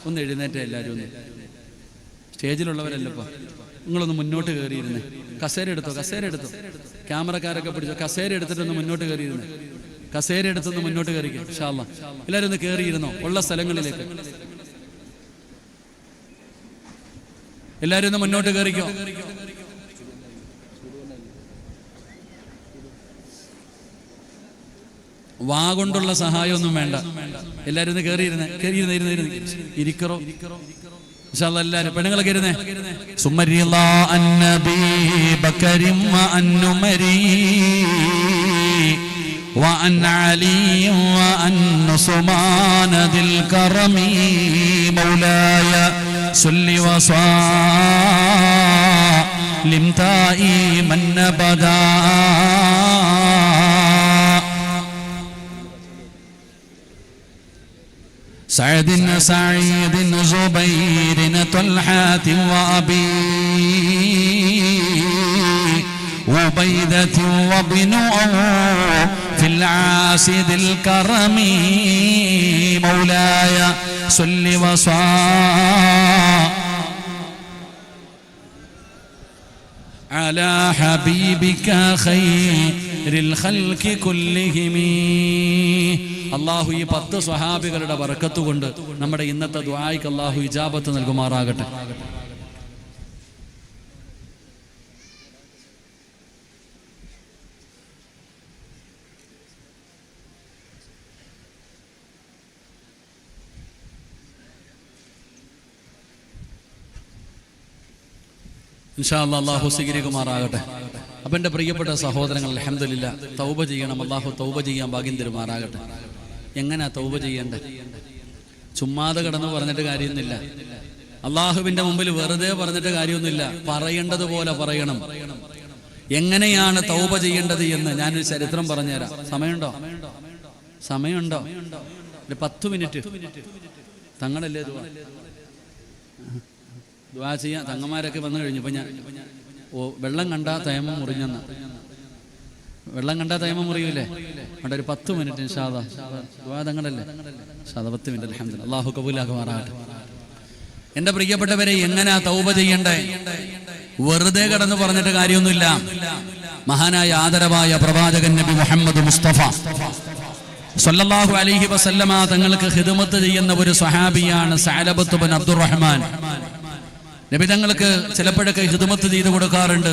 ഒന്ന് എഴുന്നേറ്റേ എല്ലാവരും. ഒന്ന് സ്റ്റേജിലുള്ളവരല്ലപ്പോ, നിങ്ങളൊന്ന് മുന്നോട്ട് കയറിയിരുന്നേ. കസേര എടുത്തോ. ക്യാമറക്കാരൊക്കെ പിടിച്ചോ. കസേര എടുത്തിട്ടൊന്ന് മുന്നോട്ട് കയറിയിരുന്നേ. കസേര എടുത്തൊന്ന് മുന്നോട്ട് കയറിക്കോ. ഇൻഷാ അല്ലാഹ് എല്ലാവരും ഒന്ന് കയറിയിരുന്നോ ഉള്ള സ്ഥലങ്ങളിലേക്ക്. എല്ലാവരും ഒന്ന് മുന്നോട്ട് കയറിക്കോ. വാ കൊണ്ടുള്ള സഹായമൊന്നും വേണ്ട. എല്ലാവരും ഒന്ന് കയറിയിരുന്നേ. ഇരിക്കറോ. ഇൻഷാ അല്ലാഹ് എല്ലാവരും പെണ്ണുങ്ങളെ കയറുന്നേ. സുമരില്ലാ അന്നബി ബക്കരിം വഅന്നുമരി وأن علي وأن عثمان ذي الكرم مولاي صل وسلم دائما أبدا سعد سعيد زبير طلحة وأبي عبيدة وابن في العاسد الكرم مولاي صل وسلم على حبيبك خير الخلق كلهم. അള്ളാഹു ഈ 10 സ്വഹാബികളുടെ ബറക്കത്ത് കൊണ്ട് നമ്മുടെ ഇന്നത്തെ ദുആയ്ക്ക് അള്ളാഹു ഇജാബത്ത് നൽകുമാറാകട്ടെ. ഇൻഷാ അല്ലാഹ് അള്ളാഹു സ്വീകരിക്കുമാറാകട്ടെ. അപ്പം എൻ്റെ പ്രിയപ്പെട്ട സഹോദരങ്ങൾ, അൽഹംദുലില്ലാ, തൗബ ചെയ്യണം. അള്ളാഹു തൗബ ചെയ്യാൻ ഭാഗ്യം തരുമാറാകട്ടെ. എങ്ങനെയാ തൗബ ചെയ്യേണ്ടത്? ചുമ്മാതെ കിടന്ന് പറഞ്ഞിട്ട് കാര്യമൊന്നുമില്ല. അള്ളാഹുവിൻ്റെ മുമ്പിൽ വെറുതെ പറഞ്ഞിട്ട് കാര്യമൊന്നുമില്ല. പറയേണ്ടതുപോലെ പറയണം. എങ്ങനെയാണ് തൗബ ചെയ്യേണ്ടത് എന്ന് ഞാനൊരു ചരിത്രം പറഞ്ഞുതരാം. സമയമുണ്ടോ? സമയമുണ്ടോ? 10 മിനിറ്റ് തങ്ങളല്ലേ ദുആ ചെയ്യാൻ. തങ്ങന്മാരൊക്കെ വന്നു കഴിഞ്ഞു. ഇപ്പം ഞാൻ വെള്ളം കണ്ടാ തയമം മുറിഞ്ഞെന്ന്. വെള്ളം കണ്ടാ തയമം മുറിയൂലേ? അവിടെ ഒരു 10 മിനിറ്റ് ഇൻഷാ അല്ലാഹ് ദുആ തങ്ങളല്ലേ? 10 മിനിറ്റ്. അൽഹംദുലില്ലാഹ്, അല്ലാഹു കബൂലാക്കുമാറാകട്ടെ. എൻ്റെ പ്രിയപ്പെട്ടവരെ, എങ്ങനെയാ തൗബ ചെയ്യണ്ടേ? വെറുതെ കിടന്ന് പറഞ്ഞിട്ട് കാര്യമൊന്നുമില്ല. മഹാനായ ആദരവായ പ്രവാചകൻ നബി മുഹമ്മദ് മുസ്തഫ സല്ലല്ലാഹു അലൈഹി വസല്ലമ തങ്ങൾക്ക് ഖിദ്മത്ത് ചെയ്യുന്ന ഒരു സ്വഹാബിയാണ് സഅലബത്ത് ബിൻ അബ്ദുറഹ്മാൻ. നബി തങ്ങൾക്ക് ചിലപ്പോഴൊക്കെ ഖിദ്മത്ത് ചെയ്തു കൊടുക്കാറുണ്ട്.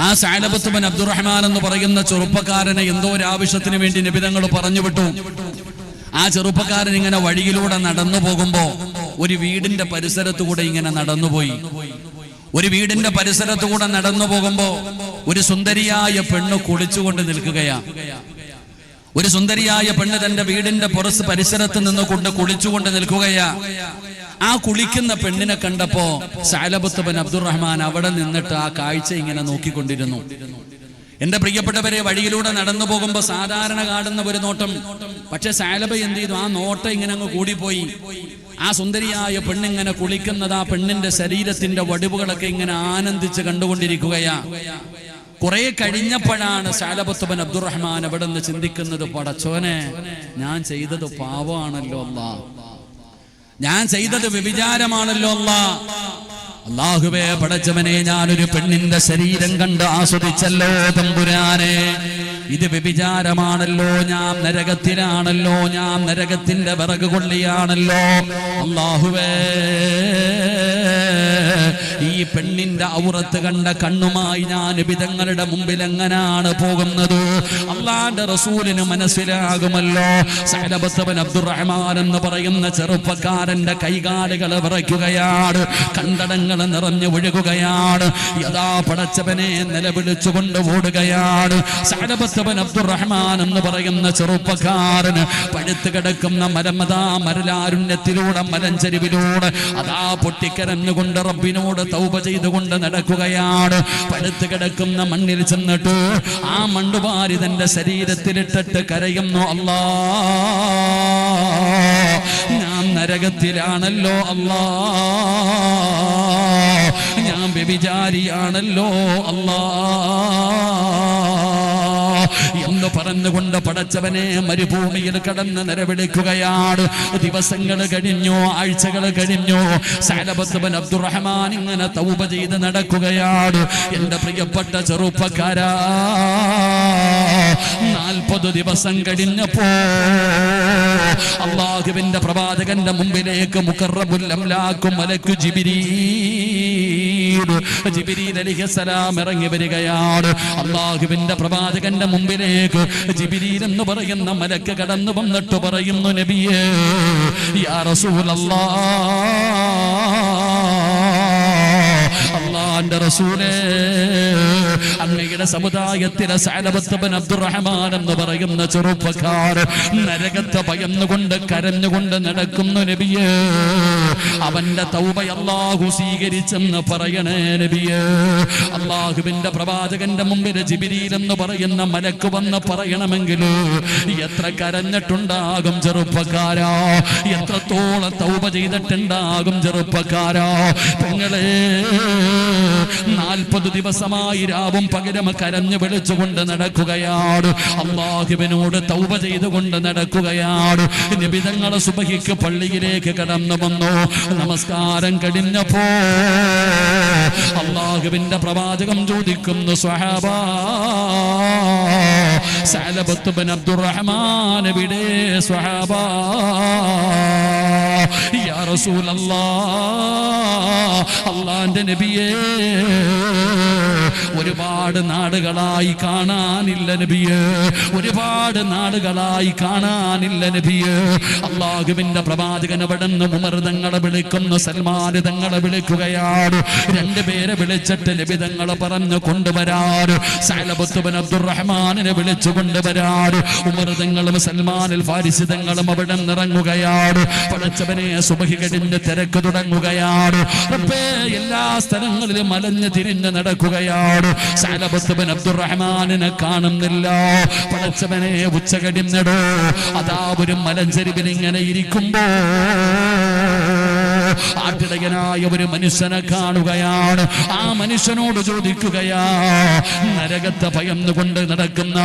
ആ സഅലബത്ത് ബിൻ അബ്ദുറഹ്മാൻ എന്ന് പറയുന്ന ചെറുപ്പക്കാരനെ എന്തോ ഒരു ആവശ്യത്തിന് വേണ്ടി നബി തങ്ങൾ പറഞ്ഞു വിട്ടു. ആ ചെറുപ്പക്കാരൻ ഇങ്ങനെ വഴിയിലൂടെ നടന്നു പോകുമ്പോ ഒരു വീടിന്റെ പരിസരത്തുകൂടെ ഇങ്ങനെ നടന്നുപോയി. ഒരു വീടിന്റെ പരിസരത്തുകൂടെ നടന്നു പോകുമ്പോ ഒരു സുന്ദരിയായ പെണ്ണ് കുളിച്ചുകൊണ്ട് നിൽക്കുകയാ. ഒരു സുന്ദരിയായ പെണ്ണ് തന്റെ വീടിന്റെ പരിസരത്ത് നിന്നുകൊണ്ട് കുളിച്ചുകൊണ്ട് നിൽക്കുകയാ. ആ കുളിക്കുന്ന പെണ്ണിനെ കണ്ടപ്പോ സഅലബത്ത് ബിൻ അബ്ദുറഹ്മാൻ അവിടെ നിന്നിട്ട് ആ കാഴ്ച ഇങ്ങനെ നോക്കിക്കൊണ്ടിരുന്നു. എന്റെ പ്രിയപ്പെട്ടവരെ, വഴിയിലൂടെ നടന്നു പോകുമ്പോ സാധാരണ കാണുന്ന ഒരു നോട്ടം. പക്ഷെ സഅലബ എന്ത് ചെയ്തു? ആ നോട്ടം ഇങ്ങനെ അങ്ങ് കൂടിപ്പോയി. ആ സുന്ദരിയായ പെണ്ണിങ്ങനെ കുളിക്കുന്നത്, ആ പെണ്ണിന്റെ ശരീരത്തിന്റെ വടിവുകളൊക്കെ ഇങ്ങനെ ആനന്ദിച്ച് കണ്ടുകൊണ്ടിരിക്കുകയാ. കുറെ കഴിഞ്ഞപ്പോഴാണ് സഅലബത്ത് ബിൻ അബ്ദുറഹ്മാൻ അവിടെ നിന്ന് ചിന്തിക്കുന്നത്, പടച്ചോനെ, ഞാൻ ചെയ്തത് പാവമാണല്ലോ അല്ലാഹ്, ഞാൻ ചെയ്തത് വ്യഭിചാരമാണല്ലോ അല്ലാഹ്. അല്ലാഹുവേ, പടച്ചവനെ, ഞാനൊരു പെണ്ണിന്റെ ശരീരം കണ്ട് ആസ്വദിച്ചല്ലോ തമ്പുരാനെ. ഇത് വ്യഭിചാരമാണല്ലോ, ഞാൻ നരകത്തിലാണല്ലോ, ഞാൻ നരകത്തിന്റെ വിറക് കൊള്ളിയാണല്ലോ. അല്ലാഹുവേ, ഈ പെണ്ണിന്റെ ഔറത്ത് കണ്ട കണ്ണുമായി ഞാൻ വിധങ്ങളുടെ മുമ്പിൽ എങ്ങനാണ് പോകുന്നത്? അള്ളാന്റെ റസൂലിന് മനസ്സിലാകുമല്ലോ. സഅലബത്ത് ബിൻ അബ്ദുറഹ്മാൻ എന്ന് പറയുന്ന ചെറുപ്പക്കാരന്റെ കൈകാലുകൾ വിറയ്ക്കുകയാണ്, കണ്ടടങ്ങൾ നിറഞ്ഞു ഒഴുകുകയാണ്. യഥാ പടച്ചവനെ നിലവിളിച്ചുകൊണ്ട് ഓടുകയാണ്. സഅലബത്ത് ബിൻ അബ്ദുറഹ്മാൻ എന്ന് പറയുന്ന ചെറുപ്പക്കാരന് പഴുത്ത് കിടക്കുന്ന മരമതാ മരലാരുണ്യത്തിലൂടെ, മലഞ്ചെരിവിലൂടെ അതാ പൊട്ടിക്കരഞ്ഞുകൊണ്ട് റബ്ബിനോട് തൗബ ചെയ്തുകൊണ്ട് നടക്കുകയാണ്. പഴുത്ത് കിടക്കുന്ന മണ്ണിൽ ചെന്നിട്ട് ആ മണ്ണുവാരി തന്റെ ശരീരത്തിലിട്ടിട്ട് കരയുന്നു, അല്ലാഹ്, ഞാൻ നരകത്തിലാണല്ലോ അല്ലാഹ്, ഞാൻ വ്യഭിചാരിയാണല്ലോ അല്ലാഹ് എന്ന് പറഞ്ഞുകൊണ്ട് പടച്ചവനെ മരുഭൂമിയിൽ കടന്ന് നിലവിളിക്കുകയാണ്. ദിവസങ്ങൾ കഴിഞ്ഞു, ആഴ്ചകൾ കഴിഞ്ഞു. സഅലബത്ത് ബിൻ അബ്ദുറഹ്മാൻ ഇങ്ങനെ തൗബ ചെയ്ത് നടക്കുകയാണ്. എന്റെ പ്രിയപ്പെട്ട ചെറുപ്പക്കാരാ, 40 ദിവസം കഴിഞ്ഞപ്പോ അല്ലാഹുവിന്റെ പ്രവാചകന്റെ മുമ്പിലേക്ക് മുഖറബുൽ അംലാഖു മലക്കു ജിബ്രീൽ അലൈഹിസ്സലാം ഇറങ്ങി വരികയാണ്. അല്ലാഹുവിന്റെ പ്രവാചകന്റെ മുമ്പിലേക്ക് ജിബ്രീൽ എന്ന് പറയുന്ന മലക്ക് കടന്നു വന്നിട്ട് പറയുന്നു, നബിയേ, യാ റസൂലല്ലാഹ്, അല്ലാഹുവിന്റെ റസൂലേ, അങ്ങയുടെ സമുദായത്തിലെ സഅലബത്ത് ബിൻ അബ്ദുറഹ്മാൻ എന്ന് പറയുന്ന ചെറുപ്പക്കാരൻ നരകത്തെ ഭയന്നുകൊണ്ട് കരഞ്ഞുകൊണ്ട് നടക്കുന്നു നബിയേ. അവന്റെ തൗബ അല്ലാഹു സ്വീകരിച്ചെന്ന് പറയണേ നബിയേ. അല്ലാഹുവിന്റെ പ്രവാചകന്റെ മുമ്പിൽ ജിബ്രീൽ എന്ന് പറയുന്ന മലക്ക് വന്ന് പറയണമെങ്കിൽ എത്ര കരഞ്ഞിട്ടുണ്ടാകും ചെറുപ്പക്കാരാ, എത്രത്തോളം തൗബ ചെയ്തിട്ടുണ്ടാകും ചെറുപ്പക്കാരാ. പെങ്ങളെ 40 ദിവസമായി രാവും പകരം കരഞ്ഞു വിളിച്ചുകൊണ്ട് നടക്കുകയാണ്, അല്ലാഹുവിനോട് തൗബ ചെയ്തുകൊണ്ട് നടക്കുകയാണ്. നബി തങ്ങൾ സുബഹിക്ക് പള്ളിയിലേക്ക് കടന്നു വന്നു. നമസ്കാരം കഴിഞ്ഞപ്പോ അല്ലാഹുവിന്റെ പ്രവാചകം ചോദിക്കുന്നു, സ്വഹാബാ സഅലബത്ത് ബിൻ അബ്ദുറഹ്മാൻ എവിടെ? സ്വഹാബാ യാ റസൂലല്ലാഹ്, അല്ലാഹുവിന്റെ നബിയേ ഒരുപാട് നാടുകളായി കാണാനില്ല നബിയേ, ഒരുപാട് നാടുകളായി കാണാനില്ല നബിയേ. അല്ലാഹുവിന്റെ പ്രവാചകൻ അവിടുന്ന് ഉമർ തങ്ങളെ വിളിക്കുന്നു, സൽമാൻ തങ്ങളെ വിളിക്കുകയാണ്. 2 പേരെ വിളിച്ചിട്ട് നബി തങ്ങളെ പറഞ്ഞു കൊണ്ടുവരാറ്. സഅലബത്ത് ബിൻ അബ്ദുറഹ്മാനെ വിളിച്ചു കൊണ്ടുവരാറ്. ഉമർ തങ്ങളും സൽമാനിൽ ഫാരിസി തങ്ങളും അവിടെ ഇറങ്ങുകയാണ്. പടച്ചവനെ സുബഹി കഴിഞ്ഞ് തിരക്ക് തുടങ്ങുകയാണ്. റബ്ബേ എല്ലാ സ്ഥലങ്ങളിലും മലഞ്ഞ് തിരിഞ്ഞ് നടക്കുകയാണ്. സഅലബത്ത് ബിൻ അബ്ദുറഹ്മാനെ കാണുന്നില്ല. പടച്ചവനെ ഉച്ച കഴിഞ്ഞിടോ അതാ ഒരു മലഞ്ചെരിവിൽ ഇങ്ങനെ ഇരിക്കുമ്പോ ആട്ടിടയനായ ഒരു മനുഷ്യനെ കാണുകയാണ്. ആ മനുഷ്യനോട് ചോദിക്കുകയാ, നരകത്തെ ഭയന്നുകൊണ്ട് നടക്കുന്ന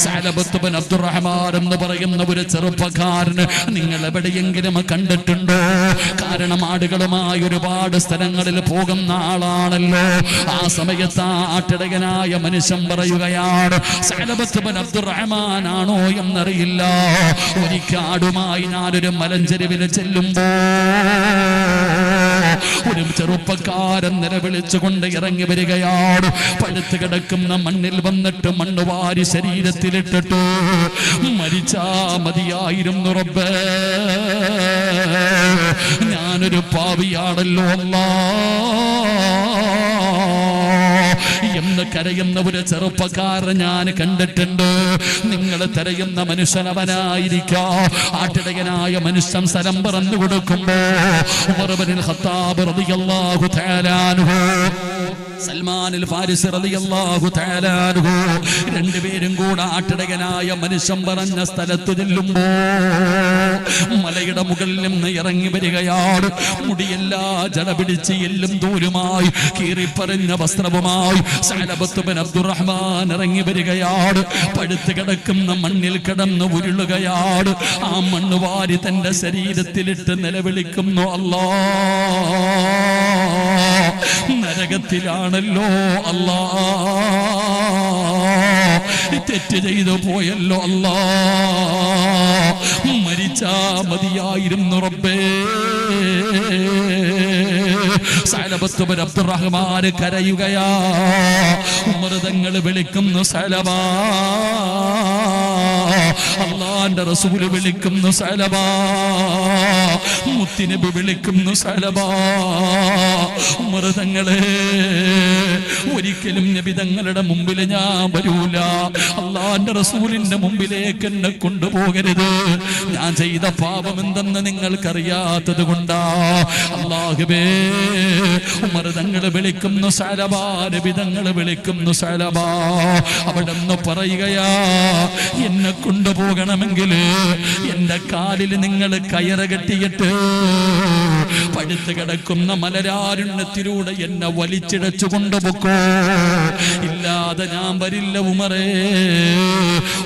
സഅലബത്ത് ബിൻ അബ്ദുറഹ്മാൻ എന്ന് പറയുന്ന ഒരു ചെറുപ്പക്കാരന് നിങ്ങൾ എവിടെയെങ്കിലും കണ്ടിട്ടുണ്ടോ? കാരണം ആടുകളുമായി ഒരുപാട് സ്ഥലങ്ങളിൽ പോകുന്ന ആളാണല്ലോ. ആ സമയത്ത് ആട്ടിടയനായ മനുഷ്യൻ പറയുകയാണ്, സഅലബത്ത് ബിൻ അബ്ദുറഹ്മാൻ ആണോ എന്നറിയില്ല. ഒരിക്കാടുമായി ഞാനൊരു മലഞ്ചെരുവിൽ ചെല്ലുമ്പോ ഒരു ചെറുപ്പക്കാരൻ നിലവിളിച്ചുകൊണ്ട് ഇറങ്ങി വരികയാണ്. പഴുത്ത് കിടക്കുന്ന മണ്ണിൽ വന്നിട്ട് മണ്ണ് വാരി ശരീരത്തിലിട്ടിട്ട് മരിച്ചാ മതിയായിരുന്നു റബ്ബേ, ഞാനൊരു പാപിയാണല്ലോ അല്ലാഹ് എന്ന് കരയുന്ന ഒരു ചെറുപ്പക്കാരൻ ഞാൻ കണ്ടിട്ടുണ്ട്. നിങ്ങൾ തിരയുന്ന മനുഷ്യനവനായിരിക്കാം. ആട്ടിടയനായ മനുഷ്യൻ സ്ഥലം പറഞ്ഞു കൊടുക്കുമ്പോ ഉമർ ഇബ്നുൽ ഖത്താബ് റളിയല്ലാഹു തആല അൻഹു, സൽമാനിൽ ഫാരിസി റളിയല്ലാഹു തആല അൻഹു 2 പേരും കൂടെ ആട്ടിടയനായ മനുഷ്യൻ പറഞ്ഞ സ്ഥലത്ത് ചെല്ലുമ്പോ മലയുടെ മുകളിൽ നിന്ന് ഇറങ്ങി വരികയാണ്. മുടിയെല്ലാം ജട പിടിച്ച് എല്ലും ദൂരുമായി കീറിപ്പറിഞ്ഞ വസ്ത്രവുമായി സഅലബത്ത് ബിൻ അബ്ദുറഹ്മാൻ ഇറങ്ങി വരികയാണ്. പഴുത്ത് കിടക്കുന്ന മണ്ണിൽ കിടന്ന് ഉരുളുകയാണ്. ആ മണ്ണ് വാരി തന്റെ ശരീരത്തിലിട്ട് നിലവിളിക്കുന്നു, അല്ലാഹ് നരകത്തിലാണല്ലോ അല്ലാഹ്, തെറ്റ് ചെയ്തു പോയല്ലോ അല്ലാഹ്, മരിച്ചാ മതിയായിരുന്നു റബ്ബേ. സഅലബത്ത് ബിൻ അബ്ദുറഹ്മാൻ കരയുകയാ. ഉമർ തങ്ങൾ വിളിക്കുന്നു, സഅലബാ, അല്ലാഹുവിന്റെ റസൂൽ വിളിക്കുന്നു, സഅലബാ, മുത്തുനബി വിളിക്കുന്നു, സഅലബാ. ഉമർ തങ്ങളെ ഒരിക്കലും നബി തങ്ങളുടെ മുമ്പിൽ ഞാൻ വരൂല, അല്ലാഹുവിന്റെ റസൂലിന്റെ മുമ്പിലേക്ക് എന്നെ കൊണ്ടുപോകരുത്. ഞാൻ ചെയ്ത പാപം എന്തെന്ന് നിങ്ങൾക്കറിയാത്തത് കൊണ്ടാ. അല്ലാഹുവേ, ഉമർ തങ്ങൾ വിളിക്കുന്നു, സഅലബാ, നബി തങ്ങൾ വിളിക്കുന്നു, സഅലബാ. അവിടെ നിന്ന് പറയുകയാ, എന്നെ കൊണ്ടുപോകണമെങ്കിൽ എന്റെ കാലിൽ നിങ്ങൾ കയറ് കെട്ടിയിട്ട് പഴുത്ത് കിടക്കുന്ന മലരാരുണ്യത്തിലൂടെ എന്നെ വലിച്ചിടച്ചു കൊണ്ടുപോക്കോ, ഇല്ലാതെ ഞാൻ വരില്ല ഉമറേ.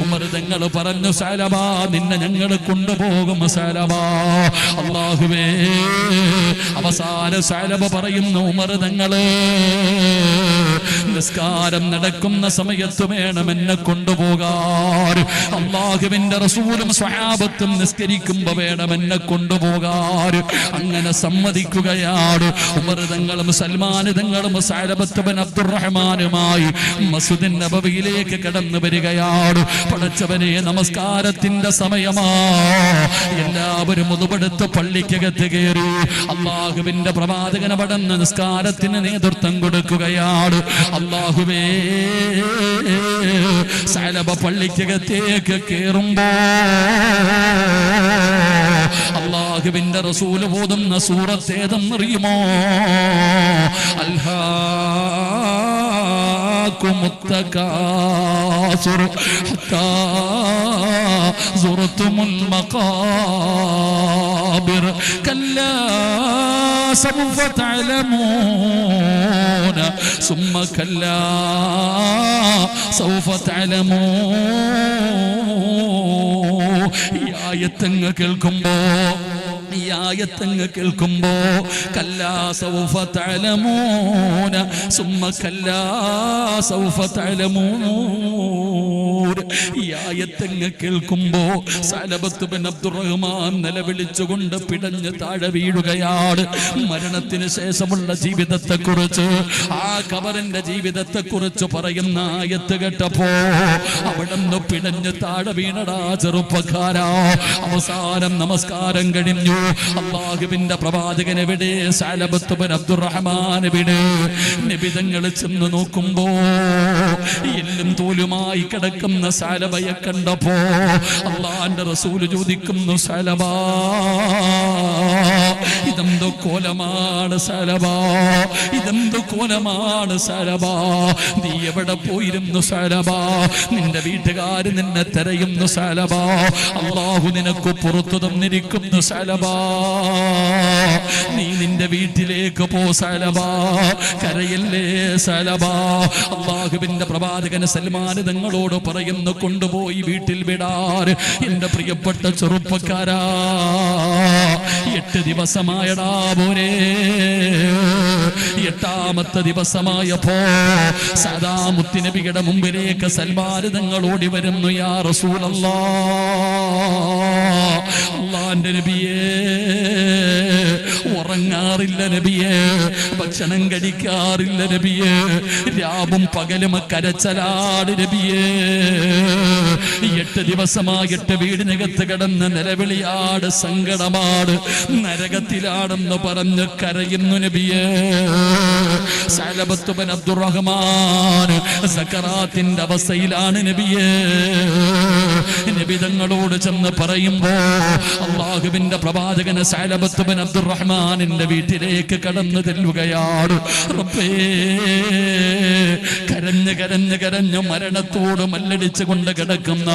ഉമർ തങ്ങൾ പറഞ്ഞു, സഅലബാ, നിന്നെ ഞങ്ങൾ കൊണ്ടുപോകും സഅലബാ. അല്ലാഹുവേ, അവസാന സഅലബ പറയുന്നു, ഉമർ തങ്ങളെ നിസ്കാരം നടക്കുന്ന സമയത്ത് വേണം എന്നെ കൊണ്ടുപോകാൻ. അല്ലാഹുവിന്റെ റസൂലും സ്വഹാബത്തും നിസ്കരിക്കുമ്പോ വേണം എന്നെ കൊണ്ടുപോകാൻ. അങ്ങനെ സമ്മതിക്കുകയാണ്. ഉമർ തങ്ങളും സൽമാൻ തങ്ങളും സഅലബത്ത് ബിൻ അബ്ദുറഹ്മാനുമായി മസ്ജിദുൻ നബവിയിലേക്ക് കടന്നു വരികയാണ്. പടച്ചവനെ, നമസ്കാരത്തിന്റെ സമയമാ. എല്ലാവരും മുതുപെടുത്ത് പള്ളിക്കകത്ത് കയറി. അല്ലാഹുവിന്റെ പ്രവാചകൻ അവിടെ നിസ്കാരത്തിന് നേതൃത്വം കൊടുക്കുകയാണ്. അല്ലാഹുവേ സഅലബ പള്ളിക്കകത്തേക്ക് കേറുമ്പോ അല്ലാഹുവിന്റെ റസൂൽ ഓതുന്ന സൂറത്ത് ഏതെന്നറിയുമോ? അൽഹാകുമുത്തകാസുർ ഹത്താ സുറത്തുമുൽ മഖാബിർ കല്ലാ സൗഫ തഅലമൂന സുമ്മ കല്ലാ സൗഫ തഅലമൂൻ. ഈ ആയത്തങ്ങ് കേൾക്കുമ്പോ കല്ലാ സൗഫ തഅലമൂന സുമ്മ കല്ലാ സൗഫ തഅലമൂൻ. ഈ ആയത്തങ്ങ് കേൾക്കുമ്പോ സഅലബത്ത് ബിൻ അബ്ദുറഹ്മാൻ നിലവിളിച്ചുകൊണ്ട് പിടഞ്ഞ് താഴെ വീഴുകയാണ്. മരണത്തിന് ശേഷമുള്ള ജീവിതത്തെക്കുറിച്ച്, ആ ഖബറിന്റെ ജീവിതത്തെക്കുറിച്ച് പറയുന്ന ആയത്ത് കേട്ടപ്പോ അവിടുന്ന് പിടഞ്ഞ് താഴെ വീണടാ ചെറുപ്പക്കാരാ. അവസാനം നമസ്കാരം കഴിഞ്ഞു. അല്ലാഹുവിന്റെ പ്രവാചകൻ എവിടെ? സഅലബത്ത് ബിൻ അബ്ദുറഹ്മാൻ എവിടെ? നബി തങ്ങൾ ചെന്ന് നോക്കുമ്പോ എല്ലും തോലുമായി കിടക്കുന്ന സഅലബയെ കണ്ടപ്പോ അല്ലാഹുവിന്റെ റസൂൽ ചോദിക്കുന്നു, സഅലബാ ഇതെന്ത് കോലമാണ് സഅലബാ, ഇതെന്ത് കോലമാണ് സഅലബാ, നീ എവിടെ പോയിരുന്നു സഅലബാ? നിന്റെ വീട്ടുകാര് നിന്നെ തിരയുന്നു സഅലബാ, അല്ലാഹു നിനക്ക് പുറത്തു തന്നിരിക്കുന്നു സഅലബാ, നീ നിന്റെ വീട്ടിലേക്ക് പോ സഅലബാ, കരയല്ലേ സഅലബാ. അല്ലാഹുവിന്റെ പ്രവാചകൻ സൽമാൻ തങ്ങളോട് പറയുന്നു, കൊണ്ടുപോയി വീട്ടിൽ വിടാൻ. എന്റെ പ്രിയപ്പെട്ട ചെറുപ്പക്കാരാ, 8 ദിവസമായടാ പോരെ. 8ാമത്തെ ദിവസമായപ്പോ സദാ മുത്തുനബിയുടെ മുമ്പിലേക്ക് സൽമാൻ തങ്ങൾ ഓടി വരുന്നു. യാ റസൂലല്ലാഹ്, അല്ലാഹുവിന്റെ നബിയേ, ഉറങ്ങാറില്ല നബിയേ, ഭക്ഷണം കഴിക്കാറില്ല നബിയേ, രാവും പകലും കരച്ചലാട് നബിയേ. 8 ദിവസമായി 8 വീടിനകത്ത് കിടന്ന് നിലവിളിയാട്, സങ്കടമാട്, നരകത്തിലാണെന്ന് പറഞ്ഞ് കരയുന്നു നബിയേ. സഅലബത്ത് ബിൻ അബ്ദുറഹ്മാൻ സക്കറാത്തിന്റെ അവസ്ഥയിലാണ് നബിയേ. നബി തങ്ങളോട് ചെന്ന് പറയുമ്പോ അല്ലാഹുവിന്റെ പ്രവാചകന് സഅലബത്ത് ബിൻ അബ്ദുറഹ്മാനിന്റെ വീട്ടിലേക്ക് കടന്നു ചെല്ലുകയാണ്. റബ്ബേ, കരഞ്ഞ് കരഞ്ഞ് കരഞ്ഞ് മരണത്തോട് മല്ലടിച്ചു കൊണ്ട് കിടക്കുന്ന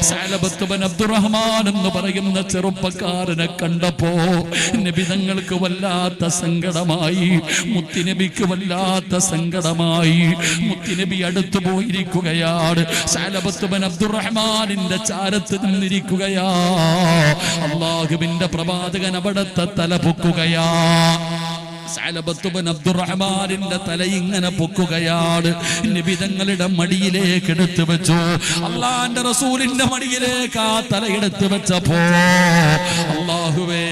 സഅലബത്ത് ബിൻ അബ്ദുറഹ്മാൻ എന്ന് പറയുന്ന ചെറുപ്പക്കാരനെ കണ്ടപ്പോ നബി തങ്ങൾക്ക് വല്ലാത്ത സങ്കടമായി, മുത്തുനബിക്ക് വല്ലാത്ത സങ്കടമായി. മുത്തുനബി അടുത്തു പോയിരിക്കുകയാണ്. സഅലബത്ത് ബിൻ അബ്ദുറഹ്മാനിന്റെ ചാരത്ത് നിന്നിരിക്കുകയാ. അല്ലാഹുവിന്റെ പ്രവാചകൻ അവിടത്തെ തല പൊക്കുകയാ. സഅലബത്ത് ബിൻ അബ്ദുറഹ്മാനിന്റെ തല ഇങ്ങനെ പൊക്കുകയാണ്. നബി തങ്ങളുടെ മടിയിലേക്ക് എടുത്തു വെച്ചു. അല്ലാഹുവിന്റെ റസൂലിന്റെ മടിയിലേക്ക് ആ തല എടുത്തു വെച്ചപ്പോ അല്ലാഹുവേ,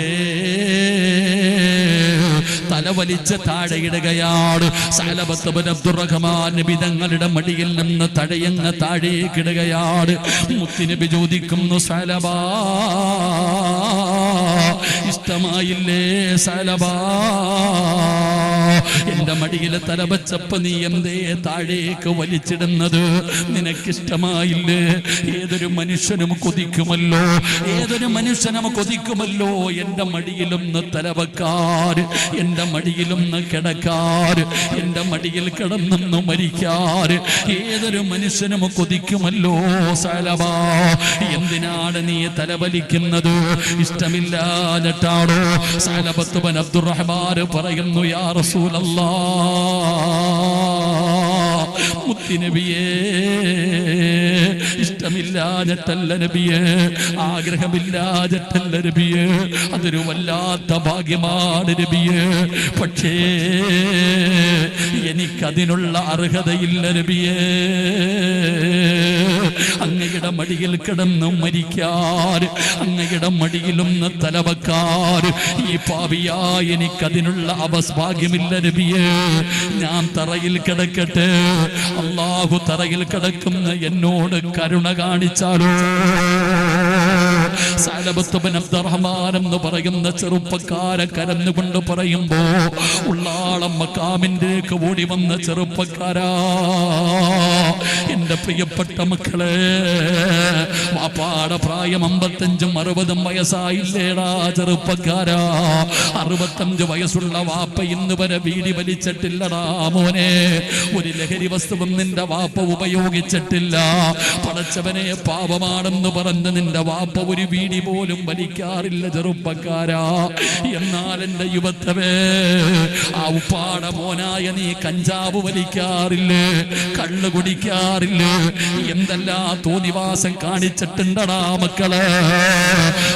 തല വലിച്ച് താഴെയിടുകയാണ്. സഅലബത്ത് ബിൻ അബ്ദുറഹ്മാൻ നബി തങ്ങളുടെ മടിയിൽ നിന്ന് തടയങ്ങ് താഴേക്കിടുകയാണ്. മുത്തുനബി ചോദിക്കുന്നു, സഅലബാ, ഇഷ്ടമായില്ലേ സഅലബാ? എന്റെ മടിയിലെ തല വെച്ചപ്പോ നീ എന്തേ താഴേക്ക് വലിച്ചിടുന്നത്? നിനക്കിഷ്ടമായില്ലേ? ഏതൊരു മനുഷ്യനും കൊതിക്കുമല്ലോ, ഏതൊരു മനുഷ്യനും കൊതിക്കുമല്ലോ എന്റെ മടിയിലൊന്ന് തല വെക്കാൻ, എന്റെ മടിയിലൊന്ന് കിടക്കാൻ, എന്റെ മടിയിൽ കിടന്നൊന്ന് മരിക്കാൻ ഏതൊരു മനുഷ്യനും കൊതിക്കുമല്ലോ സഅലബാ. എന്തിനാണ് നീ തല വലിക്കുന്നത്? ഇഷ്ടമില്ലാഞ്ഞിട്ടാണോ? സഅലബത്ത് ബിൻ അബ്ദുറഹ്മാൻ പറയുന്നു, യാ റസൂലല്ലാഹ്, മുത്തുനബിയേ, ഇഷ്ടമില്ലാഞ്ഞിട്ടല്ല നബിയേ, ആഗ്രഹമില്ലാഞ്ഞിട്ടല്ല നബിയേ, അതൊരു വല്ലാത്ത ഭാഗ്യമാണ് നബിയേ. പക്ഷേ എനിക്കതിനുള്ള അർഹതയില്ല നബിയേ. അങ്ങയുടെ മടിയിൽ കിടന്ന് മരിക്കാൻ, അങ്ങയുടെ മടിയിലൊന്ന് തലവെക്കാൻ ഈ പാപിയാ എനിക്കതിനുള്ള ഭാഗ്യമില്ല നബിയേ. ഞാൻ തറയിൽ കിടക്കട്ടെ, അല്ലാഹു തറയിൽ കിടക്കുന്ന എന്നോട് കരുണ കാണിച്ചാലോ? സഅലബത്ത് ബിൻ അബ്ദുറഹ്മാൻ എന്ന് പറയുന്ന ചെറുപ്പക്കാരെ കരഞ്ഞുകൊണ്ട് പറയുമ്പോ ഉള്ളാളം മക്കാമിലേക്ക് ഓടി വന്ന ചെറുപ്പക്കാരാ, എന്റെ പ്രിയപ്പെട്ട മക്കളെ, വാപ്പാടെ പ്രായം 55-60 വയസ്സായില്ലേടാ ചെറുപ്പക്കാരാ. 65 വയസ്സുള്ള വാപ്പ ഇന്ന് വരെ വീടി വലിച്ചിട്ടില്ലടാ മോനെ. ഒരു ലഹരി വസ്തുവും നിന്റെ വാപ്പ ഉപയോഗിച്ചിട്ടില്ല. പടച്ചവനെ, പാപമാണെന്ന് പറഞ്ഞ് നിന്റെ വാപ്പ ഒരു വീടി പോലും വലിക്കാറില്ല ചെറുപ്പക്കാരാ. എന്നാൽ എന്റെ യുവത്വമേ, ആ ഉപ്പാടെ മോനായ നീ കഞ്ചാവ് വലിക്കാറില്ലേ, കള്ള് കുടിക്കാറില്ലേ, എന്തെല്ലാം തോന്നിവാസം കാണിച്ചിട്ടുണ്ടടാ മക്കളെ.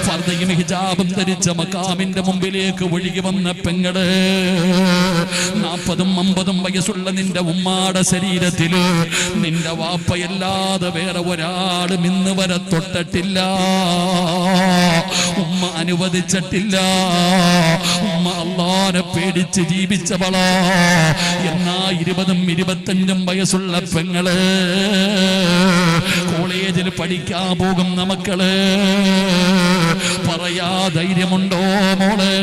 ഫർദയും ഹിജാബും ധരിച്ച മക്കാമിന്റെ മുമ്പിലേക്ക് ഒഴുകി വന്ന പെങ്ങള്, 40-50 വയസ്സുള്ള നിന്റെ ഉമ്മാടെ ശരീരത്തില് നിന്റെ വാപ്പയല്ലാതെ വേറെ ഒരാളും ഇന്ന് വരെ തൊട്ടിട്ടില്ല. ഉമ്മ അനുവദിച്ചിട്ടില്ല. ഉമ്മ അല്ലാഹുവിനെ പേടിച്ച് ജീവിച്ചവളാ. എന്നാ 20-25 വയസ്സുള്ള പെങ്ങള്, കോളേജിൽ പഠിക്കാൻ പോകുന്ന മക്കള്, പറയാ ധൈര്യമുണ്ടോ മോളെ?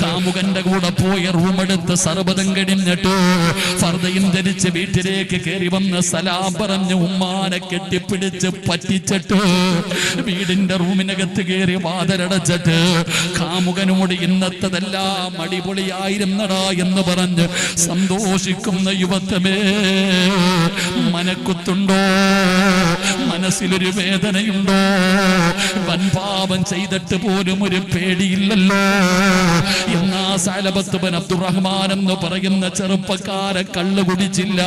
കാമുകന്റെ കൂടെ പോയ റൂമെടുത്ത് സർബതം കഴിഞ്ഞിട്ട് ഫർദയും ധരിച്ച് വീട്ടിലേക്ക് കയറി വന്ന് സലാം പറഞ്ഞ് ഉമ്മാനെ കെട്ടിപ്പിടിച്ച് പറ്റിച്ചിട്ട് വീടിന്റെ റൂമിനകത്ത് കയറി വാതിലടച്ചിട്ട് കാമുകനോട് ഇന്നത്തതെല്ലാം അടിപൊളിയായിരുന്നടാ എന്ന് പറഞ്ഞ് സന്തോഷിക്കുന്ന യുവത്വമേ, മനക്കുത്തുണ്ടോ? മനസ്സിലൊരു വേദനയുണ്ടോ? വൻപാപം ചെയ്തിട്ട് പോലും ഒരു പേടിയില്ലല്ലോ. എന്നാ സഅലബത്ത് ബിൻ അബ്ദുറഹ്മാൻ എന്ന് പറയുന്ന ചെറുപ്പക്കാരെ കള്ളു കുടിച്ചില്ല,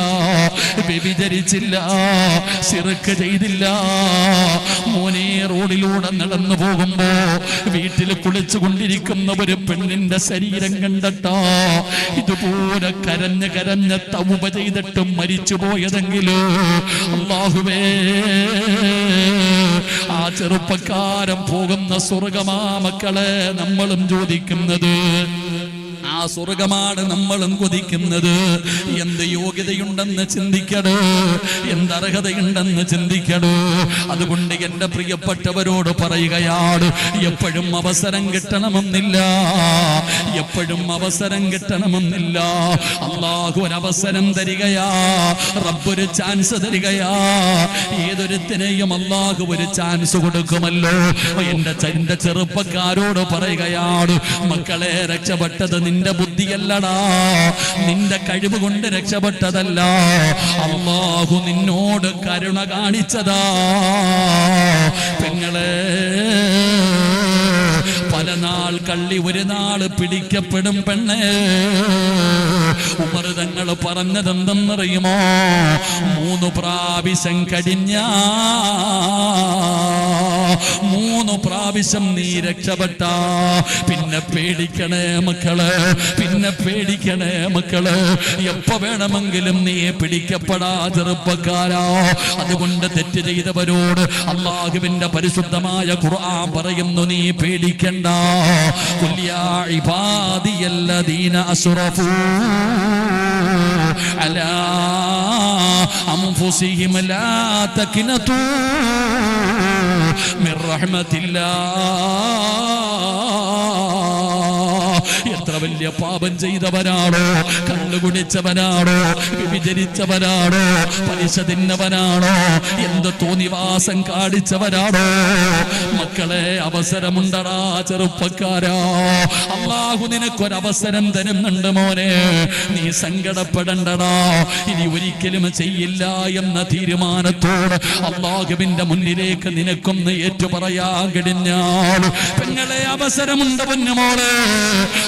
വ്യഭിചരിച്ചില്ല, ശിർക്ക് ചെയ്തില്ല. മോനെ, റോഡിലൂടെ നടന്നു പോകുമ്പോ വീട്ടിൽ കുളിച്ചു കൊണ്ടിരിക്കുന്ന ഒരു പെണ്ണിന്റെ ശരീരം കണ്ടിട്ടാ ഇതുപോലെ കരഞ്ഞ് കരഞ്ഞ് തൗബ ചെയ്തിട്ടും മരിച്ചു പോയതെങ്കിലോ, അല്ലാഹുവേ, ആ ചെറുപ്പക്കാരൻ പോകുന്ന സ്വർഗമാ മക്കളെ നമ്മളും ചോദിക്കുന്നത്. ആ സ്വർഗമാണ് നമ്മളും കൊതിക്കുന്നത്. എന്ത് യോഗ്യതയുണ്ടെന്ന് ചിന്തിക്കടോ, എന്തർഹതയുണ്ടെന്ന് ചിന്തിക്കടോ. അതുകൊണ്ട് എന്റെ പ്രിയപ്പെട്ടവരോട് പറയുകയാണ്, എപ്പോഴും അവസരം കിട്ടണമെന്നില്ല, എപ്പോഴും അവസരം കിട്ടണമെന്നില്ല. അല്ലാഹു ഒരവസരം തരികയാ, റബ്ബൊരു ചാൻസ് തരികയാ. ഏതൊരുത്തിനെയും അല്ലാഹു ഒരു ചാൻസ് കൊടുക്കുമല്ലോ. എന്റെ ചെറുപ്പക്കാരോട് പറയുകയാണ്, മക്കളെ, രക്ഷപ്പെട്ടത് നിന്റെ ബുദ്ധിയല്ലടാ, നിന്റെ കഴിവ് കൊണ്ട് രക്ഷപ്പെട്ടതല്ല. അല്ലാഹു നിന്നോട് കരുണ കാണിച്ചതാ. പെങ്ങളെ, പല നാൾ കള്ളി ഒരു നാള് പിടിക്കപ്പെടും പെണ്ണേ. ഉമർ തങ്ങൾ പറഞ്ഞതെന്തെന്നറിയുമോ? 3 പ്രാവശ്യം കഴിഞ്ഞ 3 പ്രാവശ്യം നീ രക്ഷപ്പെട്ട പിന്നെ പേടിക്കണേ മക്കള്, പിന്നെ പേടിക്കണേ മക്കള്. എപ്പോ വേണമെങ്കിലും നീ പിടിക്കപ്പെടാ ചെറുപ്പക്കാരാ. അതുകൊണ്ട് തെറ്റ് ചെയ്തവരോട് അല്ലാഹുവിന്റെ പരിശുദ്ധമായ ഖുർആൻ പറയുന്നു, നീ പേടിക്കണ്ട. ഖുൽ യാ ഇബാദിയല്ലദീന അസ്റഫൂ അലാ അൻഫുസിഹിം ലാ തഖ്നതൂ മിർ റഹ്മത്തില്ലാഹ്. എത്ര വലിയ പാപം ചെയ്തവനാണോ, കണ്ടുകുടിച്ചവനാണോ, വിചരിച്ചവനാണോ, പലിശ തിന്നവനാണോ, എന്ത് തോന്നിവാസം കാണിച്ചവനാണോ, മക്കളെ, അവസരമുണ്ടടാ ചെറുപ്പക്കാരാ. അല്ലാഹു നിനക്കൊരവസരം തരുന്നുണ്ട് മോനെ. നീ സങ്കടപ്പെടണ്ടടാ. ഇനി ഒരിക്കലും ചെയ്യില്ല എന്ന തീരുമാനത്തോട് അല്ലാഹുവിന്റെ മുന്നിലേക്ക് നിനക്കൊന്ന് ഏറ്റുപറയാൻ കഴിഞ്ഞാൽ, പെങ്ങളെ, അവസരമുണ്ട് പൊന്നുമോളെ.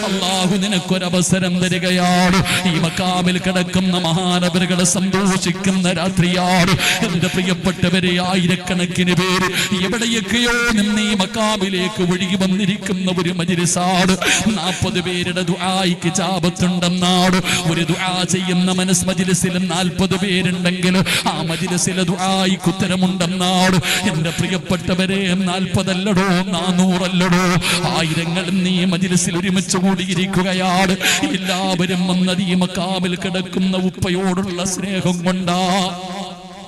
അല്ലാഹു നിനക്കൊരവസരം തരികയാണ്. ഈ മക്കാമിൽ കിടക്കുന്ന മഹാനവറുകളെ സന്തോഷിക്കുന്ന രാത്രിയാണ്. എന്റെ പ്രിയപ്പെട്ടവരെ, ആയിരക്കണക്കിന് പേര് എവിടെയൊക്കെയോ നിന്ന് ഈ മക്കാമിലേക്ക് ഒഴുകി വന്നിരിക്കുന്ന ഒരു മജ്‌ലിസാണ്. 40 പേരുടെ ദുആയ്ക്ക് ഇജാബത്തുണ്ടെന്നാണ്. ഒരു ദുആ ചെയ്യുന്ന മജ്‌ലിസിൽ 40 പേരുണ്ടെങ്കിൽ ആ മജ്‌ലിസിലെ ദുആയ്ക്ക് ഉത്തരമുണ്ടെന്നാണ്. എന്റെ പ്രിയപ്പെട്ടവരെ, 40 അല്ലടോ, 400 അല്ലടോ, ആയിരങ്ങളും നീ മജ്‌ലിസിൽ ഒരുമിച്ച് കൂടിയിരിക്കുകയാണ്. എല്ലാവരും വന്നത് ഈ മക്കാമിൽ കിടക്കുന്ന ഉപ്പയോടുള്ള സ്നേഹം കൊണ്ടാ.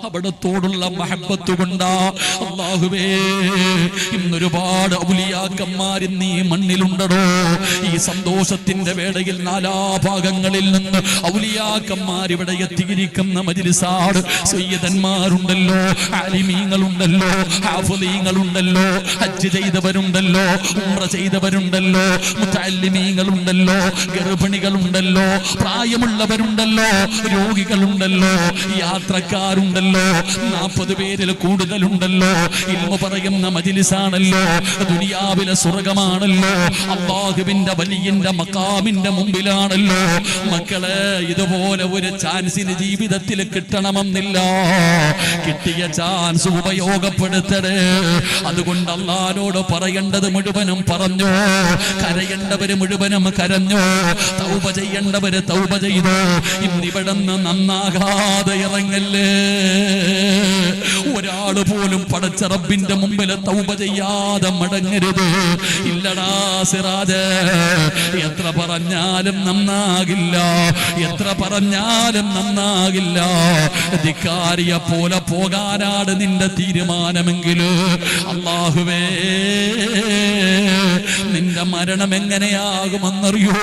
അവിടത്തോടുള്ള മഹബത്ത് കൊണ്ടാ. അല്ലാഹുവേ, ഇന്നൊരുപാട് ഔലിയാക്കന്മാർ ഇന്ന് ഈ മണ്ണിലുണ്ടടോ. ഈ സന്തോഷത്തിന്റെ വേളയിൽ നാലാഭാഗങ്ങളിൽ നിന്ന് ഔലിയാക്കന്മാർ ഇവിടെ എത്തിയിരിക്കുന്ന മജ്ലിസാണ്. സയ്യിദന്മാരുണ്ടല്ലോ, ആലിമീങ്ങളുണ്ടല്ലോ, ഹാഫിളീങ്ങളുണ്ടല്ലോ, ഹജ്ജ് ചെയ്തവരുണ്ടല്ലോ, ഉംറ ചെയ്തവരുണ്ടല്ലോ, മുതഅല്ലിമീങ്ങളുണ്ടല്ലോ, ഗർഭിണികളുണ്ടല്ലോ, പ്രായമുള്ളവരുണ്ടല്ലോ, രോഗികളുണ്ടല്ലോ, യാത്രക്കാരുണ്ടല്ലോ, 40 പേരിൽ കൂടുതലുണ്ടല്ലോ. ഇൽമു പറയുന്ന മജ്ലിസാണല്ലോ, ദുനിയാവിലെ സ്വർഗമാണല്ലോ, അല്ലാഹുവിന്റെ വലിയന്റെ മഖാമിന്റെ മുമ്പിലാണല്ലോ. മക്കളെ, ഇതുപോലെ ഒരു ചാൻസിന് ജീവിതത്തിൽ കിട്ടണമെന്നില്ല. കിട്ടിയ ചാൻസ് ഉപയോഗപ്പെടുത്തണേ. അതുകൊണ്ട് അല്ലാഹുവോട് പറയേണ്ടത് മുഴുവനും പറഞ്ഞു, കരയേണ്ടവര് മുഴുവനും കരഞ്ഞു, തൗബ ചെയ്യേണ്ടവര് തൗബ ചെയ്തു. ഇന്നിവിടുന്ന് നന്നാകാതെ ഇറങ്ങല്ലേ. ഒരാള് പോലും പടച്ച റബ്ബിന്റെ മുമ്പിൽ തൗബ ചെയ്യാതെ മടങ്ങരുത്. ഇല്ലടാ സിറാജ്, എത്ര പറഞ്ഞാലും നന്നാകില്ല, എത്ര പറഞ്ഞാലും നന്നാകില്ല. ധിക്കാരിയെ പോലെ പോകാനാണ് നിന്റെ തീരുമാനമെങ്കിൽ അല്ലാഹുവേ, നിന്റെ മരണം എങ്ങനെയാകുമെന്നറിയോ?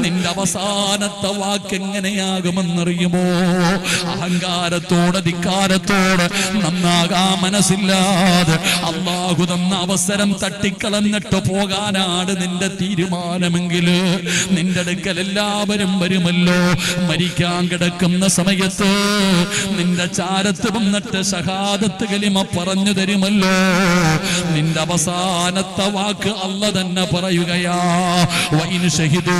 നിന്റെ അവസാനത്തെ വാക്ക് എങ്ങനെയാകുമെന്നറിയുമോ? അഹങ്കാരത്തോടെ ധിക്കാരത്തോടെ നന്നാകാ മനസ്സില്ലാതെ അല്ലാഹു തന്ന അവസരം തട്ടിക്കളഞ്ഞിട്ട് പോകാനാണ് നിന്റെ തീരുമാനമെങ്കിൽ നിന്റെ അടുക്കൽ എല്ലാവരും വരുമല്ലോ. മരിക്കാൻ കിടക്കുന്ന സമയത്ത് നിന്റെ ചാരത്ത് വന്നിട്ട് ഷഹാദത്ത് കലിമ പറഞ്ഞു തരുമല്ലോ. നിന്റെ അവസാനത്തെ വാക്ക് അല്ല തന്നെ പറയുകയാ, വഇൻ ഷഹിദൂ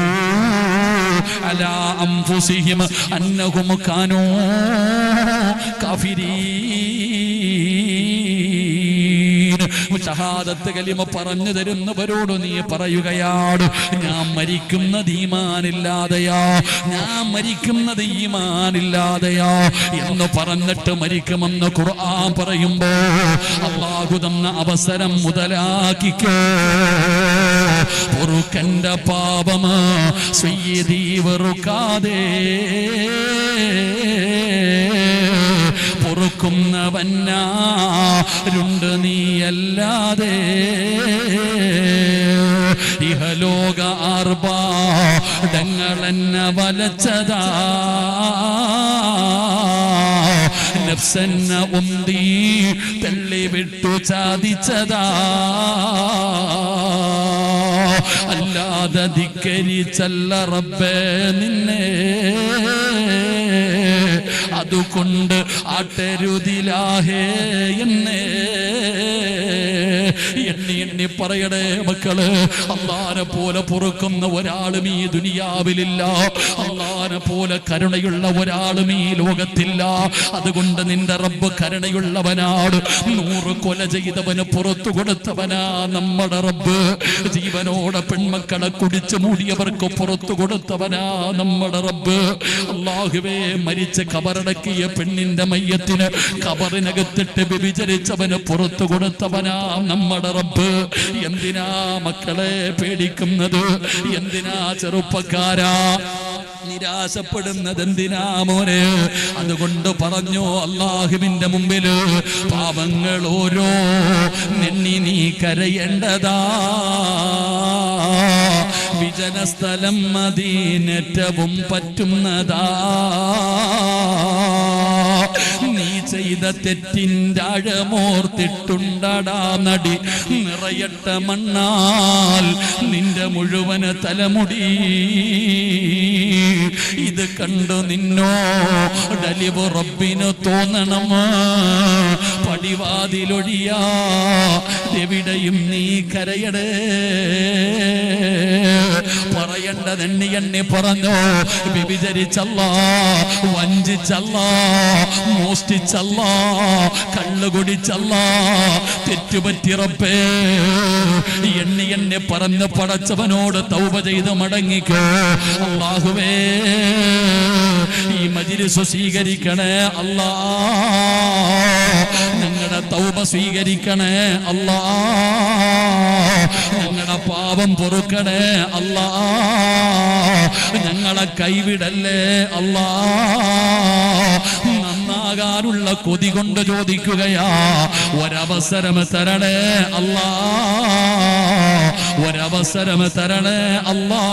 അലാ അൻഫുസിഹിം അന്നഹും കാനൂ കാഫിരീൻ. ഷഹാദത്ത് കലിമ പറഞ്ഞു തരുന്നവരോട് നീ പറയുകയാണ്, ഞാൻ മരിക്കുന്നത് ഈമാനില്ലാതെയാ, ഞാൻ മരിക്കുന്നത് ഈമാനില്ലാതെയാ എന്ന് പറഞ്ഞിട്ട് മരിക്കുമെന്ന് ഖുർആൻ പറയുമ്പോ അല്ലാഹു തന്ന അവസരം മുതലാക്കിക്കോ. പൊറുക്കന്റെ പാപമാ സയ്യിദീ വെറുക്കാതെ, പൊറുക്കുന്നവന്നാരുണ്ട് നീയല്ലാതെ. ഇഹലോക ആർഭാടങ്ങളെന്നെ വലച്ചതാ, നഫ്സെന്നെ ഉന്തി തള്ളിവിട്ടു ചാദിച്ചതാ. അല്ലാതെ ധിക്കരിച്ചല്ല റബ്ബേ നിന്നെ, അതുകൊണ്ട് ആട്ടരുതിലാഹേ എന്നെ. എണ്ണി എണ്ണി പറയണേ മക്കള്, അല്ലാഹുവിനെ പോലെ പൊറുക്കുന്ന ഒരാളും ഈ ദുനിയാവിലില്ല, അല്ലാഹുവിനെ പോലെ കരുണയുള്ള ഒരാളും ഈ ലോകത്തില്ല. അതുകൊണ്ട് നിന്റെ റബ്ബ് കരുണയുള്ളവനാണ്. 100 കൊല ചെയ്തവന് പുറത്തു കൊടുത്തവനാ നമ്മുടെ റബ്ബ്. ജീവനോടെ പെൺമക്കളെ കുടിച്ചു മൂടിയവർക്ക് പുറത്തു കൊടുത്തവനാ നമ്മുടെ റബ്ബ്. അല്ലാഹുവേ, മരിച്ച് കബറടക്കിയ പെണ്ണിന്റെ മയ്യത്തിന് കബറിനകത്തിട്ട് വ്യഭിചരിച്ചവന് പുറത്തു കൊടുത്തവനാ നമ്മുടെ റബ്ബ്. എന്തിനാ മക്കളെ പേടിക്കുന്നത്? എന്തിനാ ചെറുപ്പക്കാരാ നിരാശപ്പെടുന്നത്? എന്തിനാ മോനെ? അതുകൊണ്ട് പറഞ്ഞു, അല്ലാഹുവിന്റെ മുമ്പില് പാപങ്ങൾ ഓരോ നെണ്ണി നീ കരയേണ്ടതാ. വിജനസ്ഥലം മദീനറ്റവും പറ്റുന്നതാ. നീ ചെയ്ത തെറ്റിൻ്റെ ആഴമോർത്തിട്ടുണ്ടടാ നടി, നിറയട്ട മണ്ണാൽ നിന്റെ മുഴുവൻ തലമുടി. ഇത് കണ്ടു നിന്നോടലിവ് റബ്ബിന് തോന്നണം. പടിവാതിലൊഴിയാ എവിടെയും നീ കരയടേ. പറയേണ്ടത് എണ്ണി എണ്ണി പറഞ്ഞോ. വ്യഭിചരിച്ചല്ല, വഞ്ചിച്ചല്ല, മോഷ്ടിച്ചല്ല, കള്ളുകുടിച്ചല്ല, തെറ്റുപറ്റി റബ്ബേ എണ്ണി എണ്ണി പറഞ്ഞ് പടച്ചവനോട് തൗബ ചെയ്ത് മടങ്ങിക്കോ. അല്ലാഹുവേ, ഈ മജ്‌ലിസ് സ്വീകരിക്കണേ അല്ലാ, ഞങ്ങളുടെ തൗബ സ്വീകരിക്കണേ അല്ലാ, ഞങ്ങളുടെ പാപം പൊറുക്കണേ അല്ലാ, ഞങ്ങളെ കൈവിടല്ലേ അല്ലാ. നന്നാകാനുള്ള കൊതി കൊണ്ട് ചോദിക്കുകയാ, ഒരവസരം തരണേ അല്ലാ, ഒരവസരം തരണേ അല്ലാ.